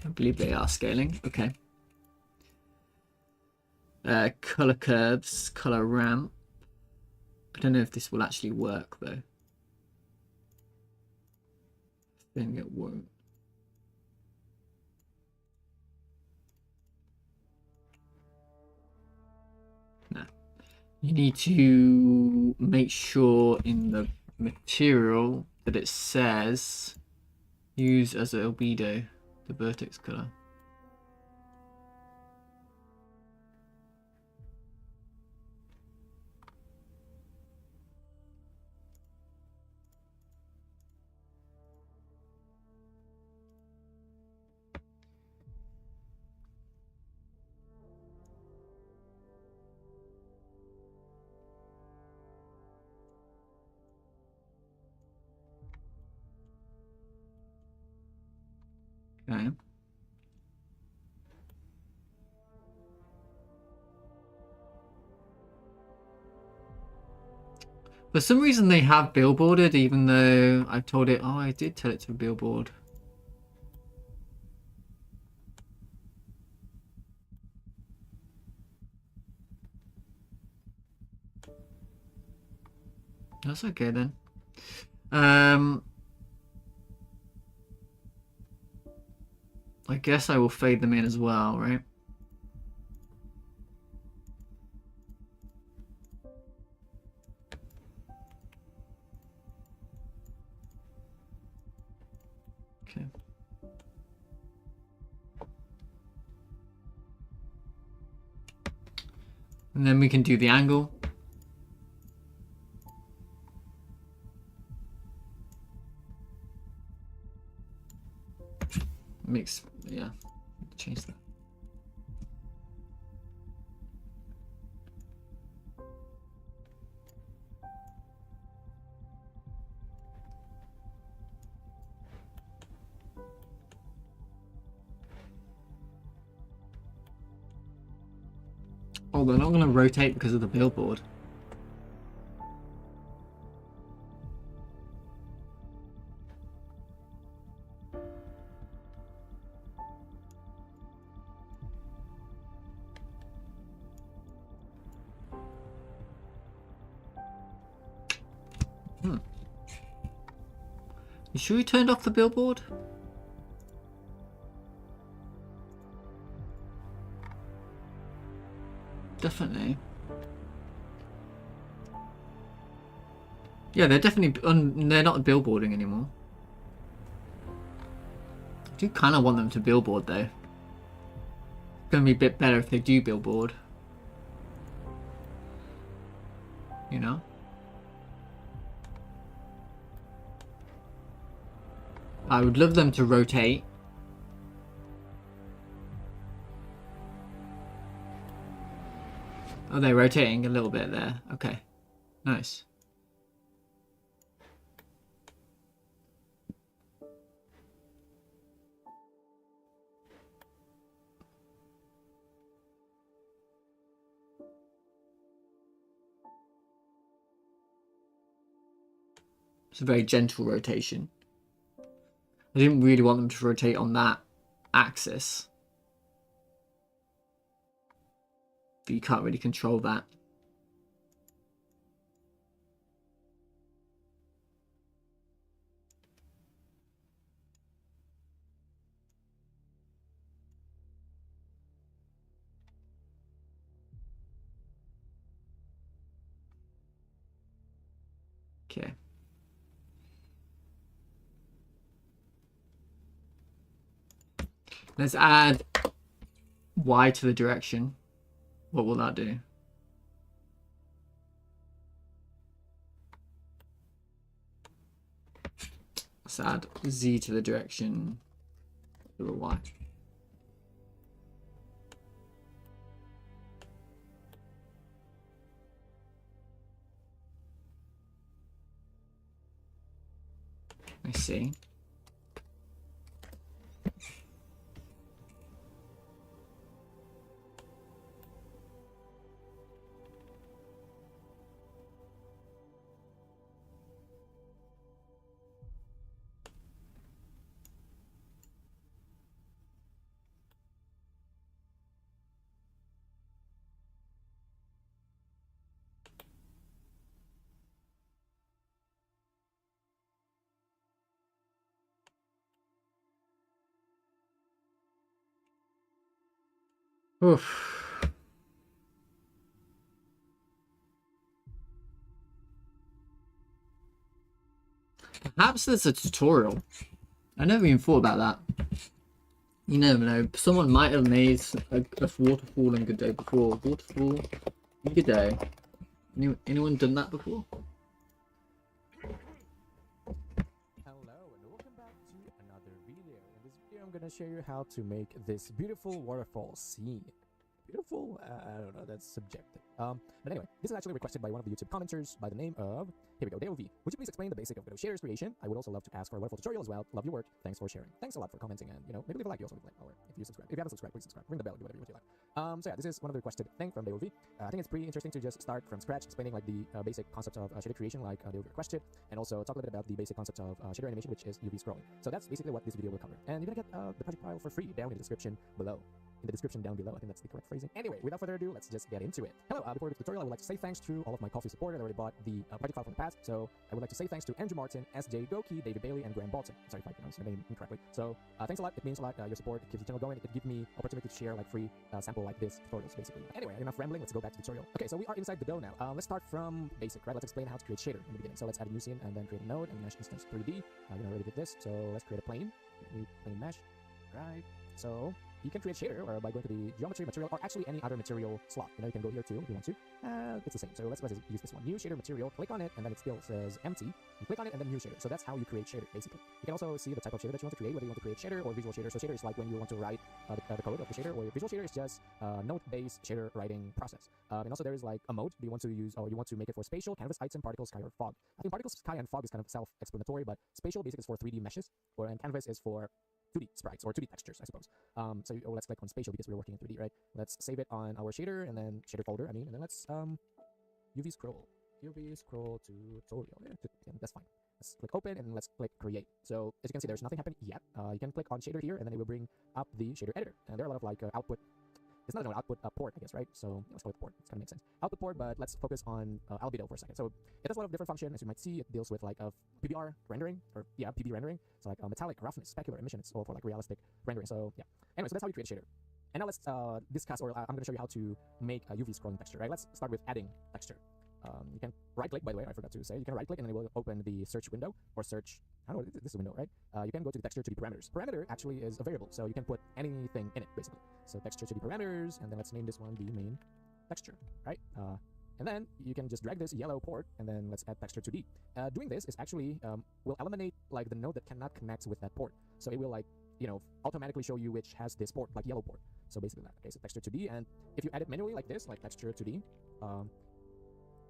I believe they are scaling. Okay. Color curves, color ramp. I don't know if this will actually work though. I think it won't. No. You need to make sure in the material that it says use as a albedo, the vertex color. Okay. For some reason they have billboarded, even though I told it. Oh, I did tell it to billboard. That's okay then. I guess I will fade them in as well, right? Okay. And then we can do the angle. Mix, yeah, change that. Oh, they're not going to rotate because of the billboard. You sure you turned off the billboard? Definitely. Yeah, they're definitely they're not billboarding anymore. I do kind of want them to billboard though. It's gonna be a bit better if they do billboard. You know? I would love them to rotate. Oh, they're rotating a little bit there. Okay. Nice. It's a very gentle rotation. I didn't really want them to rotate on that axis. But you can't really control that. Okay. Let's add Y to the direction. What will that do? Let's add Z to the direction. Little Y. I see. Oof. Perhaps there's a tutorial. I never even thought about that. You never know. Someone might have made a waterfall in Godot before. Waterfall in Godot. Anyone done that before? Hello and welcome back to another video. In this video I'm going to show you how to make this beautiful waterfall scene. beautiful? I don't know, that's subjective. But anyway, this is actually requested by one of the YouTube commenters by the name of, here we go, Dov. Would you please explain the basic of Godot shaders creation? I would also love to ask for a wonderful tutorial as well. Love your work. Thanks for sharing. Thanks a lot for commenting, and maybe leave a like. You also leave a like, or if you subscribe. If you haven't subscribed, please subscribe. Ring the bell, do whatever you like. So yeah, this is one of the requested thing from Dov. I think it's pretty interesting to just start from scratch, explaining like the basic concept of shader creation, like Dov requested, and also talk a little bit about the basic concept of shader animation, which is UV scrolling. So that's basically what this video will cover. And you're gonna get the project file for free down in the description below. I think that's the correct phrasing. Anyway, without further ado, let's just get into it. Hello, before we get to the tutorial, I would like to say thanks to all of my Coffee supporters that already bought the project file from the past. So I would like to say thanks to Andrew Martin, SJ Goki, David Bailey, and Graham Bolton. Sorry if I pronounced your name incorrectly. So thanks a lot. It means a lot. Your support, it keeps the channel going. It could give me opportunity to share like free sample like this tutorials basically. Anyway, enough rambling. Let's go back to the tutorial. Okay, so we are inside Godot now. Let's start from basic, right? Let's explain how to create shader in the beginning. So let's add a new scene and then create a node and mesh instance 3D. Already did this. So let's create a plane. New plane mesh. Right. So you can create shader or by going to the geometry material or actually any other material slot. You can go here too if you want to. It's the same. So let's use this one. New shader material. Click on it and then it still says empty. You click on it and then new shader. So that's how you create shader basically. You can also see the type of shader that you want to create, whether you want to create shader or visual shader. So shader is like when you want to write the code of the shader, or visual shader is just node-based shader writing process. And also there is like a mode. Do you want to use or you want to make it for spatial, canvas, item, particle, sky, or fog? I think particle, sky, and fog is kind of self-explanatory, but spatial basically is for 3D meshes, and canvas is for 2D sprites or 2D textures, I suppose. Let's click on spatial because we're working in 3D, right? Let's save it on our shader and then shader folder, and then let's UV scroll tutorial. Yeah, that's fine. Let's click open and let's click create. So as you can see, there's nothing happened yet. You can click on shader here and then it will bring up the shader editor. And there are a lot of like output. It's not an output port, I guess, right? So let's call it port. It's gonna make sense. Output port, but let's focus on albedo for a second. So it has a lot of different functions, as you might see. It deals with like PBR rendering, or yeah, PB rendering. So like metallic, roughness, specular, emission. It's all for like realistic rendering. So yeah. Anyway, so that's how you create a shader. And now let's discuss, or I'm gonna show you how to make a UV scrolling texture. Right? Let's start with adding texture. You can right click, by the way, I forgot to say, you can right click and then it will open the search window or search, I don't know, this is a window, right? You can go to the texture to the parameters. Parameter actually is a variable, so you can put anything in it basically. So texture to the parameters, and then let's name this one the main texture, right? And then you can just drag this yellow port and then let's add texture to D. Doing this is actually will eliminate like the node that cannot connect with that port. So it will like, automatically show you which has this port, like yellow port. So basically that. Okay, so texture to D, and if you add it manually like this, like texture to D,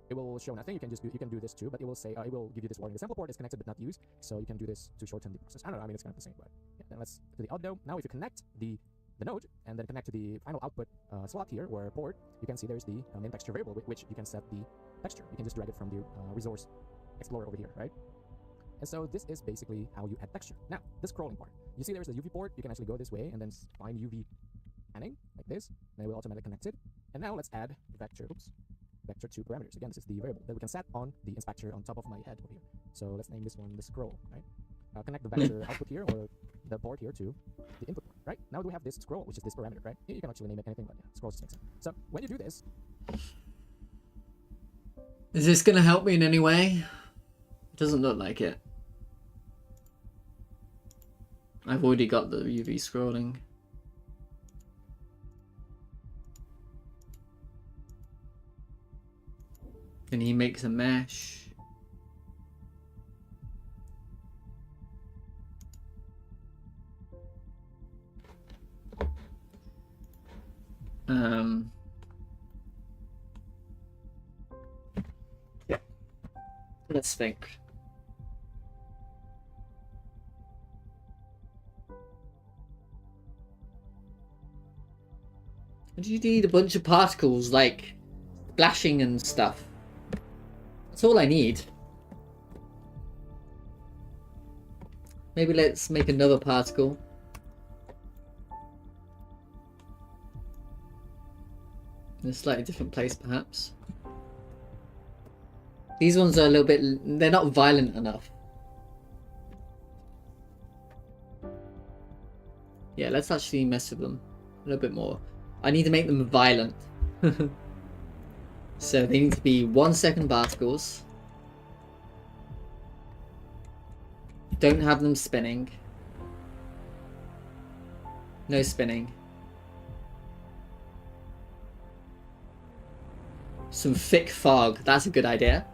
it will show nothing. You can do this too, but it will say it will give you this warning. The sample port is connected but not used, so you can do this to shorten the process. I don't know. I mean, it's kind of the same, but yeah. Then let's do the auto. Now, if you connect the node and then connect to the final output slot here or port, you can see there's the main texture variable with which you can set the texture. You can just drag it from the resource explorer over here, right? And so this is basically how you add texture. Now, the scrolling part. You see there's the UV port. You can actually go this way and then find UV panning like this, and it will automatically connect it. And now let's add vector 2 parameters. Again, this is the variable that we can set on the inspector on top of my head over here. So let's name this one the scroll, right? Connect the vector output here or the port here to the input port, right? Now we have this scroll, which is this parameter, right? You can actually name it anything, but yeah, scroll just makes sense. So when you do this, is this gonna help me in any way? It doesn't look like it. I've already got the UV scrolling. Then he makes a mesh. Let's think. Do you need a bunch of particles like splashing and stuff? That's all I need. Maybe let's make another particle. In a slightly different place, perhaps. These ones are a little bit... they're not violent enough. Yeah, let's actually mess with them a little bit more. I need to make them violent. So they need to be 1 second particles. Don't have them spinning. No spinning. Some thick fog. That's a good idea.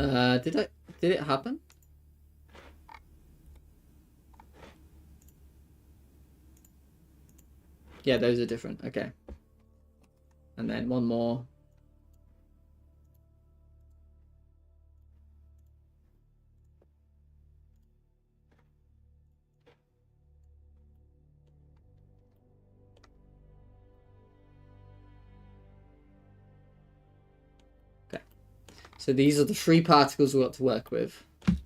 Did it happen? Yeah, those are different. Okay. And then one more. Okay. So these are the 3 particles we've got to work with. And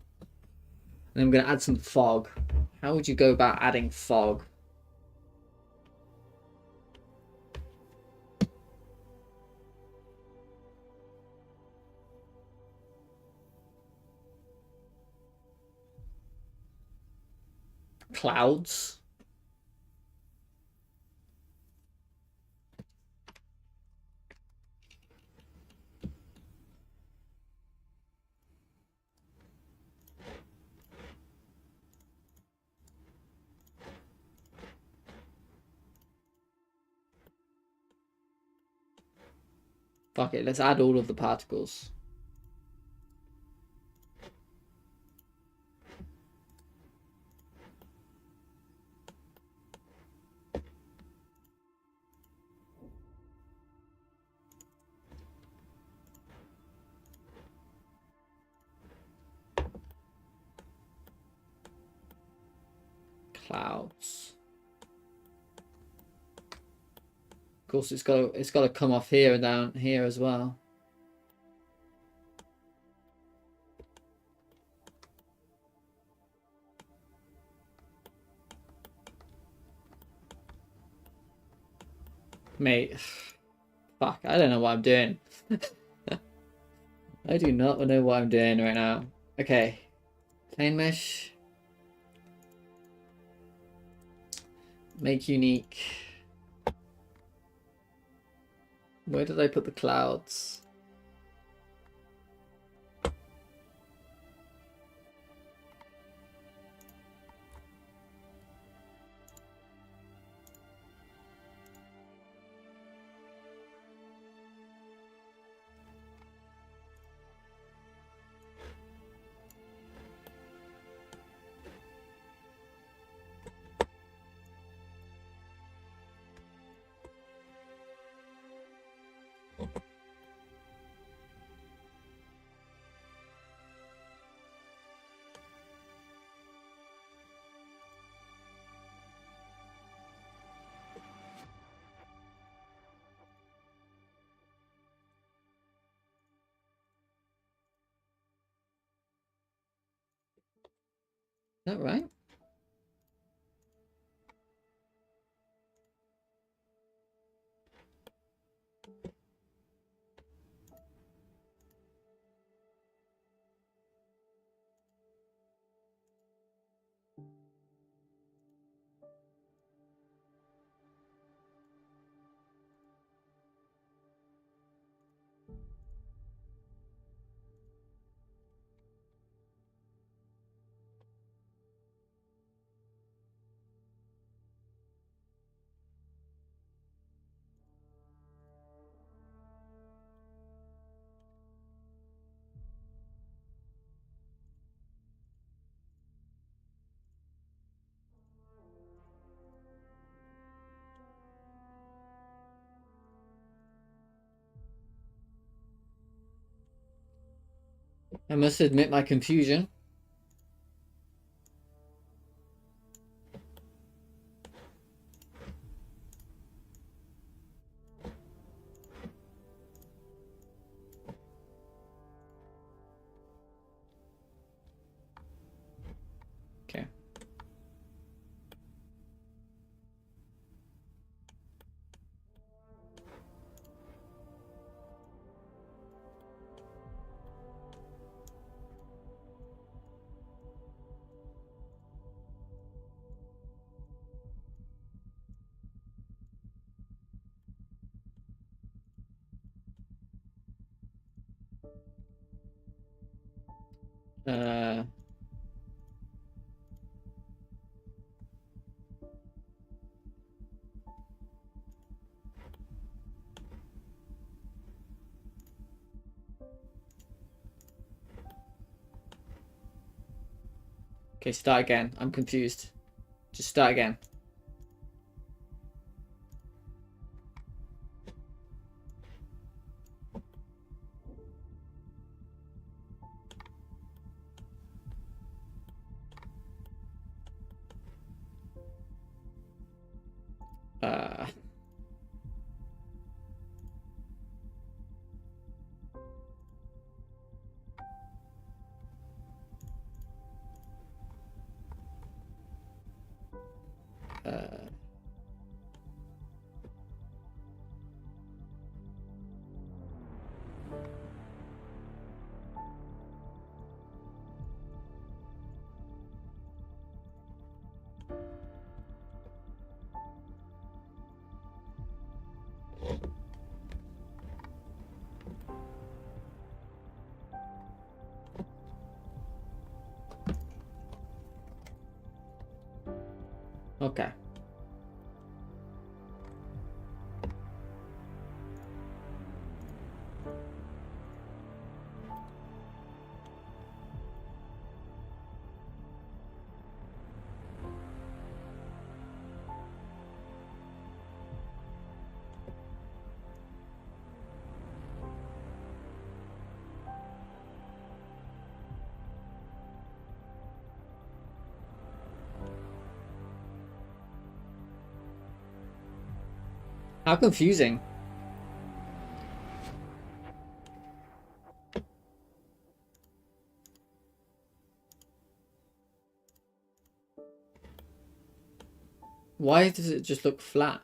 I'm going to add some fog. How would you go about adding fog? Clouds. Fuck it, let's add all of the particles. Clouds. Of course, it's got to come off here and down here as well. Mate, fuck, I don't know what I'm doing. I do not know what I'm doing right now. Okay, plane mesh. Make unique. Where did I put the clouds? Is that right? I must admit my confusion. Okay. Uh, Okay, start again. I'm confused. Just start again. Uh... Okay. How confusing. Why does it just look flat?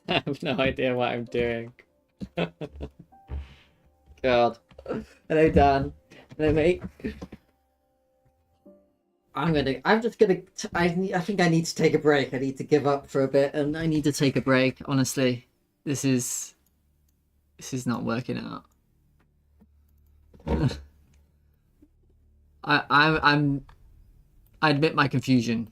I have no idea what I'm doing. God. Hello, Dan. Hello, mate. I'm just gonna, I think I need to take a break. I need to give up for a bit, and I need to take a break, honestly. This is not working out. I admit my confusion.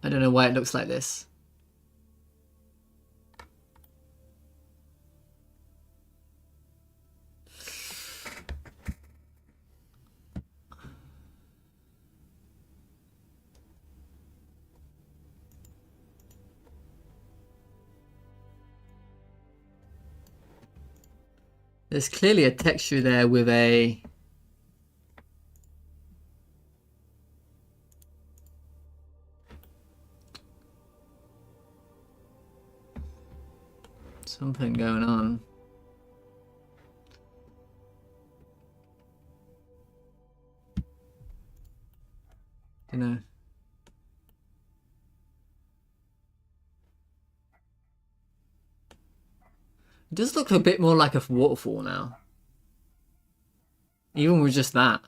I don't know why it looks like this. There's clearly a texture there with a... something going on. Don't know. It does look a bit more like a waterfall now. Even with just that.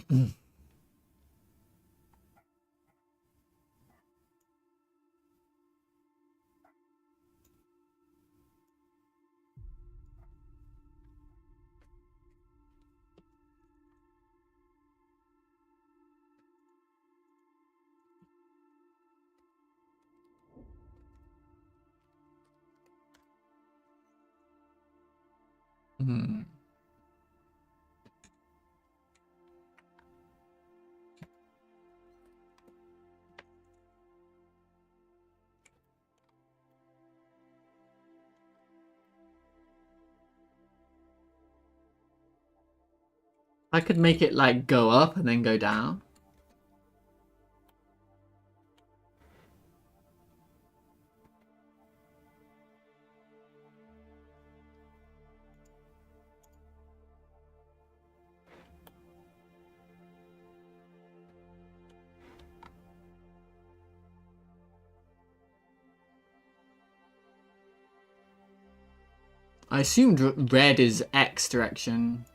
Hmm. I could make it like go up and then go down. I assumed red is X direction.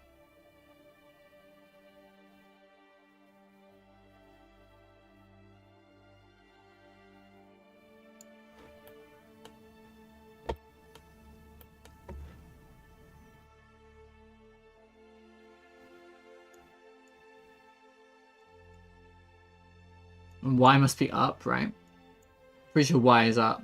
And Y must be up, right? Pretty sure Y is up.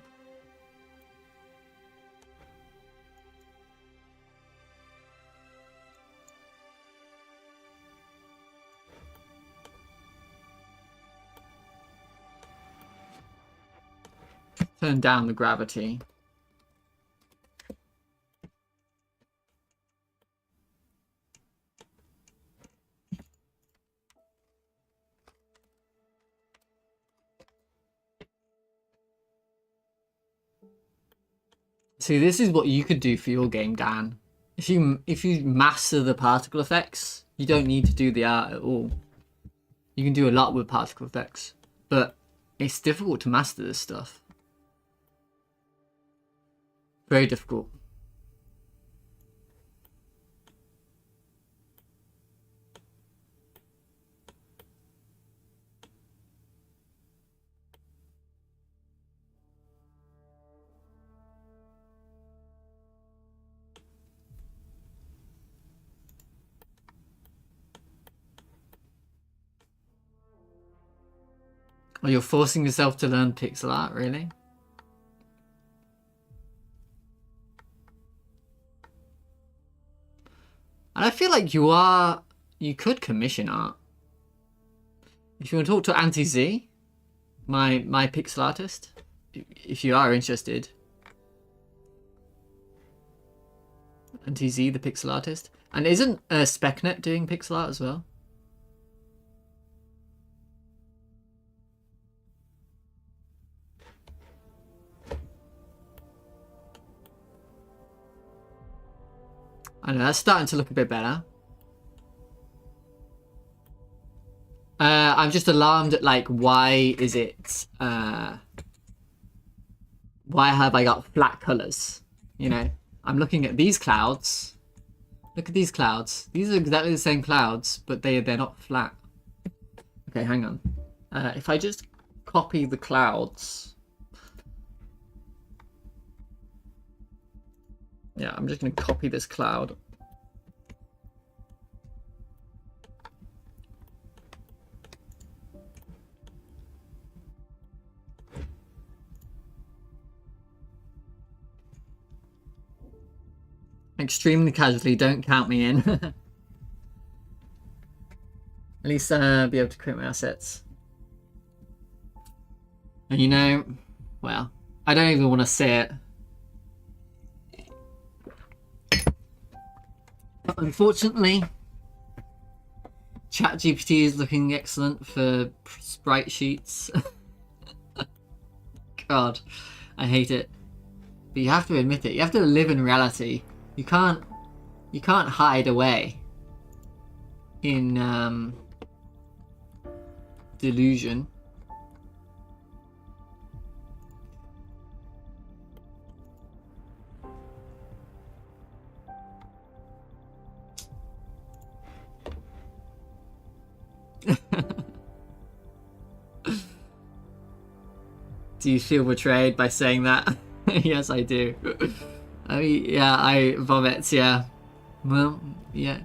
Turn down the gravity. See, this is what you could do for your game, Dan. If you master the particle effects, you don't need to do the art at all. You can do a lot with particle effects, but it's difficult to master this stuff. Very difficult. Oh, you're forcing yourself to learn pixel art, really? And I feel like you could commission art. If you want to talk to Auntie Z, my pixel artist, if you are interested. Auntie Z, the pixel artist. And isn't SpecNet doing pixel art as well? I know, that's starting to look a bit better. I'm just alarmed at, like, why is it, why have I got flat colors? You know, I'm looking at these clouds. Look at these clouds. These are exactly the same clouds, but they're not flat. Okay, hang on. If I just copy the clouds. Yeah, I'm just going to copy this cloud. Extremely casually, don't count me in. At least be able to create my assets. And you know, well, I don't even want to say it. But unfortunately, ChatGPT is looking excellent for sprite sheets. God, I hate it. But you have to admit it. You have to live in reality. You can't hide away in delusion. Do you feel betrayed by saying that? Yes, I do. I mean, yeah, I vomit, yeah. Well, yeah.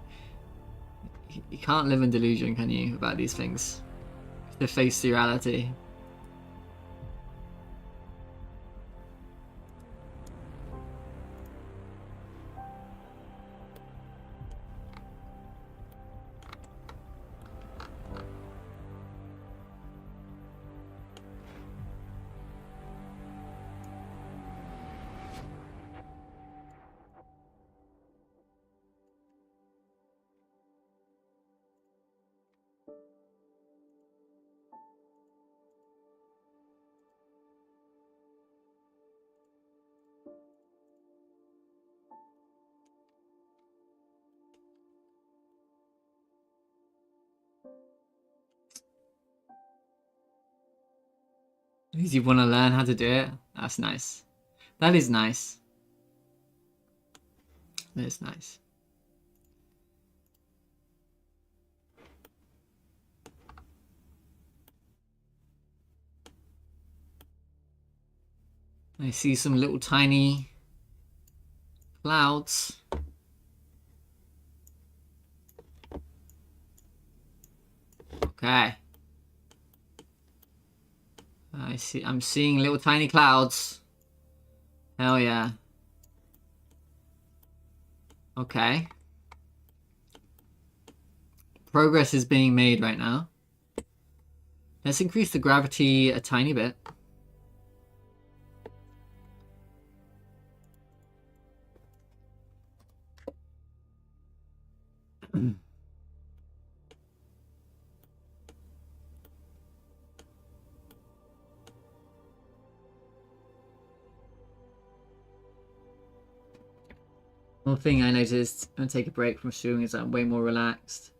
You can't live in delusion, can you, about these things? You have to face the reality. Because you want to learn how to do it? That's nice. That is nice. That is nice. I see some little tiny clouds. Okay. I see. I'm seeing little tiny clouds. Hell yeah. Okay. Progress is being made right now. Let's increase the gravity a tiny bit. One thing I noticed when I take a break from streaming is I'm way more relaxed.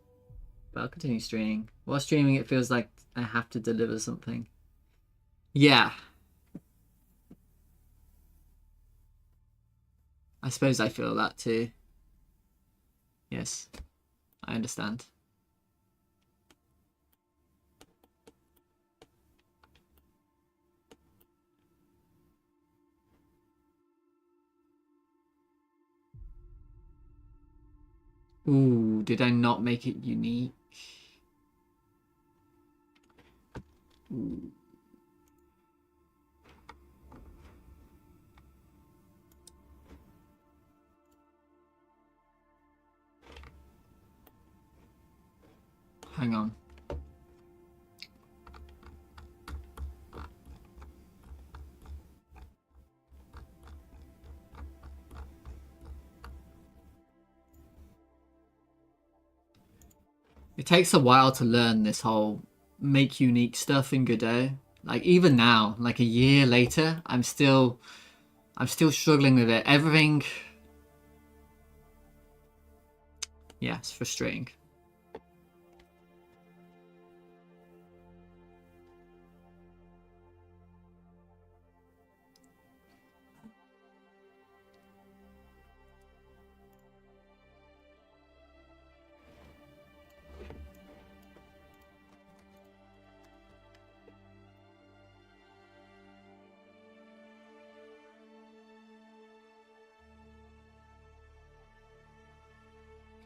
But I'll continue streaming. While streaming, it feels like I have to deliver something. Yeah. I suppose I feel that too. Yes. I understand. Ooh, did I not make it unique? Ooh. Hang on. It takes a while to learn this whole make unique stuff in Godot. Like even now, like a year later, I'm still struggling with it. Everything. Yeah, it's frustrating.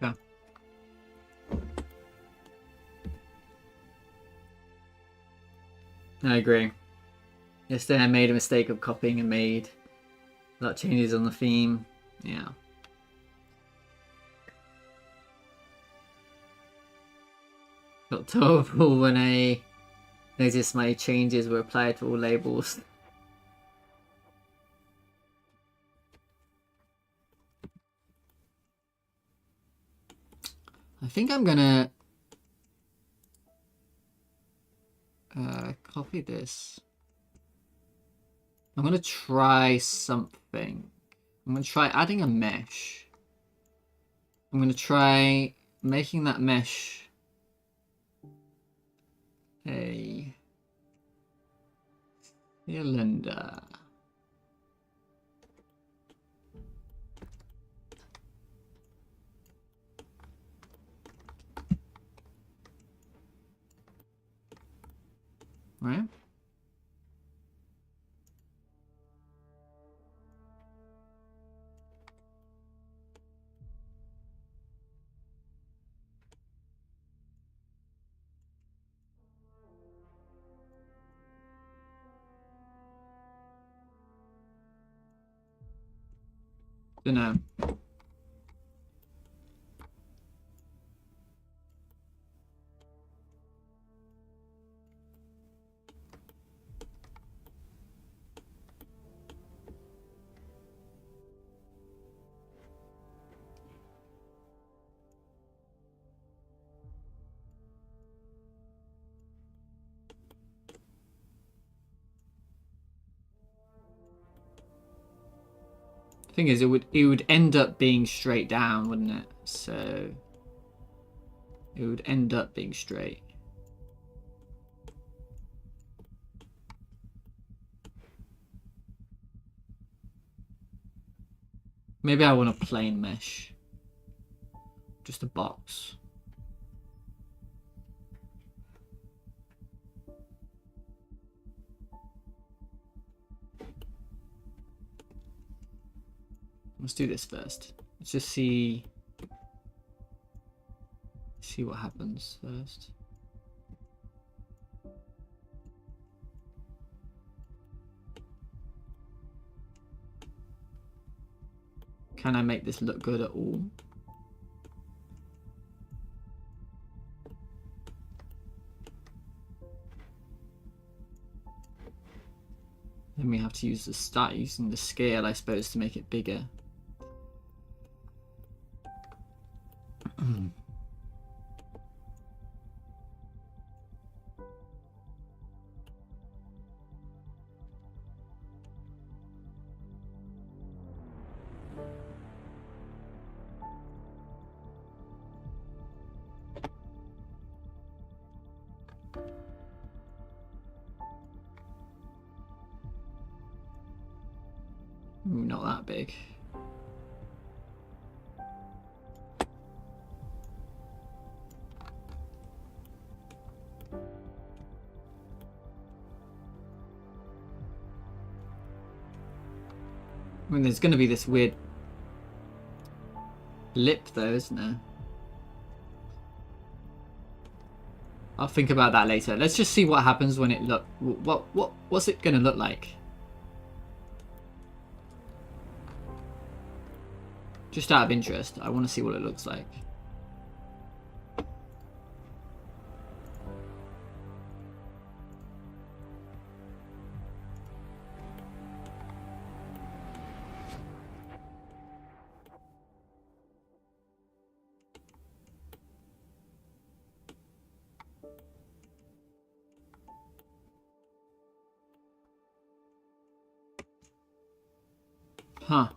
Yeah. I agree. Yesterday I made a mistake of copying and made a lot of changes on the theme. Yeah. Got terrible when I noticed my changes were applied to all labels. I think I'm gonna copy this. I'm gonna try something. I'm gonna try adding a mesh. I'm gonna try making that mesh a cylinder. Right? Don't know. Thing is, it would end up being straight down, wouldn't it? So it would end up being straight. Maybe I want a plain mesh. Just a box. Let's do this first. Let's just see what happens first. Can I make this look good at all? Then we have to start using the scale, I suppose, to make it bigger. Not that big. I mean, there's going to be this weird lip though, isn't there? I'll think about that later. Let's just see what happens when it what's it going to look like? Just out of interest, I want to see what it looks like. Huh.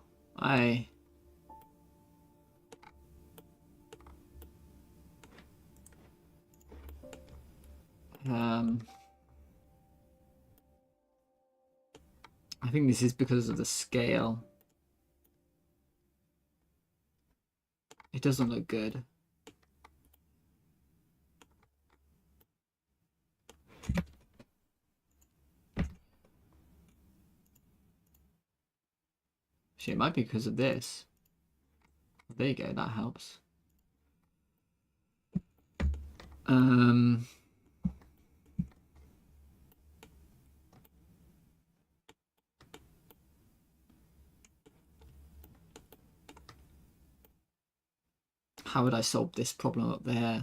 I think this is because of the scale. It doesn't look good. Actually, it might be because of this. There you go, that helps. How would I solve this problem up there?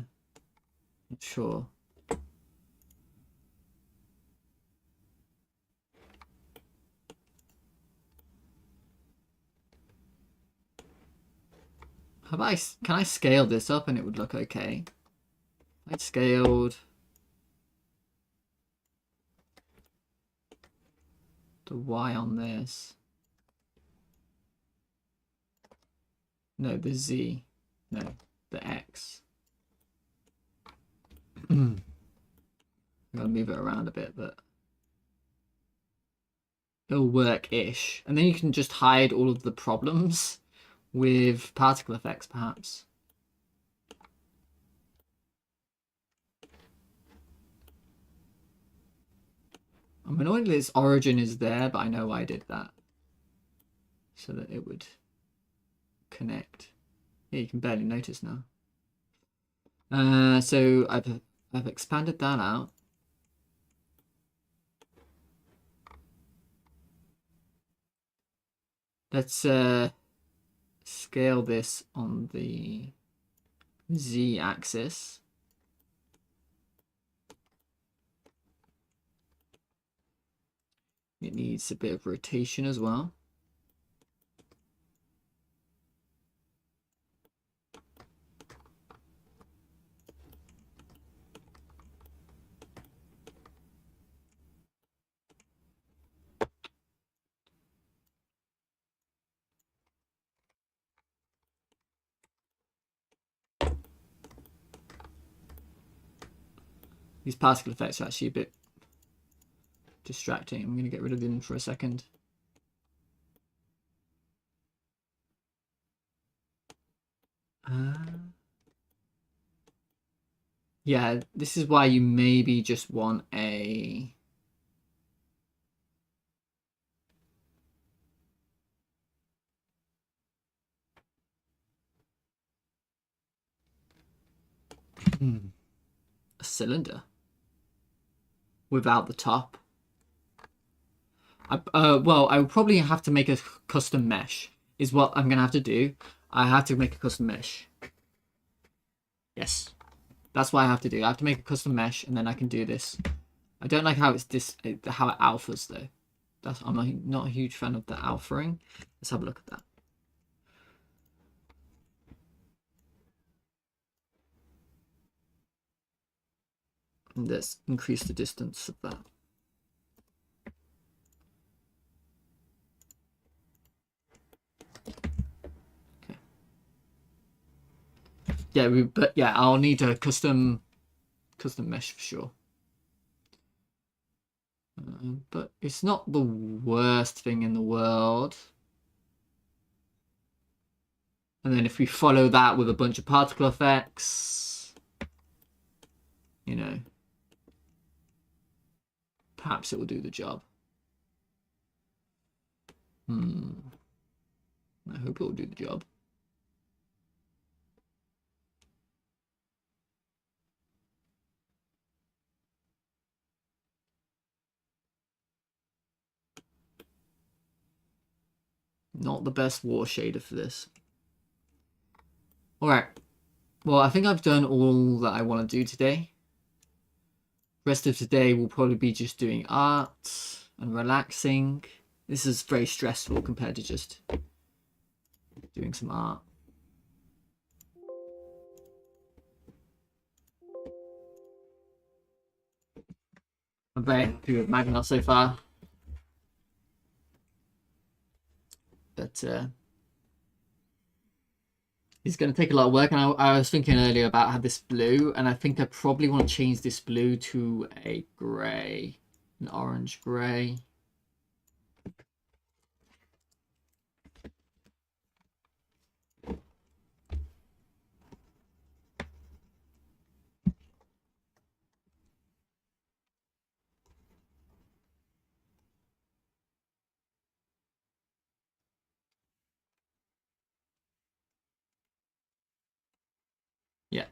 Not sure. Can I scale this up and it would look okay? I scaled the Y on this. No, the Z. No, the X. I'm gonna move it around a bit, but it'll work-ish. And then you can just hide all of the problems with particle effects, perhaps. I'm annoyed that its origin is there, but I know I did that. So that it would connect. Yeah, you can barely notice now. So I've expanded that out. Let's scale this on the Z axis. It needs a bit of rotation as well. These particle effects are actually a bit distracting. I'm going to get rid of them for a second. Yeah, this is why you maybe just want a... a cylinder without the top. Well, I would probably have to make a custom mesh is what I'm going to have to do. I have to make a custom mesh. Yes. That's what I have to do. I have to make a custom mesh, and then I can do this. I don't like how it's how it alphas though. I'm not a huge fan of the alphaing. Let's have a look at that. And let's increase the distance of that. Okay. Yeah, but yeah, I'll need a custom mesh for sure. But it's not the worst thing in the world. And then if we follow that with a bunch of particle effects, you know, perhaps it will do the job. I hope it will do the job. Not the best water shader for this. Alright. Well, I think I've done all that I want to do today. Rest of today will probably be just doing art and relaxing. This is very stressful compared to just doing some art. I'm very happy with Magna so far. But it's going to take a lot of work. And I was thinking earlier about how this blue, and I think I probably want to change this blue to a grey, an orange grey. Yeah.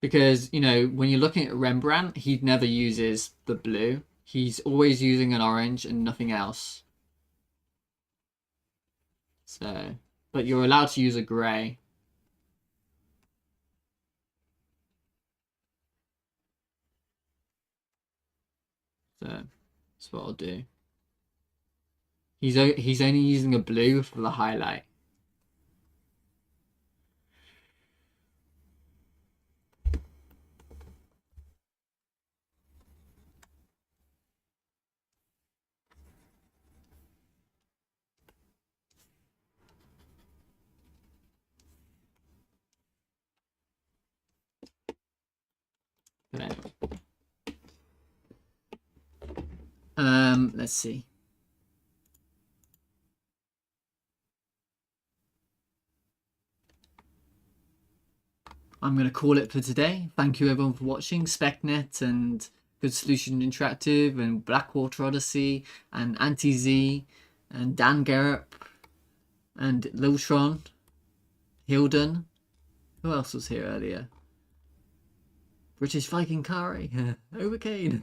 Because, you know, when you're looking at Rembrandt, he never uses the blue. He's always using an orange and nothing else. So, but you're allowed to use a grey. So, that's what I'll do. He's only using a blue for the highlight. But anyway. Let's see. I'm going to call it for today. Thank you everyone for watching. SpecNet and Good Solution Interactive and Blackwater Odyssey and Anti-Z and Dan Garrett and Liltron, Hilden. Who else was here earlier? British Viking Kari, Overcane.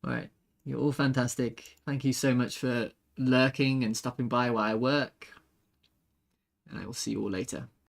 Alright, you're all fantastic. Thank you so much for lurking and stopping by while I work. And I will see you all later.